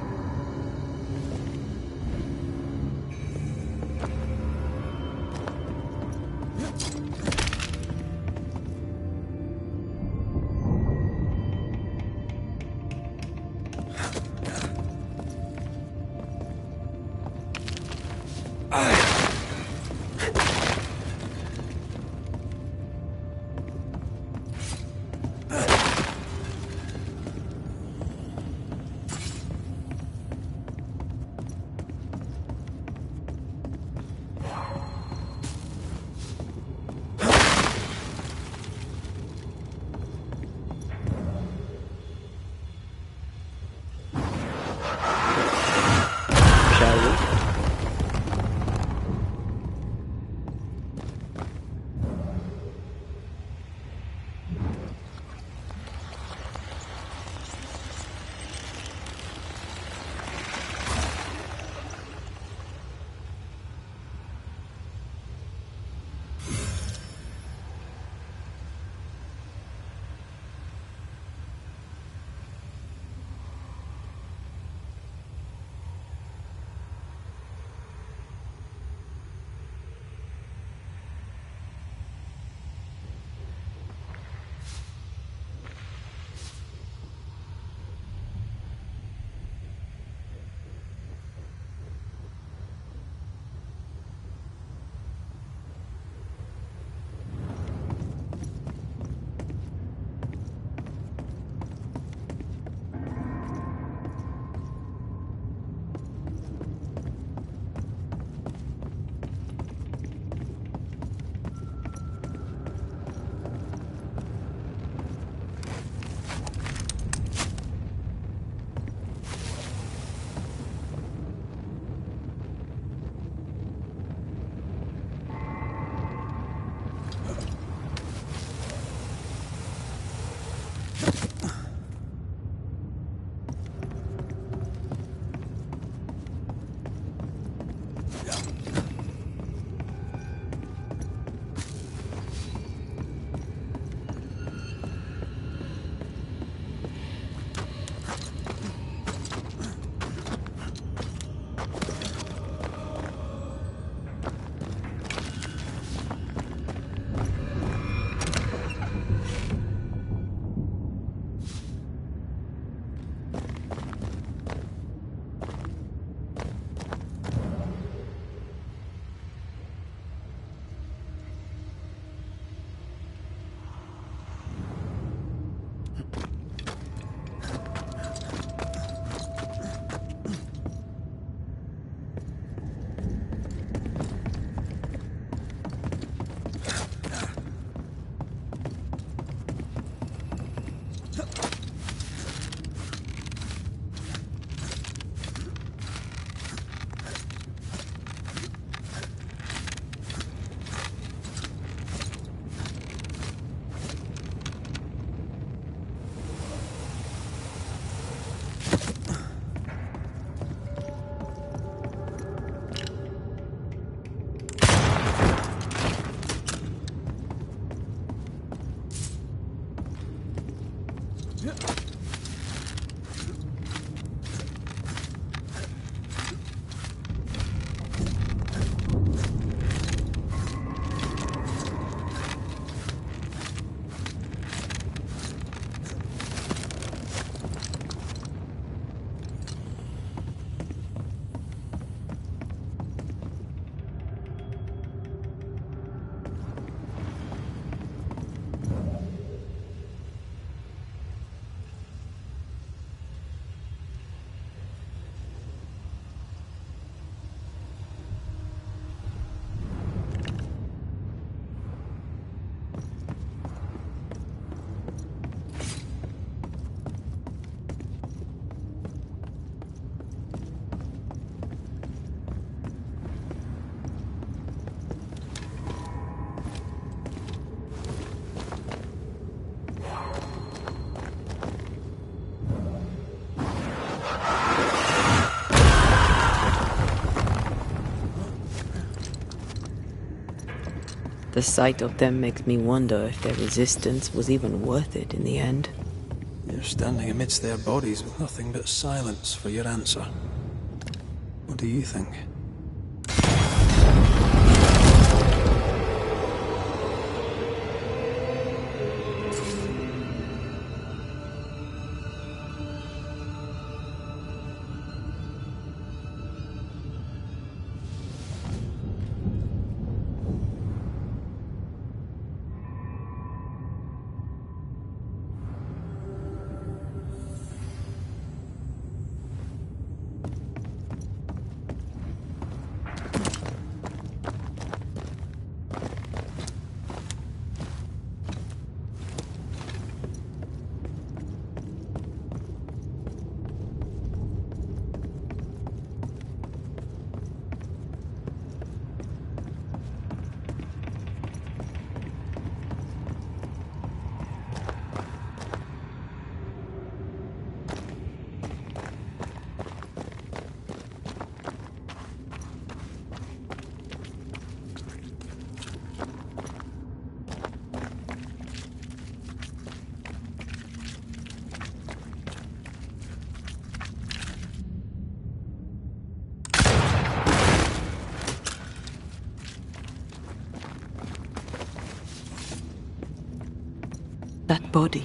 The sight of them makes me wonder if their resistance was even worth it in the end. You're standing amidst their bodies with nothing but silence for your answer. What do you think? That body.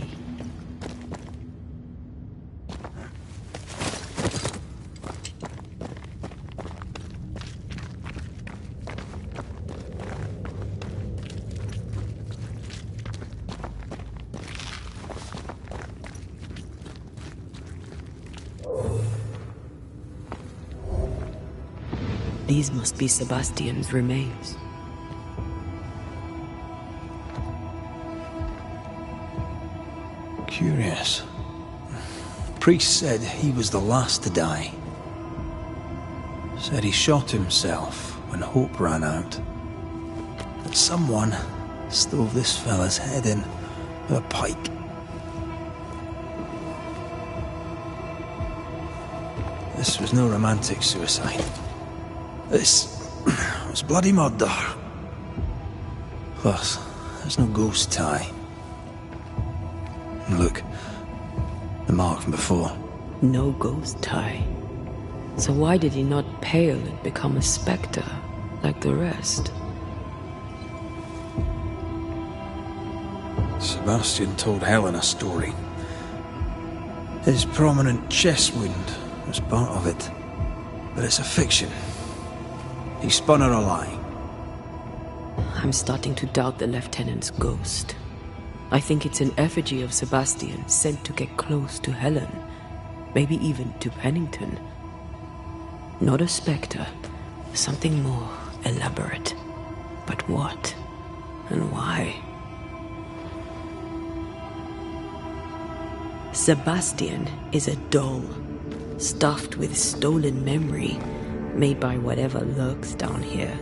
These must be Sebastian's remains. Curious. Priest said he was the last to die. Said he shot himself when hope ran out. That someone stove this fella's head in with a pike. This was no romantic suicide. This was bloody murder. Plus, there's no ghost tie. And look, the mark from before. No ghost tie. So why did he not pale and become a spectre like the rest? Sebastian told Helen a story. His prominent chest wound was part of it. But it's a fiction. He spun her a lie. I'm starting to doubt the lieutenant's ghost. I think it's an effigy of Sebastian sent to get close to Helen. Maybe even to Pennington. Not a spectre. Something more elaborate. But what? And why? Sebastian is a doll, stuffed with stolen memory, made by whatever lurks down here.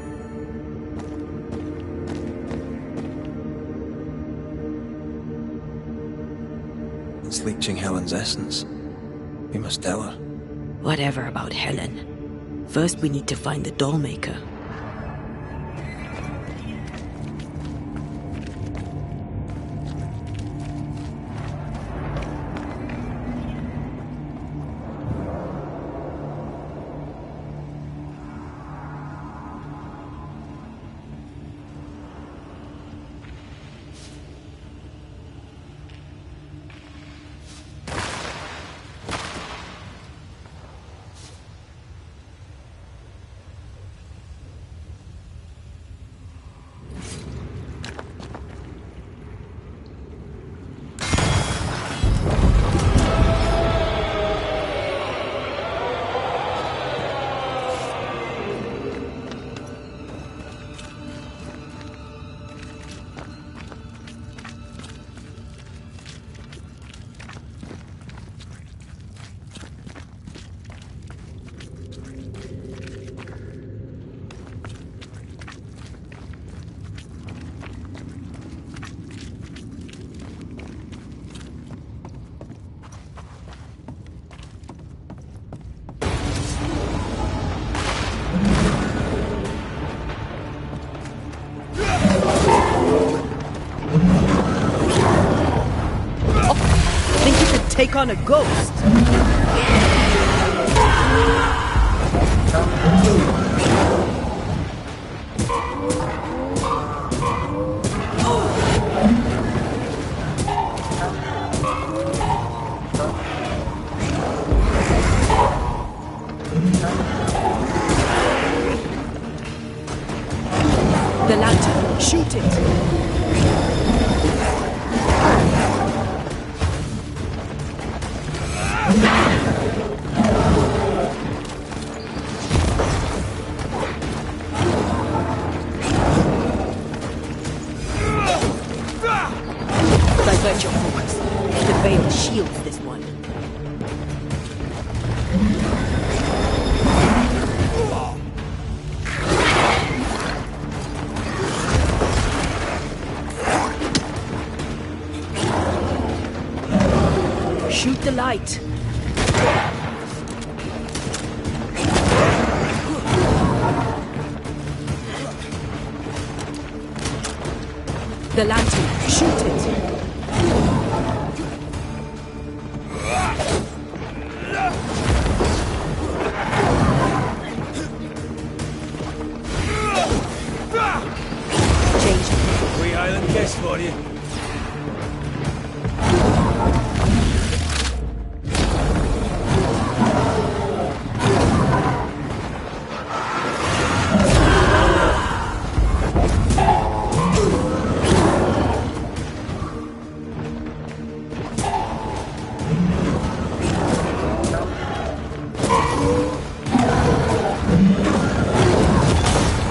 It's leeching Helen's essence. We must tell her. Whatever about Helen. First we need to find the doll maker. take on a ghost. The lantern, shoot it! Divert your focus. The veil shields this one. Shoot the light. The lantern, shoot it. Free Island guest for you.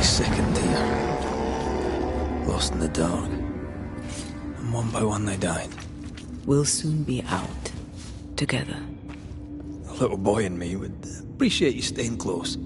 Second here. Lost in the dark. And one by one they died. We'll soon be out. Together. The little boy in me would appreciate you staying close.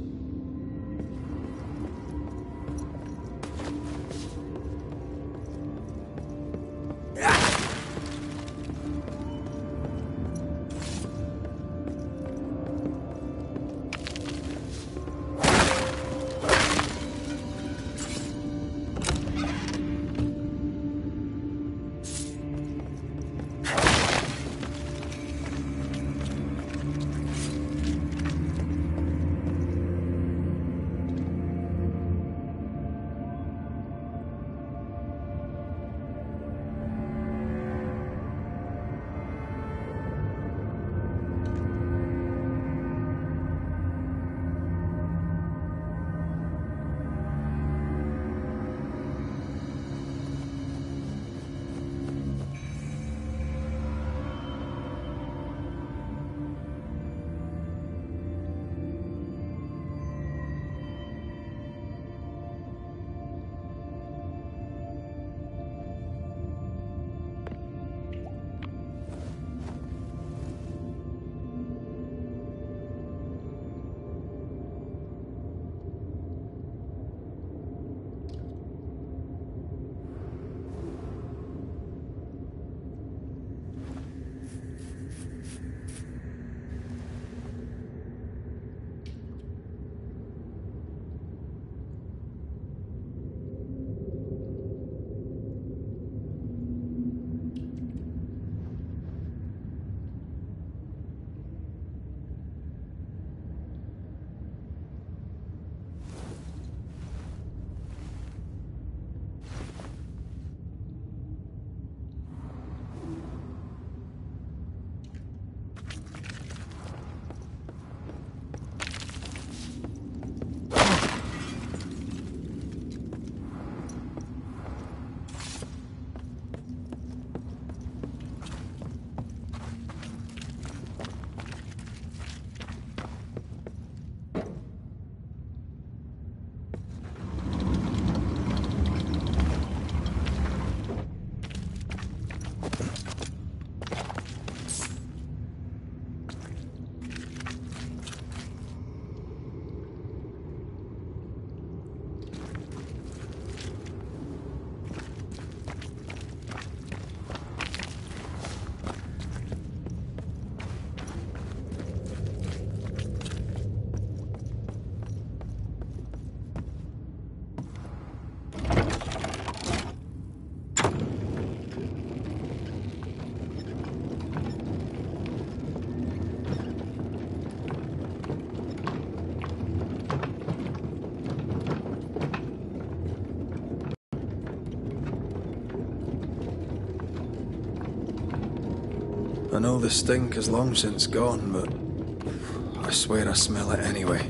I know the stink is long since gone, but I swear I smell it anyway.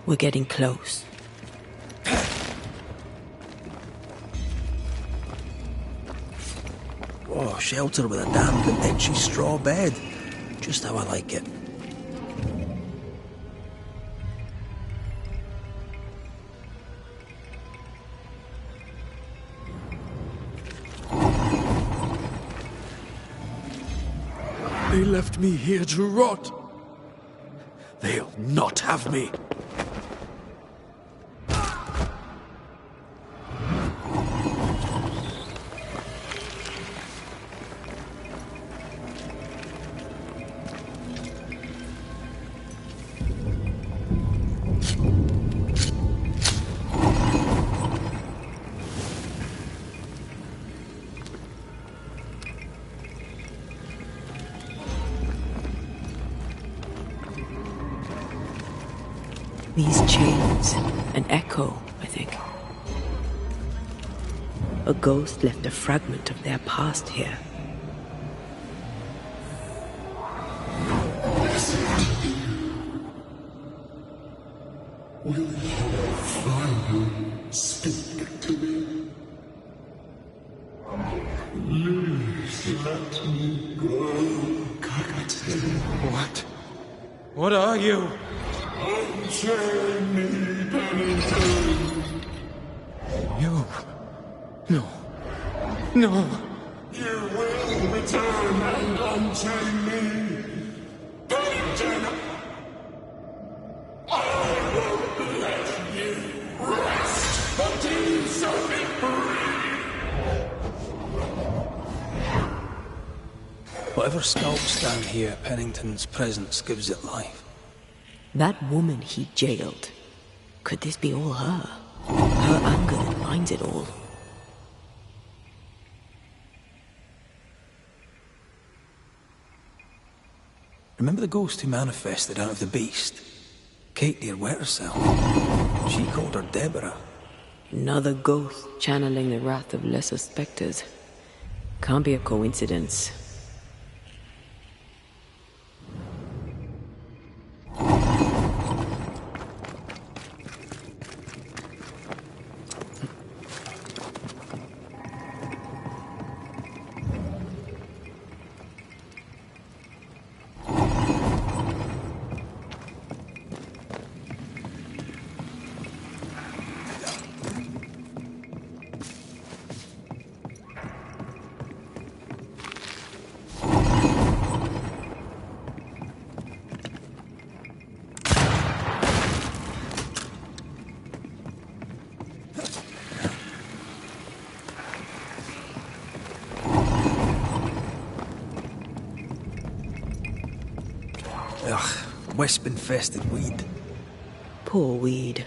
We're getting close. Oh, shelter with a damp and itchy straw bed. Just how I like it. They left me here to rot. They'll not have me. These chains, an echo, I think. A ghost left a fragment of their past here. Will you finally speak to me? Please let me go, Captain. What? What are you? Unchain me, Pennington. You? No. No. You will return and unchain me, Pennington. I won't let you rest until you set me free. Whatever skulks down here, Pennington's presence gives it life. That woman he jailed. Could this be all her? Her anger that binds it all. Remember the ghost who manifested out of the beast? Kate near Wettercell. She called her Deborah. Another ghost channeling the wrath of lesser specters. Can't be a coincidence. Ugh, wisp-infested weed. Poor weed.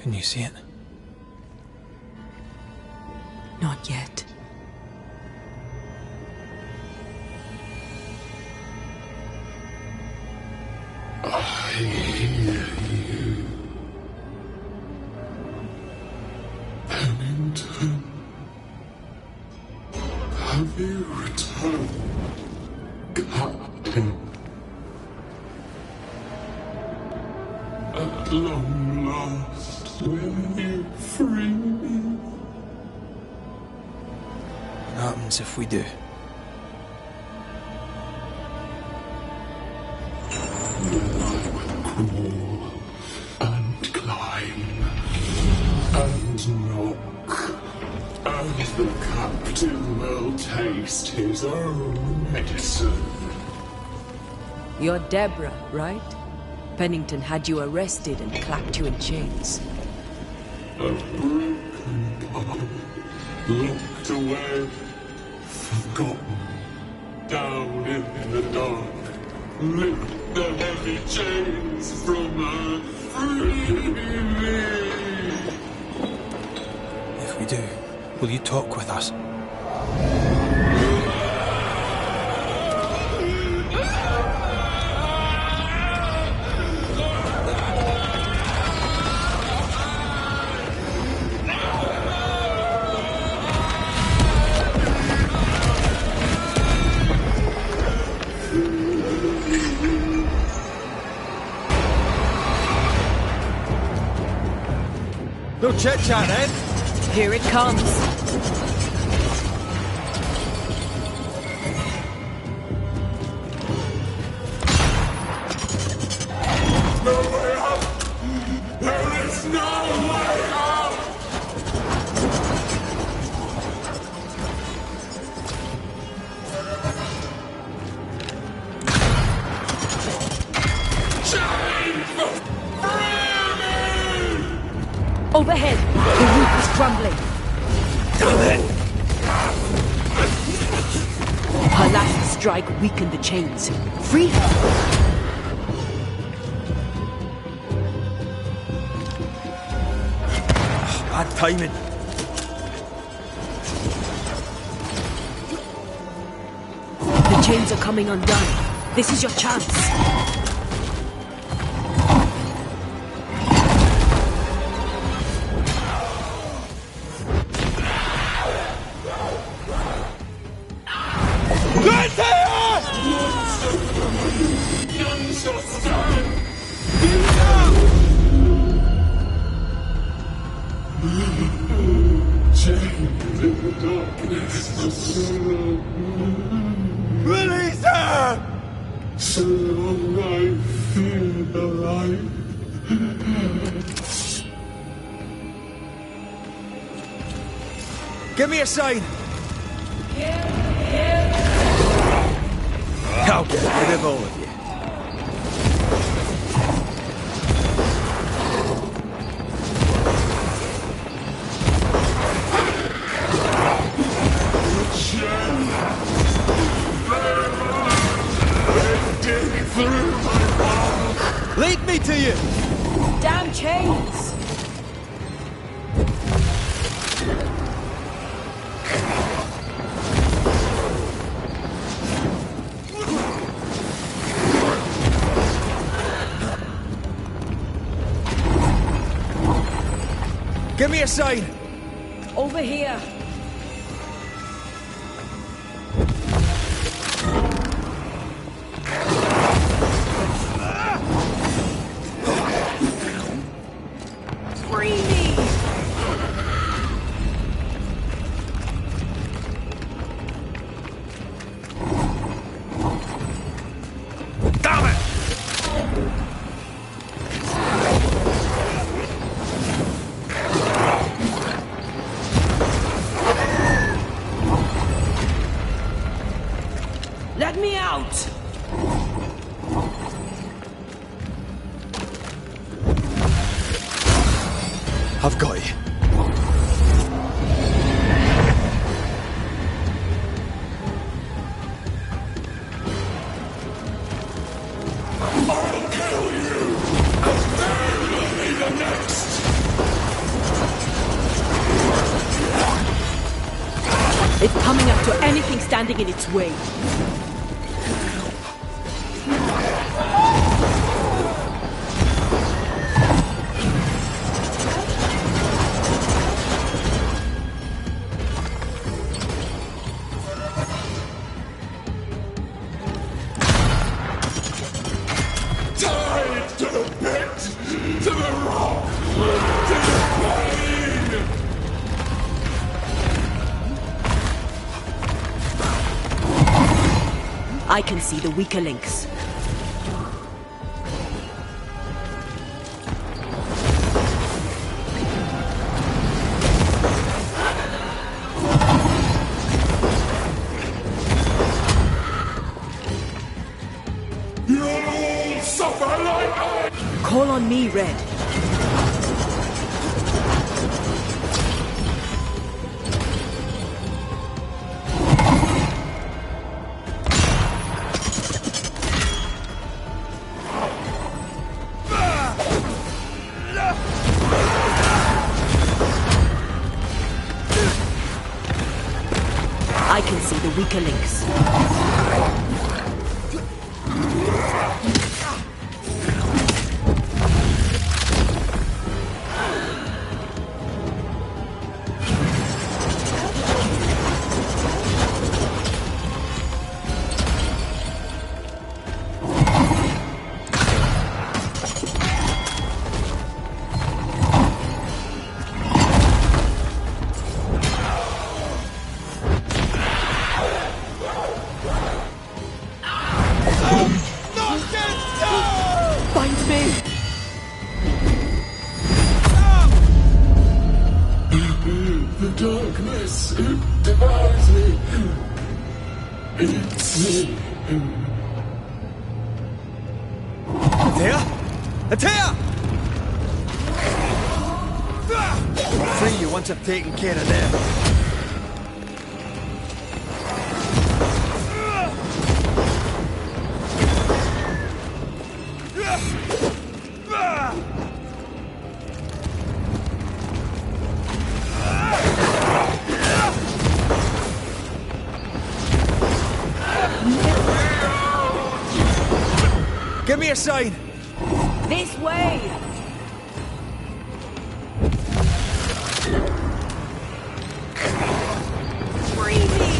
Can you see it? Not yet. I hear you. Pennington. Have you returned, Captain? At long last, will you free me? What happens if we do? Crawl and climb and knock, and the captain will taste his own medicine. You're Deborah, right? Pennington had you arrested and clapped you in chains. A broken bottle, locked away, forgotten, down in the dark. Lift the heavy chains from her, free me. If we do, will you talk with us? No chit-chat, eh? Here it comes. No way out! There is no way out! Overhead, the roof is crumbling. Damn it! Her last strike weakened the chains. Free her! Bad timing. The chains are coming undone. This is your chance. Release her! So long I feel alive. Give me a sign. I'll get rid of all of you. Lead me to you! Damn chains! Give me a sign! Over here. Free me! Damn it! Let me out! I've got you. I'll kill you! And then you'll be the next! It's coming after anything standing in its way. Tied to the pit, to the rock, to the plain! I can see the weaker links. You'll all suffer like I... Call on me, Red. I can see the weaker links. Find me! The darkness, it devours me. Eats me. Atea? Atea! Free you once I've taken care of them. Give me a sign! This way! Free me!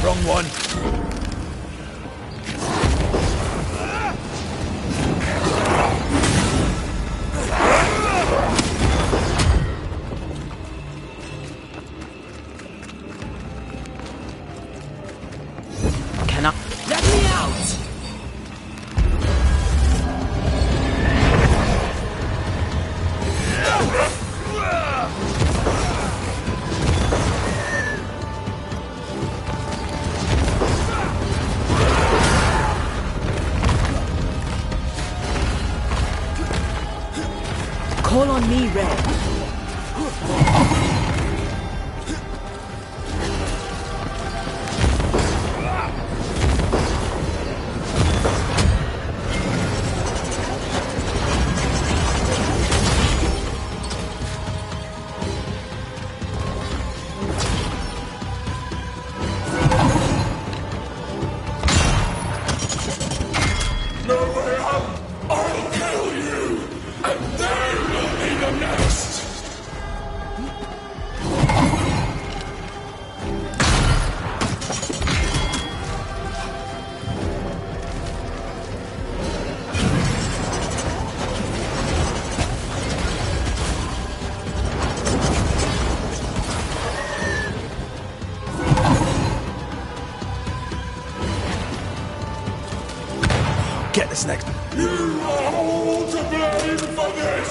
Wrong one. Cannot. Let me out! Call on me, Red. No way out! I'll kill you! And they will be the next! Get this next. You are all to blame for this!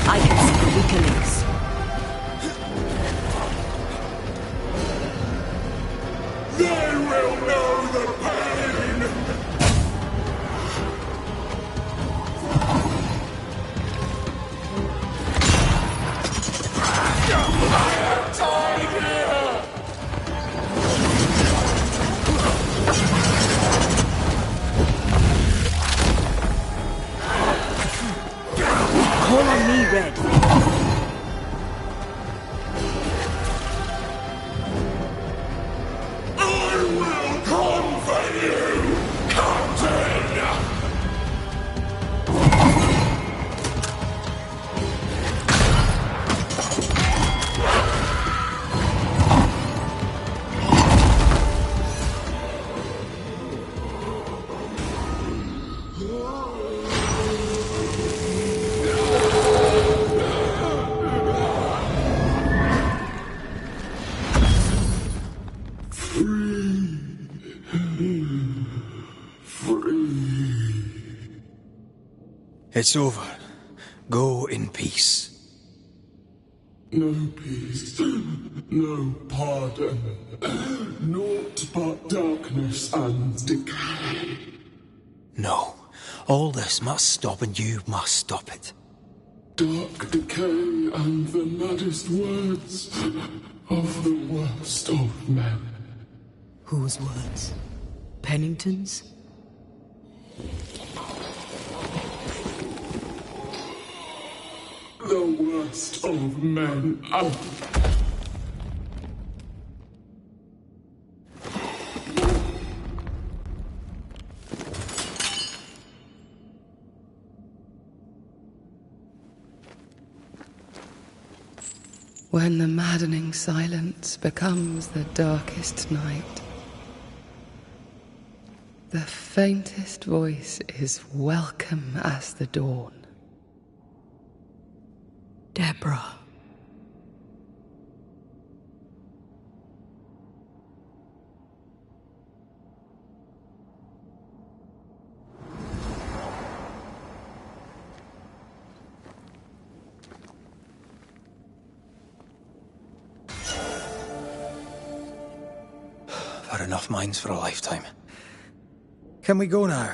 I can see the weaker links. They will know the pain! It's over. Go in peace. No peace, no pardon, naught but darkness and decay. No. All this must stop, and you must stop it. Dark decay and the maddest words of the worst of men. Whose words? Pennington's? The worst of men. When the maddening silence becomes the darkest night, the faintest voice is welcome as the dawn. Deborah. I've had enough minds for a lifetime. Can we go now?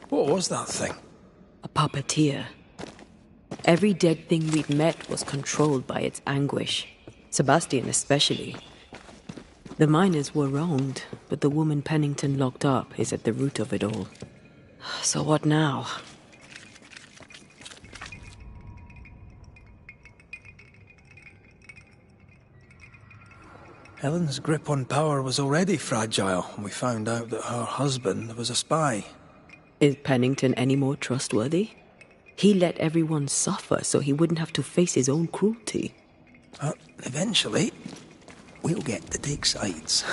What was that thing? A puppeteer. Every dead thing we'd met was controlled by its anguish. Sebastian especially. The miners were wronged, but the woman Pennington locked up is at the root of it all. So what now? Helen's grip on power was already fragile when we found out that her husband was a spy. Is Pennington any more trustworthy? He let everyone suffer so he wouldn't have to face his own cruelty. Eventually, we'll get to take sides.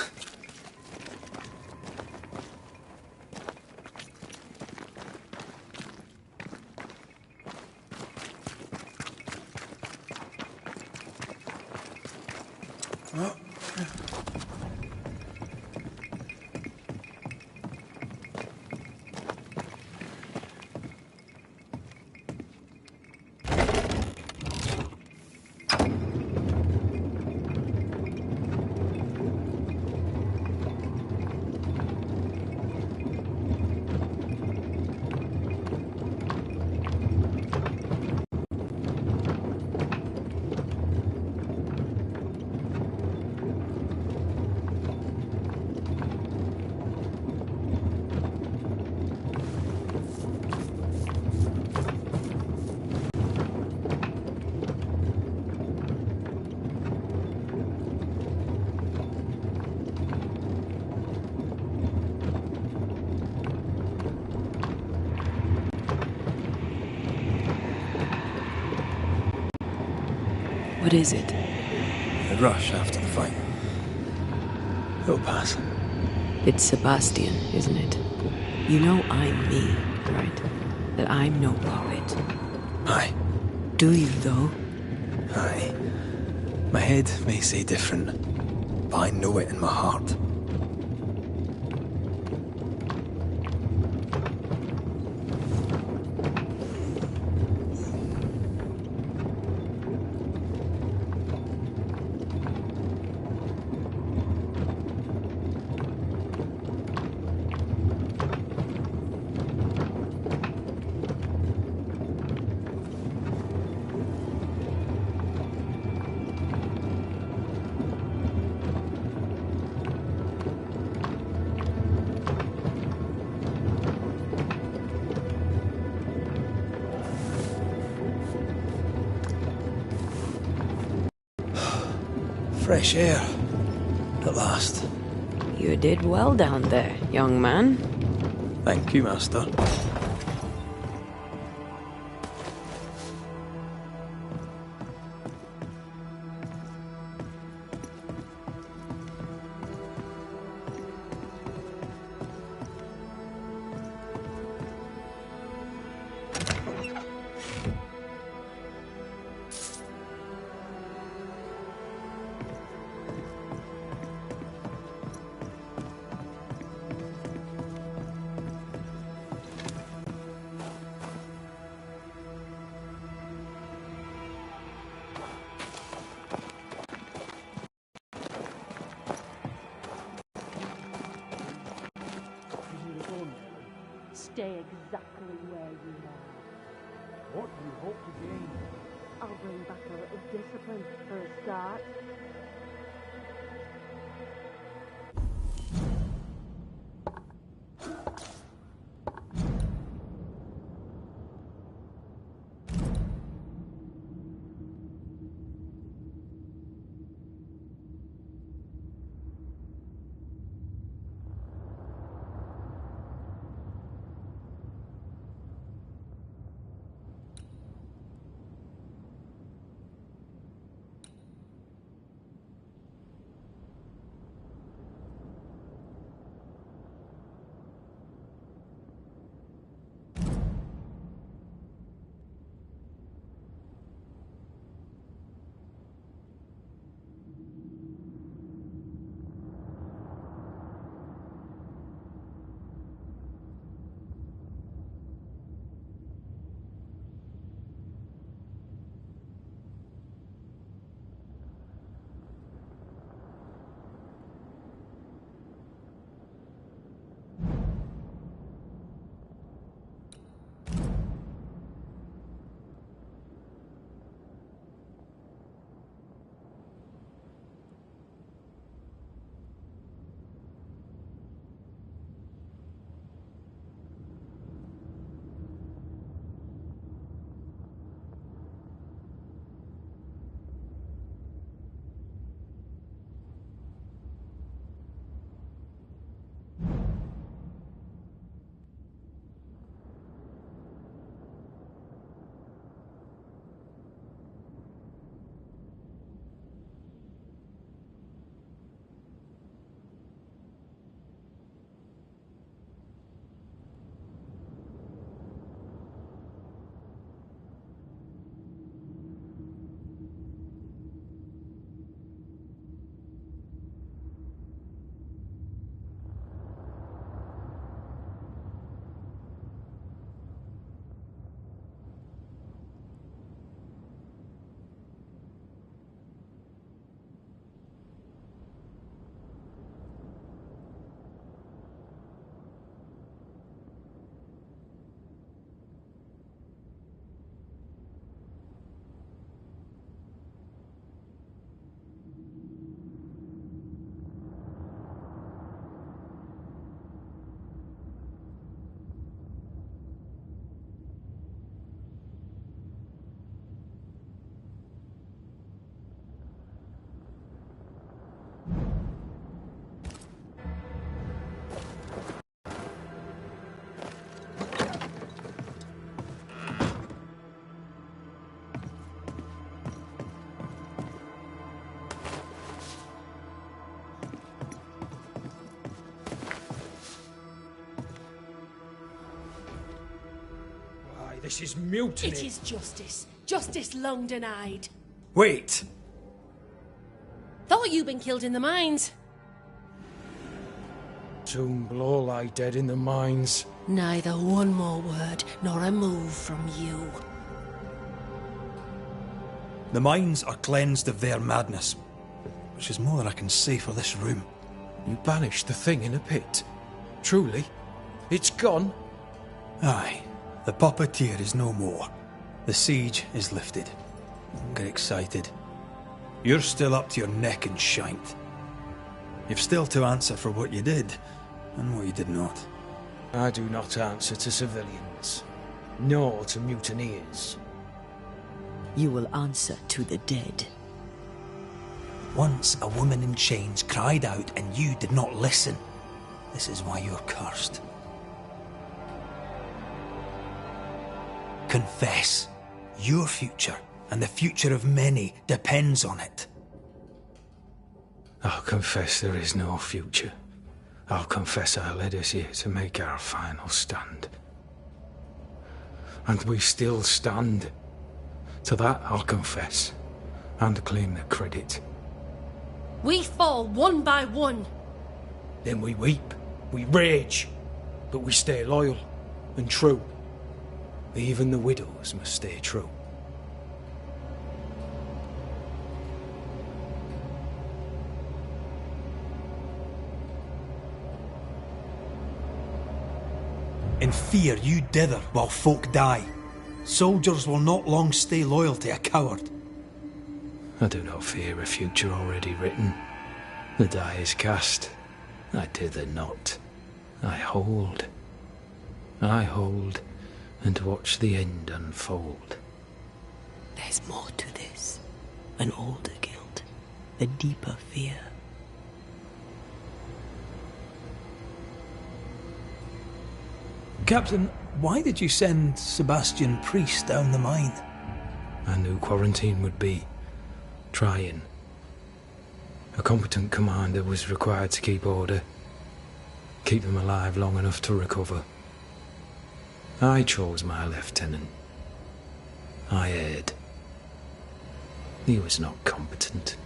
What is it? The rush after the fight. It'll pass. It's Sebastian, isn't it? You know I'm me, right? That I'm no puppet. Aye. Do you, though? Aye. My head may say different, but I know it in my heart. Fresh air. At last. You did well down there, young man. Thank you, Master. Stay exactly where you are. What do you hope to gain? I'll bring back a little discipline for a start. This is mutiny. It is justice. Justice long denied. Wait! Thought you'd been killed in the mines. Soon blow lie dead in the mines. Neither one more word nor a move from you. The mines are cleansed of their madness, which is more than I can say for this room. You banished the thing in a pit. Truly? It's gone? Aye. The puppeteer is no more. The siege is lifted. Don't get excited. You're still up to your neck in shite. You've still to answer for what you did, and what you did not. I do not answer to civilians, nor to mutineers. You will answer to the dead. Once a woman in chains cried out and you did not listen. This is why you're cursed. Confess. Your future, and the future of many, depends on it. I'll confess there is no future. I'll confess I led us here to make our final stand. And we still stand. To that I'll confess, and claim the credit. We fall one by one. Then we weep, we rage, but we stay loyal and true. Even the widows must stay true. In fear you dither while folk die. Soldiers will not long stay loyal to a coward. I do not fear a future already written. The die is cast. I dither not. I hold. And watch the end unfold. There's more to this. An older guilt. A deeper fear. Captain, why did you send Sebastian Priest down the mine? I knew quarantine would be trying. A competent commander was required to keep order. Keep them alive long enough to recover. I chose my lieutenant. I erred. He was not competent.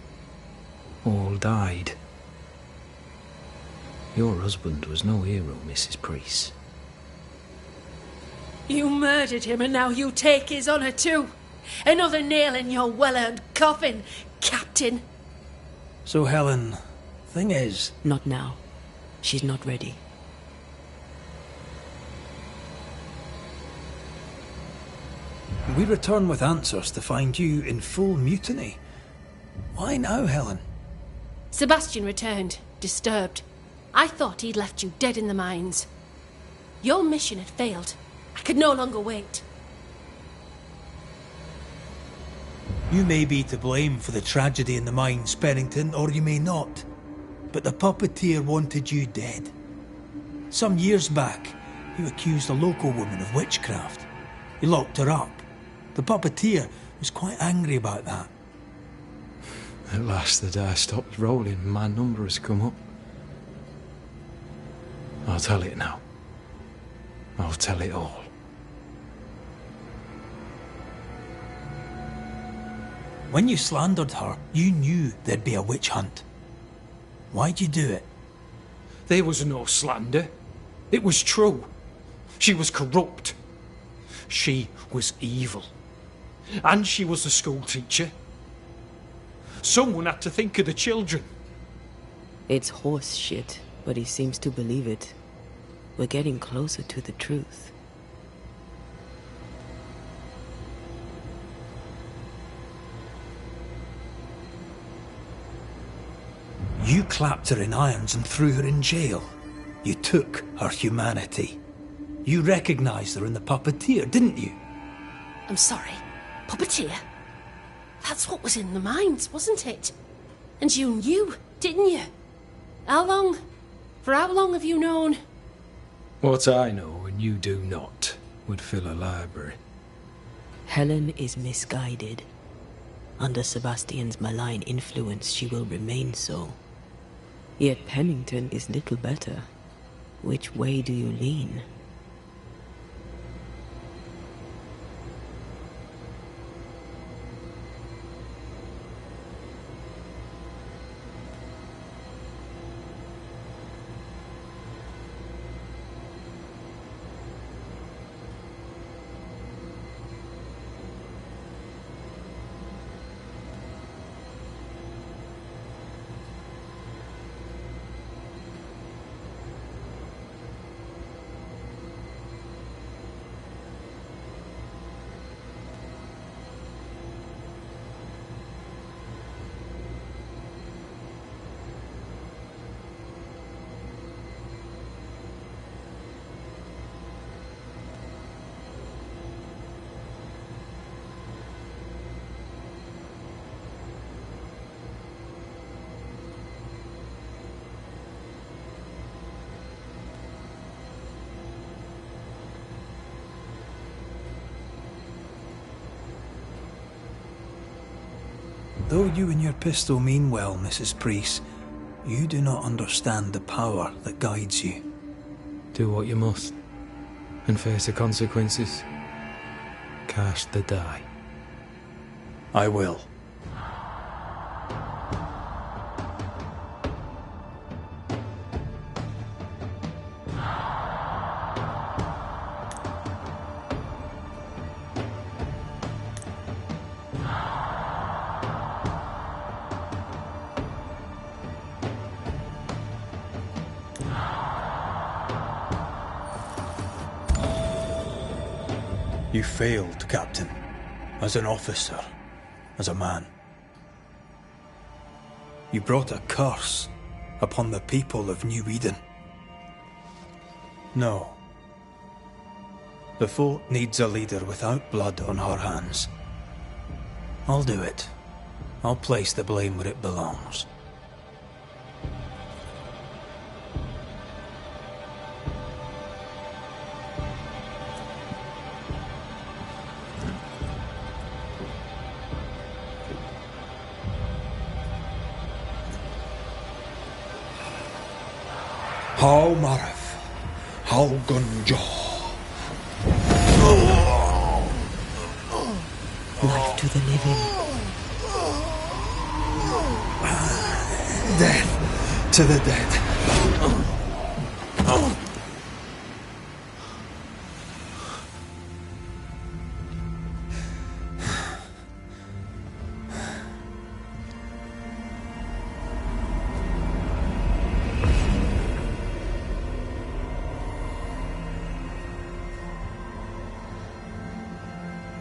All died. Your husband was no hero, Mrs. Priest. You murdered him and now you take his honour too. Another nail in your well-earned coffin, Captain. So Helen, thing is... Not now. She's not ready. We return with answers to find you in full mutiny. Why now, Helen? Sebastian returned, disturbed. I thought he'd left you dead in the mines. Your mission had failed. I could no longer wait. You may be to blame for the tragedy in the mines, Pennington, or you may not. But the puppeteer wanted you dead. Some years back, you accused a local woman of witchcraft. You locked her up. The puppeteer was quite angry about that. At last the die stopped rolling and my number has come up. I'll tell it now. I'll tell it all. When you slandered her, you knew there'd be a witch hunt. Why'd you do it? There was no slander. It was true. She was corrupt. She was evil. And she was a school teacher. Someone had to think of the children. It's horse shit, but he seems to believe it. We're getting closer to the truth. You clapped her in irons and threw her in jail. You took her humanity. You recognized her in the puppeteer, didn't you? I'm sorry. Puppeteer? That's what was in the mines, wasn't it? And you knew, didn't you? How long? For how long have you known? What I know and you do not would fill a library. Helen is misguided. Under Sebastian's malign influence, she will remain so. Yet Pennington is little better. Which way do you lean? Though you and your pistol mean well, Mrs. Priest, you do not understand the power that guides you. Do what you must, and face the consequences. Cast the die. I will. You failed, Captain. As an officer, as a man. You brought a curse upon the people of New Eden. No. The fort needs a leader without blood on her hands. I'll do it. I'll place the blame where it belongs. How Marif, how Gunjo. Life to the living. Death to the dead.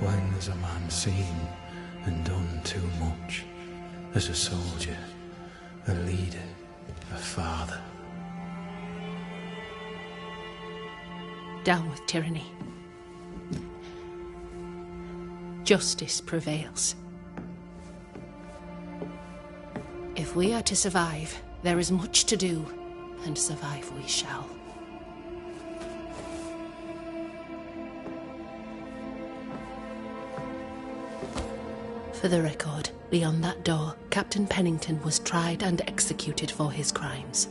When has a man seen and done too much? As a soldier, a leader, a father. Down with tyranny. Justice prevails. If we are to survive, there is much to do, and survive we shall. For the record, beyond that door, Captain Pennington was tried and executed for his crimes.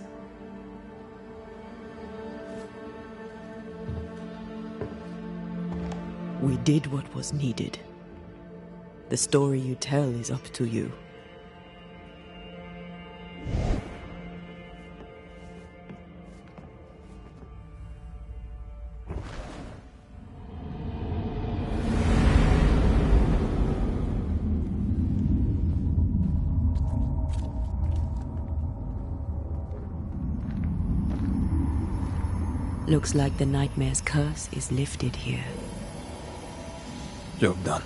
We did what was needed. The story you tell is up to you. Looks like the nightmare's curse is lifted here. Job done.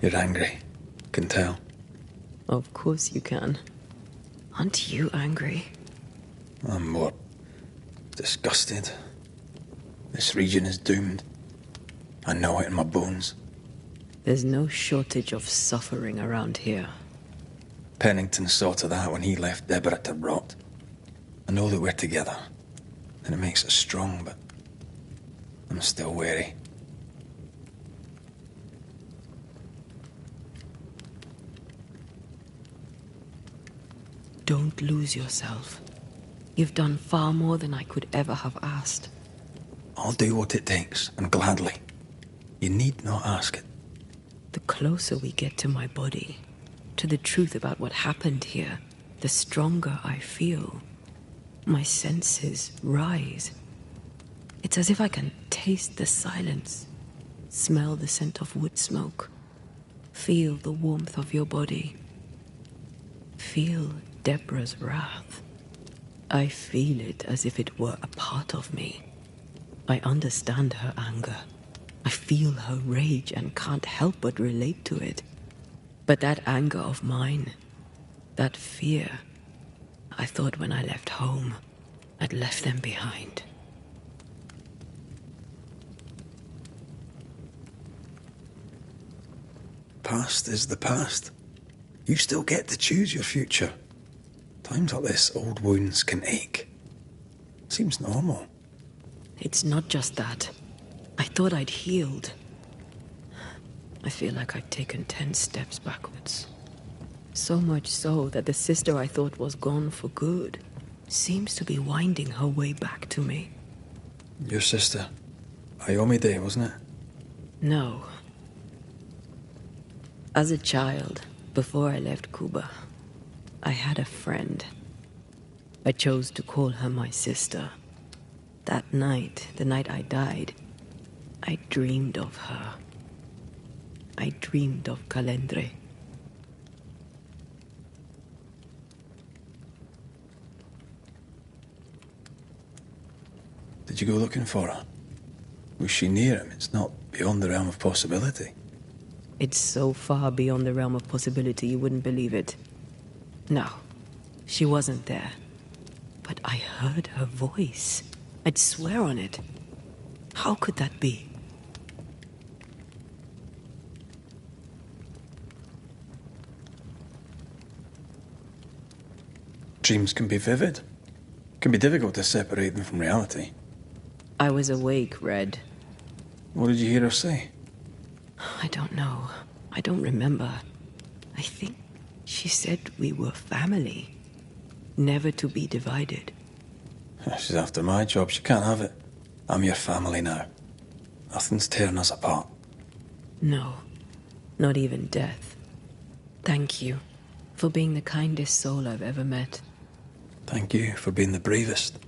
You're angry. Can tell. Of course you can. Aren't you angry? I'm more disgusted. This region is doomed. I know it in my bones. There's no shortage of suffering around here. Pennington saw to that when he left Deborah to rot. I know that we're together, and it makes us strong, but I'm still wary. Don't lose yourself. You've done far more than I could ever have asked. I'll do what it takes, and gladly. You need not ask it. The closer we get to my body, to the truth about what happened here, the stronger I feel. My senses rise. It's as if I can taste the silence, smell the scent of wood smoke, feel the warmth of your body, feel Deborah's wrath. I feel it as if it were a part of me. I understand her anger. I feel her rage and can't help but relate to it. But that anger of mine, that fear, I thought when I left home, I'd left them behind. Past is the past. You still get to choose your future. Times like this, old wounds can ache. Seems normal. It's not just that. I thought I'd healed. I feel like I've taken 10 steps backwards. So much so that the sister I thought was gone for good seems to be winding her way back to me. Your sister. Ayomide, wasn't it? No. As a child, before I left Cuba, I had a friend. I chose to call her my sister. That night, the night I died, I dreamed of her. I dreamed of Calendre. Did you go looking for her? Was she near him? It's not beyond the realm of possibility. It's so far beyond the realm of possibility you wouldn't believe it. No, she wasn't there. But I heard her voice. I'd swear on it. How could that be? Dreams can be vivid. It can be difficult to separate them from reality. I was awake, Red. What did you hear her say? I don't know. I don't remember. I think she said we were family. Never to be divided. She's after my job. She can't have it. I'm your family now. Nothing's tearing us apart. No. Not even death. Thank you for being the kindest soul I've ever met. Thank you for being the bravest.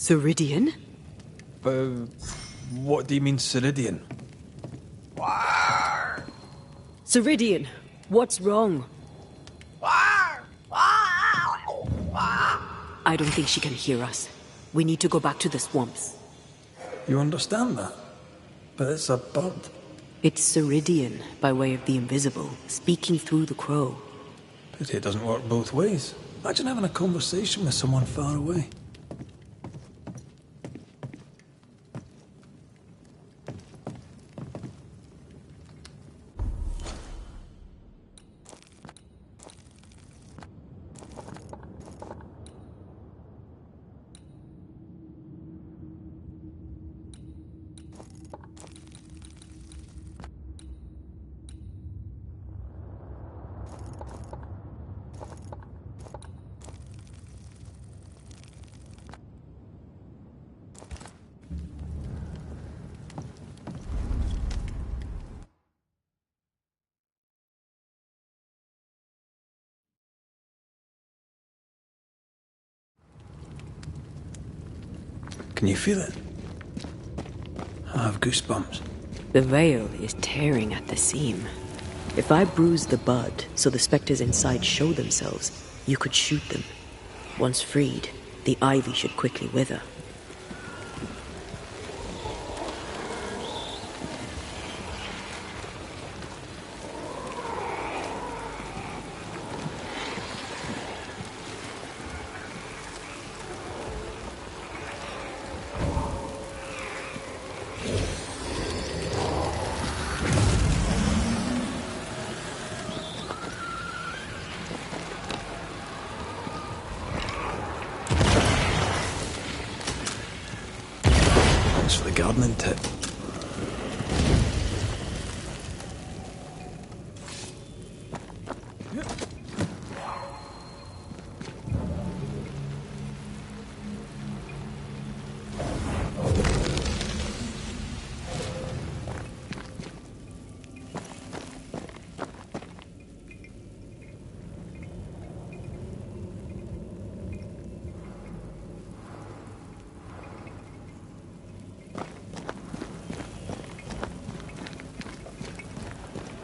Ceridian? What do you mean, Ceridian? Ceridian, what's wrong? I don't think she can hear us. We need to go back to the swamps. You understand that? But it's a bird. It's Ceridian, by way of the invisible, speaking through the crow. Pity it doesn't work both ways. Imagine having a conversation with someone far away. Can you feel it? I have goosebumps. The veil is tearing at the seam. If I bruise the bud so the spectres inside show themselves, you could shoot them. Once freed, the ivy should quickly wither. Thanks for the gardening tip.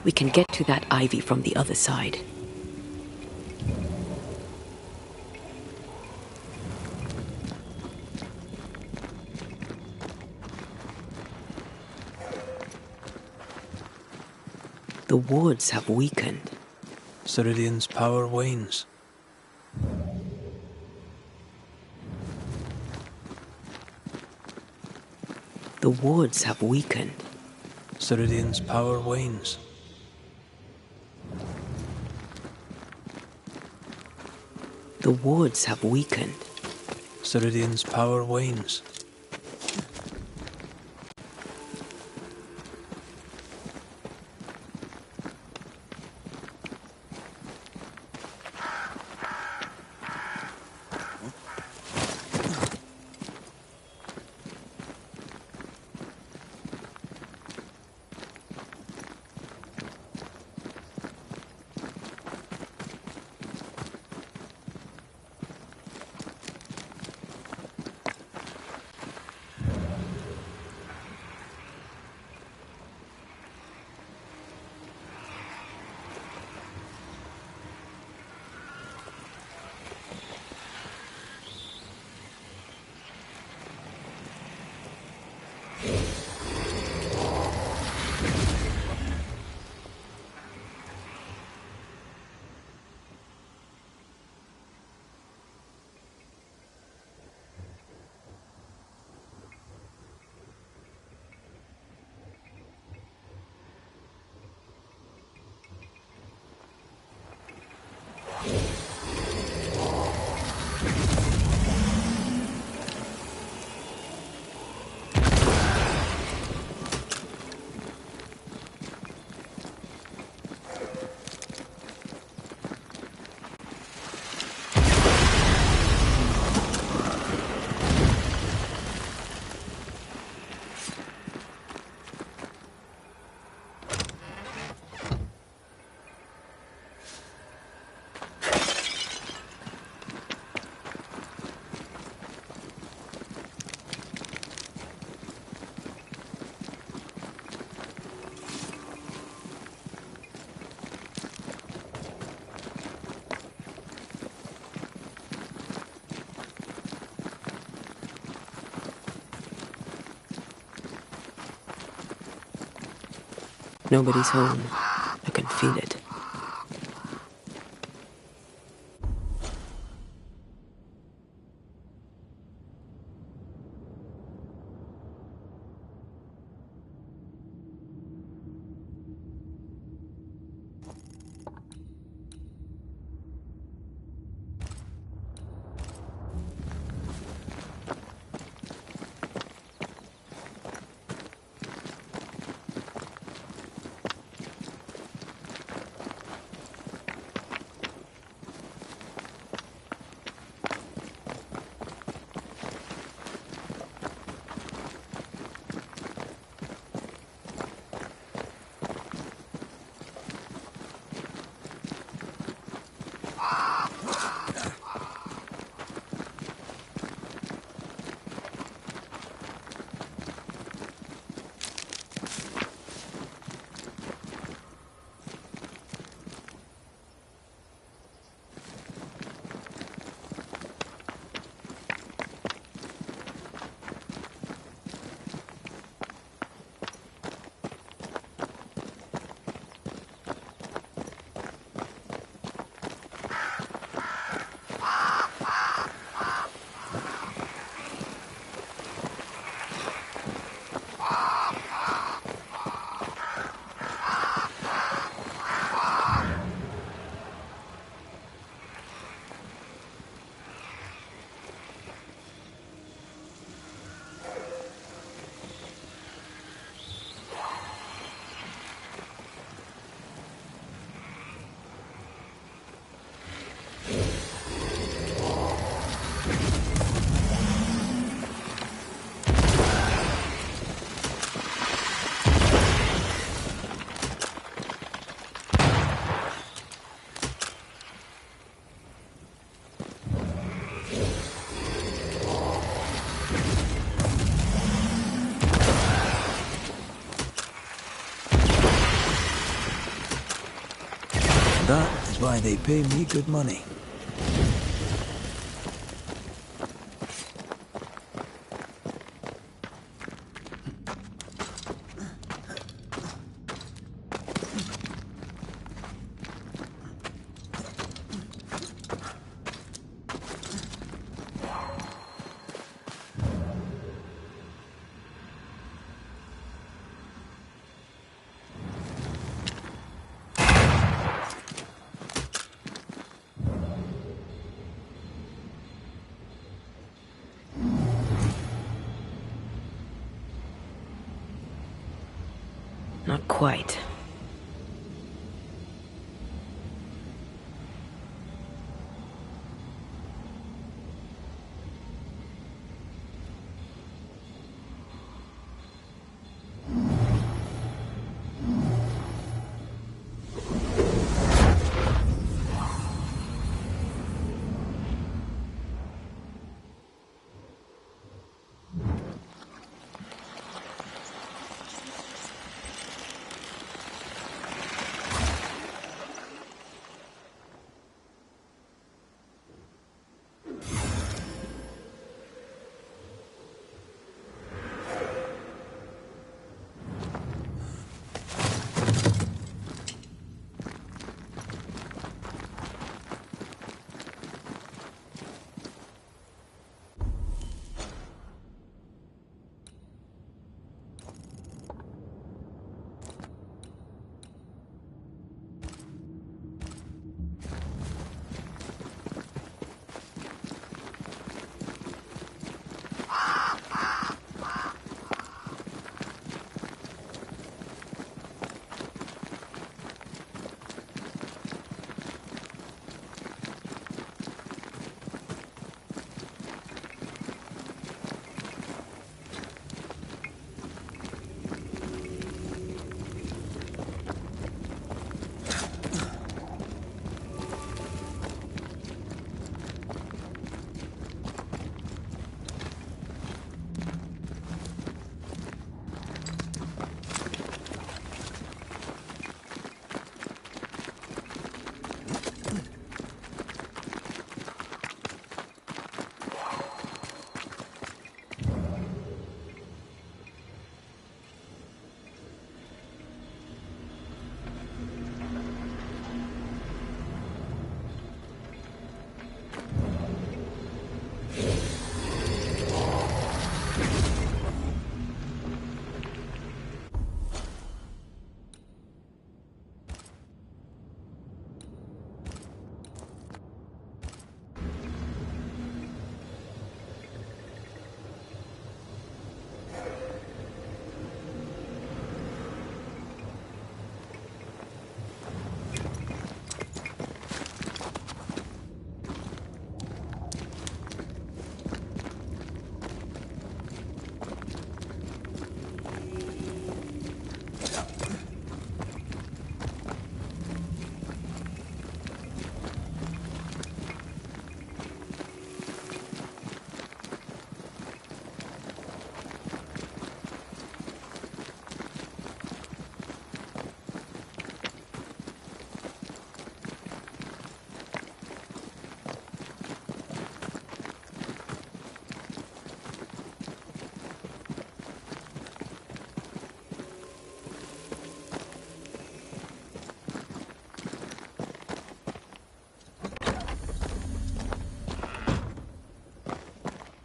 We can get to that ivy from the other side. The wards have weakened. Ceridian's power wanes. The wards have weakened. Ceridian's power wanes. The wards have weakened. Ceridian's power wanes. Nobody's home. I can feel it. That is why they pay me good money. Not quite.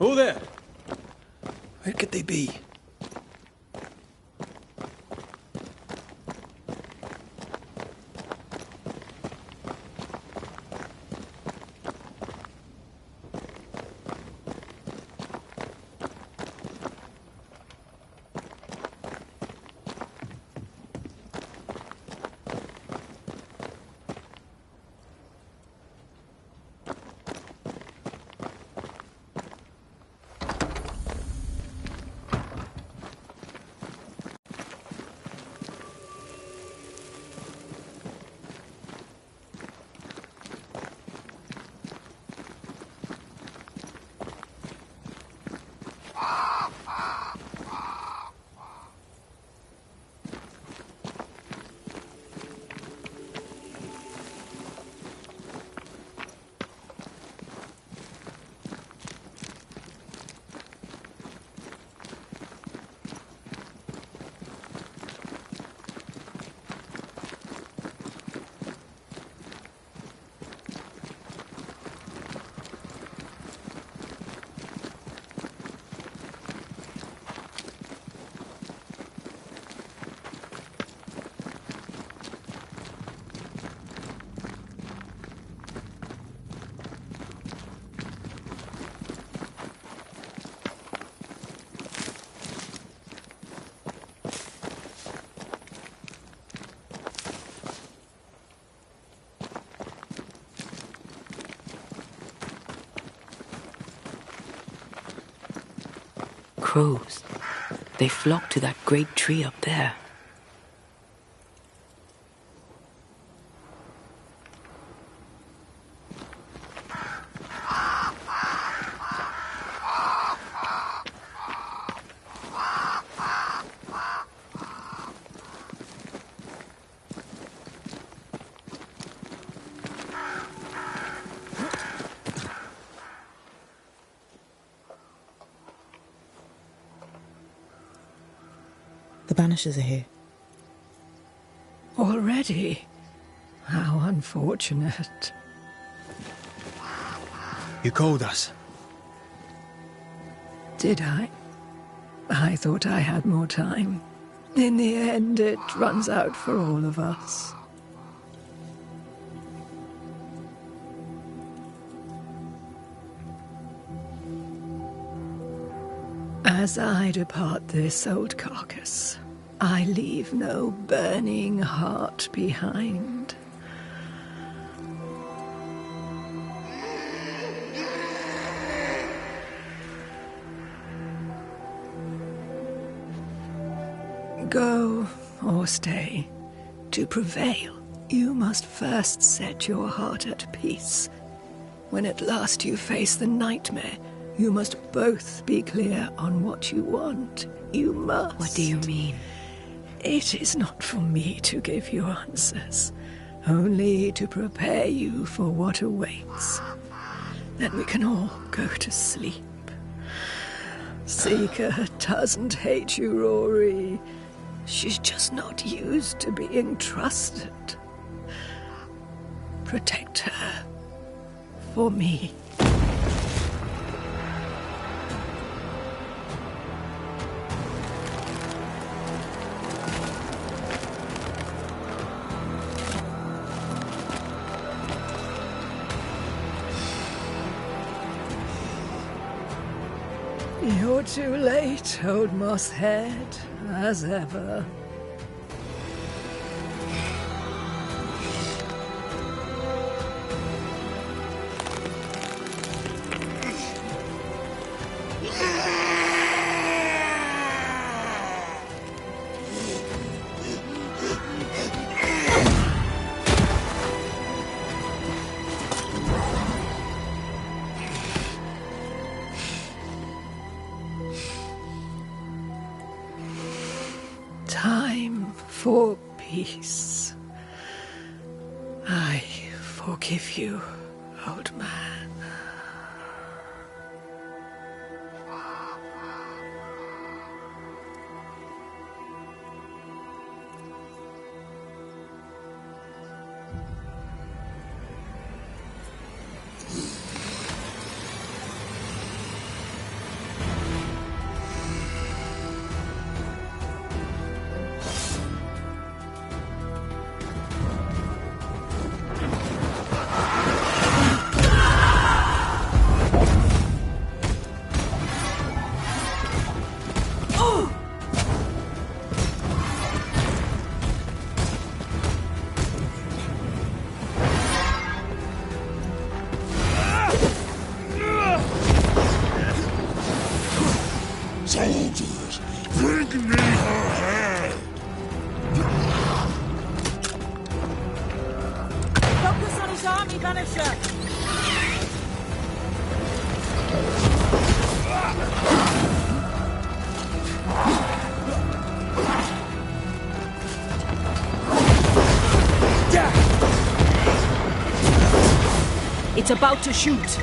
Who there? Where could they be? crows. They flock to that great tree up there. The Banishers are here. Already? How unfortunate. You called us. Did I? I thought I had more time. In the end, it runs out for all of us. As I depart this old carcass, I leave no burning heart behind. Go or stay. To prevail, you must first set your heart at peace. When at last you face the nightmare, you must both be clear on what you want. You must. What do you mean? It is not for me to give you answers, only to prepare you for what awaits. Then we can all go to sleep. Seeker doesn't hate you, Rory. She's just not used to being trusted. Protect her. For me. You're too late, old mosshead, as ever. Time for peace. I forgive you, old man. Soldiers, bring me her head! Focus on his army, Banisher! It's about to shoot.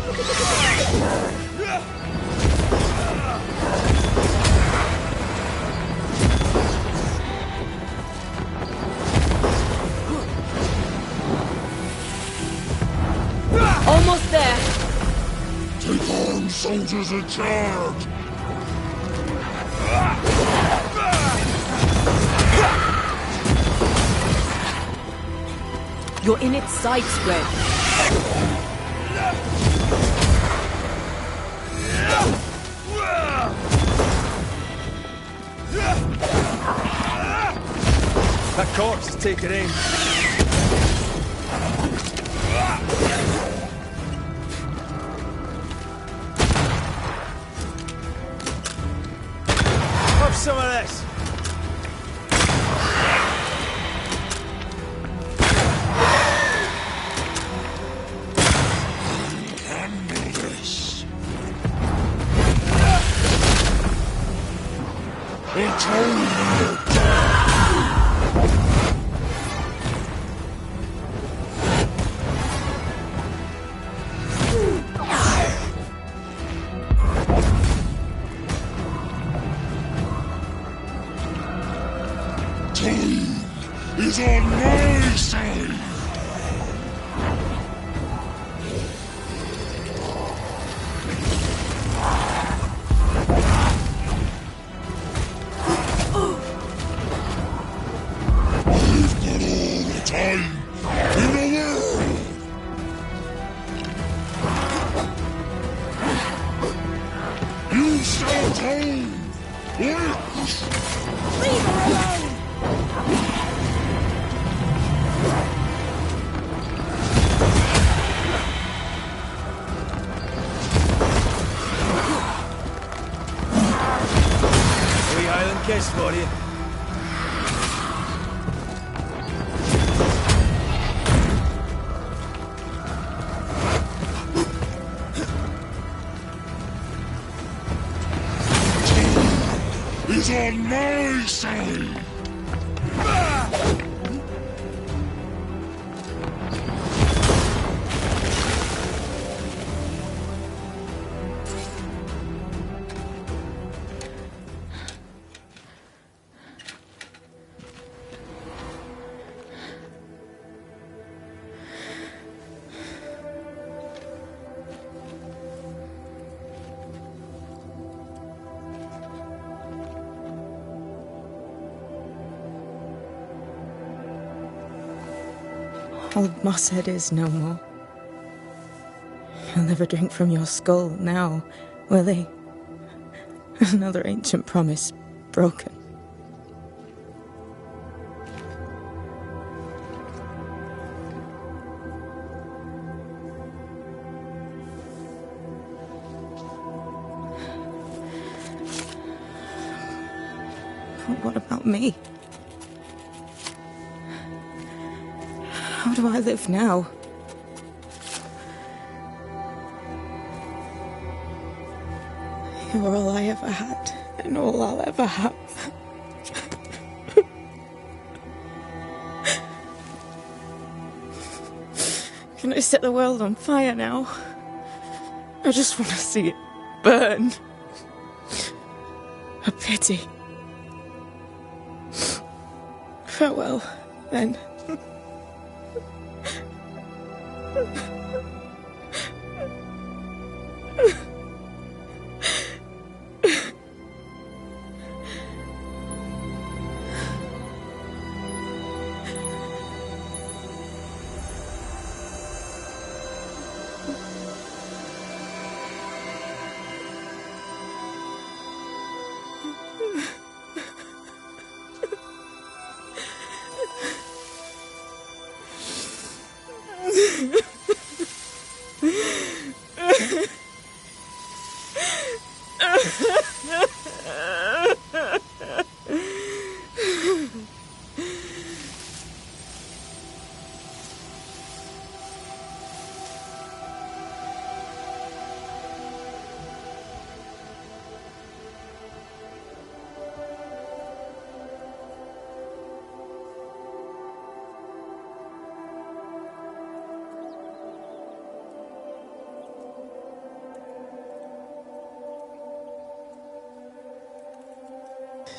Almost there. Take on, soldiers in charge! You're in its sights, Red. That corpse is taken aim. some of this! Is on my side! You've got all the time in the world! You shall tame! Leave her alone! Kiss for you. Is on my side. Old Mosshead is no more. He'll never drink from your skull now, will he? Another ancient promise broken. But what about me? How do I live now? You're all I ever had, and all I'll ever have. Can I set the world on fire now? I just want to see it burn. A pity. Farewell, then.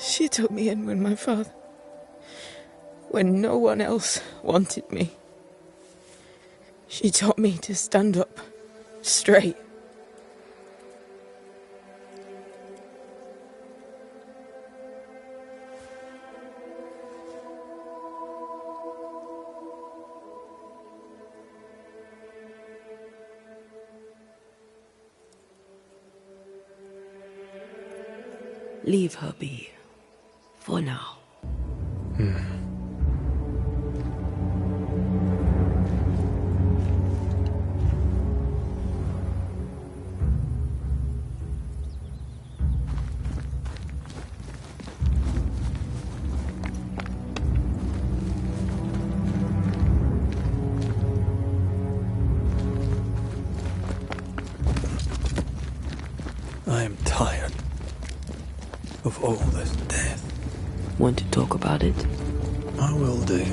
She took me in when no one else wanted me. She taught me to stand up straight. Leave her be. For now. of all this death. Want to talk about it? I will do.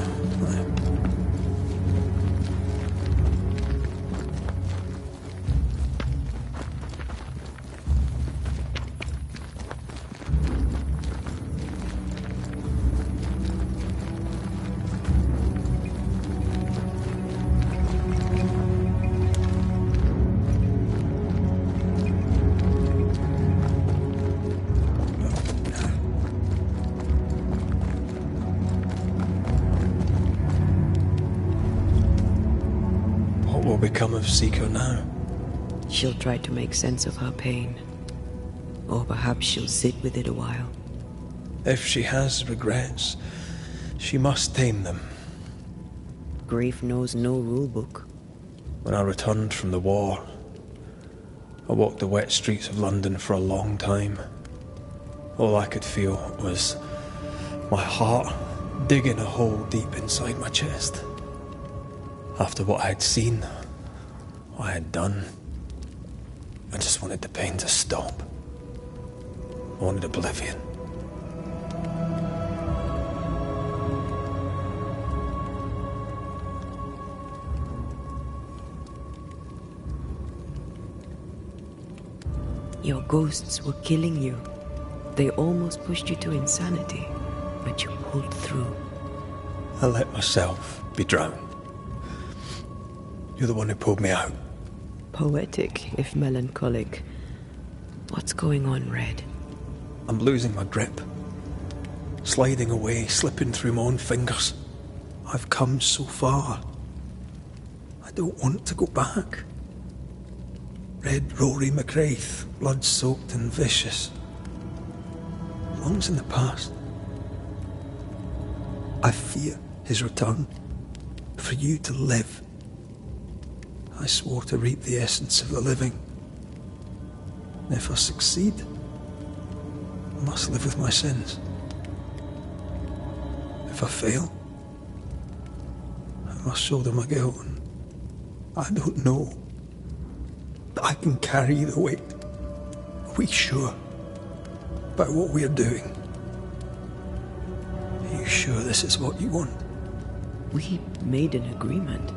Become of Seeker now? She'll try to make sense of her pain. Or perhaps she'll sit with it a while. If she has regrets, she must tame them. Grief knows no rulebook. When I returned from the war, I walked the wet streets of London for a long time. All I could feel was my heart digging a hole deep inside my chest. After what I had seen, what I had done, I just wanted the pain to stop. I wanted oblivion. Your ghosts were killing you. They almost pushed you to insanity, but you pulled through. I let myself be drowned. You're the one who pulled me out. Poetic, if melancholic. What's going on, Red? I'm losing my grip. Sliding away, slipping through my own fingers. I've come so far. I don't want to go back. Red Rory McCraith, blood-soaked and vicious. Belongs in the past. I fear his return. For you to live. I swore to reap the essence of the living. If I succeed, I must live with my sins. If I fail, I must shoulder my guilt. And I don't know that I can carry the weight. Are we sure about what we are doing? Are you sure this is what you want? We made an agreement.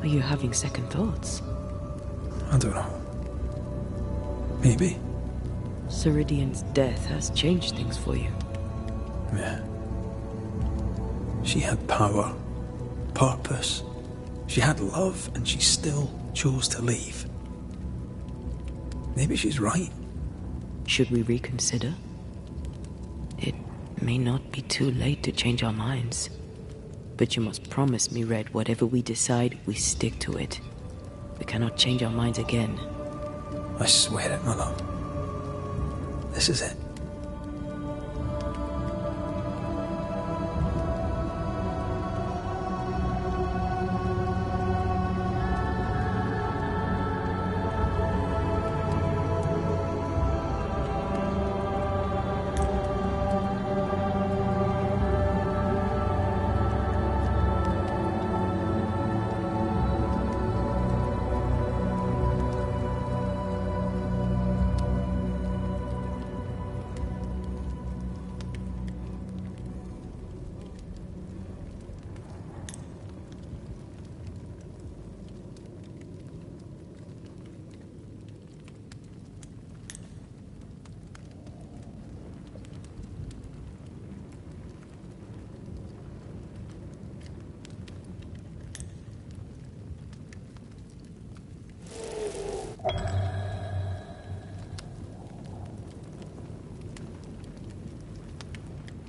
Are you having second thoughts? I don't know. Maybe. Ceridian's death has changed things for you. Yeah. She had power, purpose. She had love, and she still chose to leave. Maybe she's right. Should we reconsider? It may not be too late to change our minds. But you must promise me, Red, whatever we decide, we stick to it. We cannot change our minds again. I swear it, my love. This is it.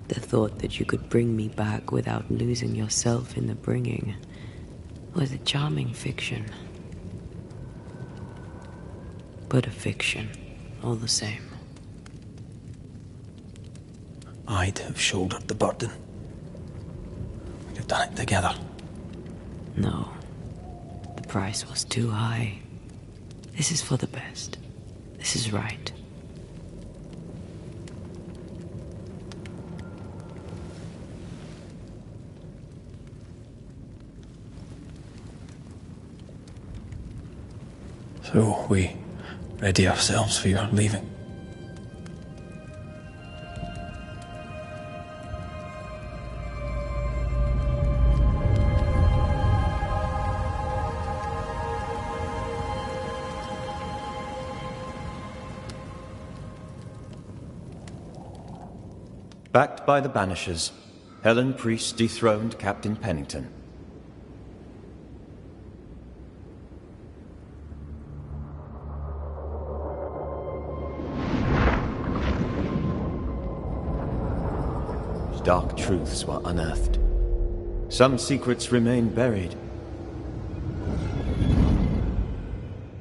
The thought that you could bring me back without losing yourself in the bringing was a charming fiction. But a fiction, all the same. I'd have shouldered the burden. We'd have done it together. No. The price was too high. This is for the best. This is right. So we ready ourselves for your leaving. Backed by the Banishers, Helen Priest dethroned Captain Pennington. Dark truths were unearthed. Some secrets remain buried.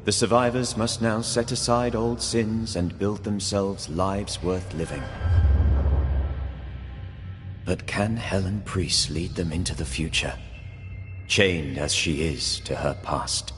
The survivors must now set aside old sins and build themselves lives worth living. But can Helen Priest lead them into the future, chained as she is to her past?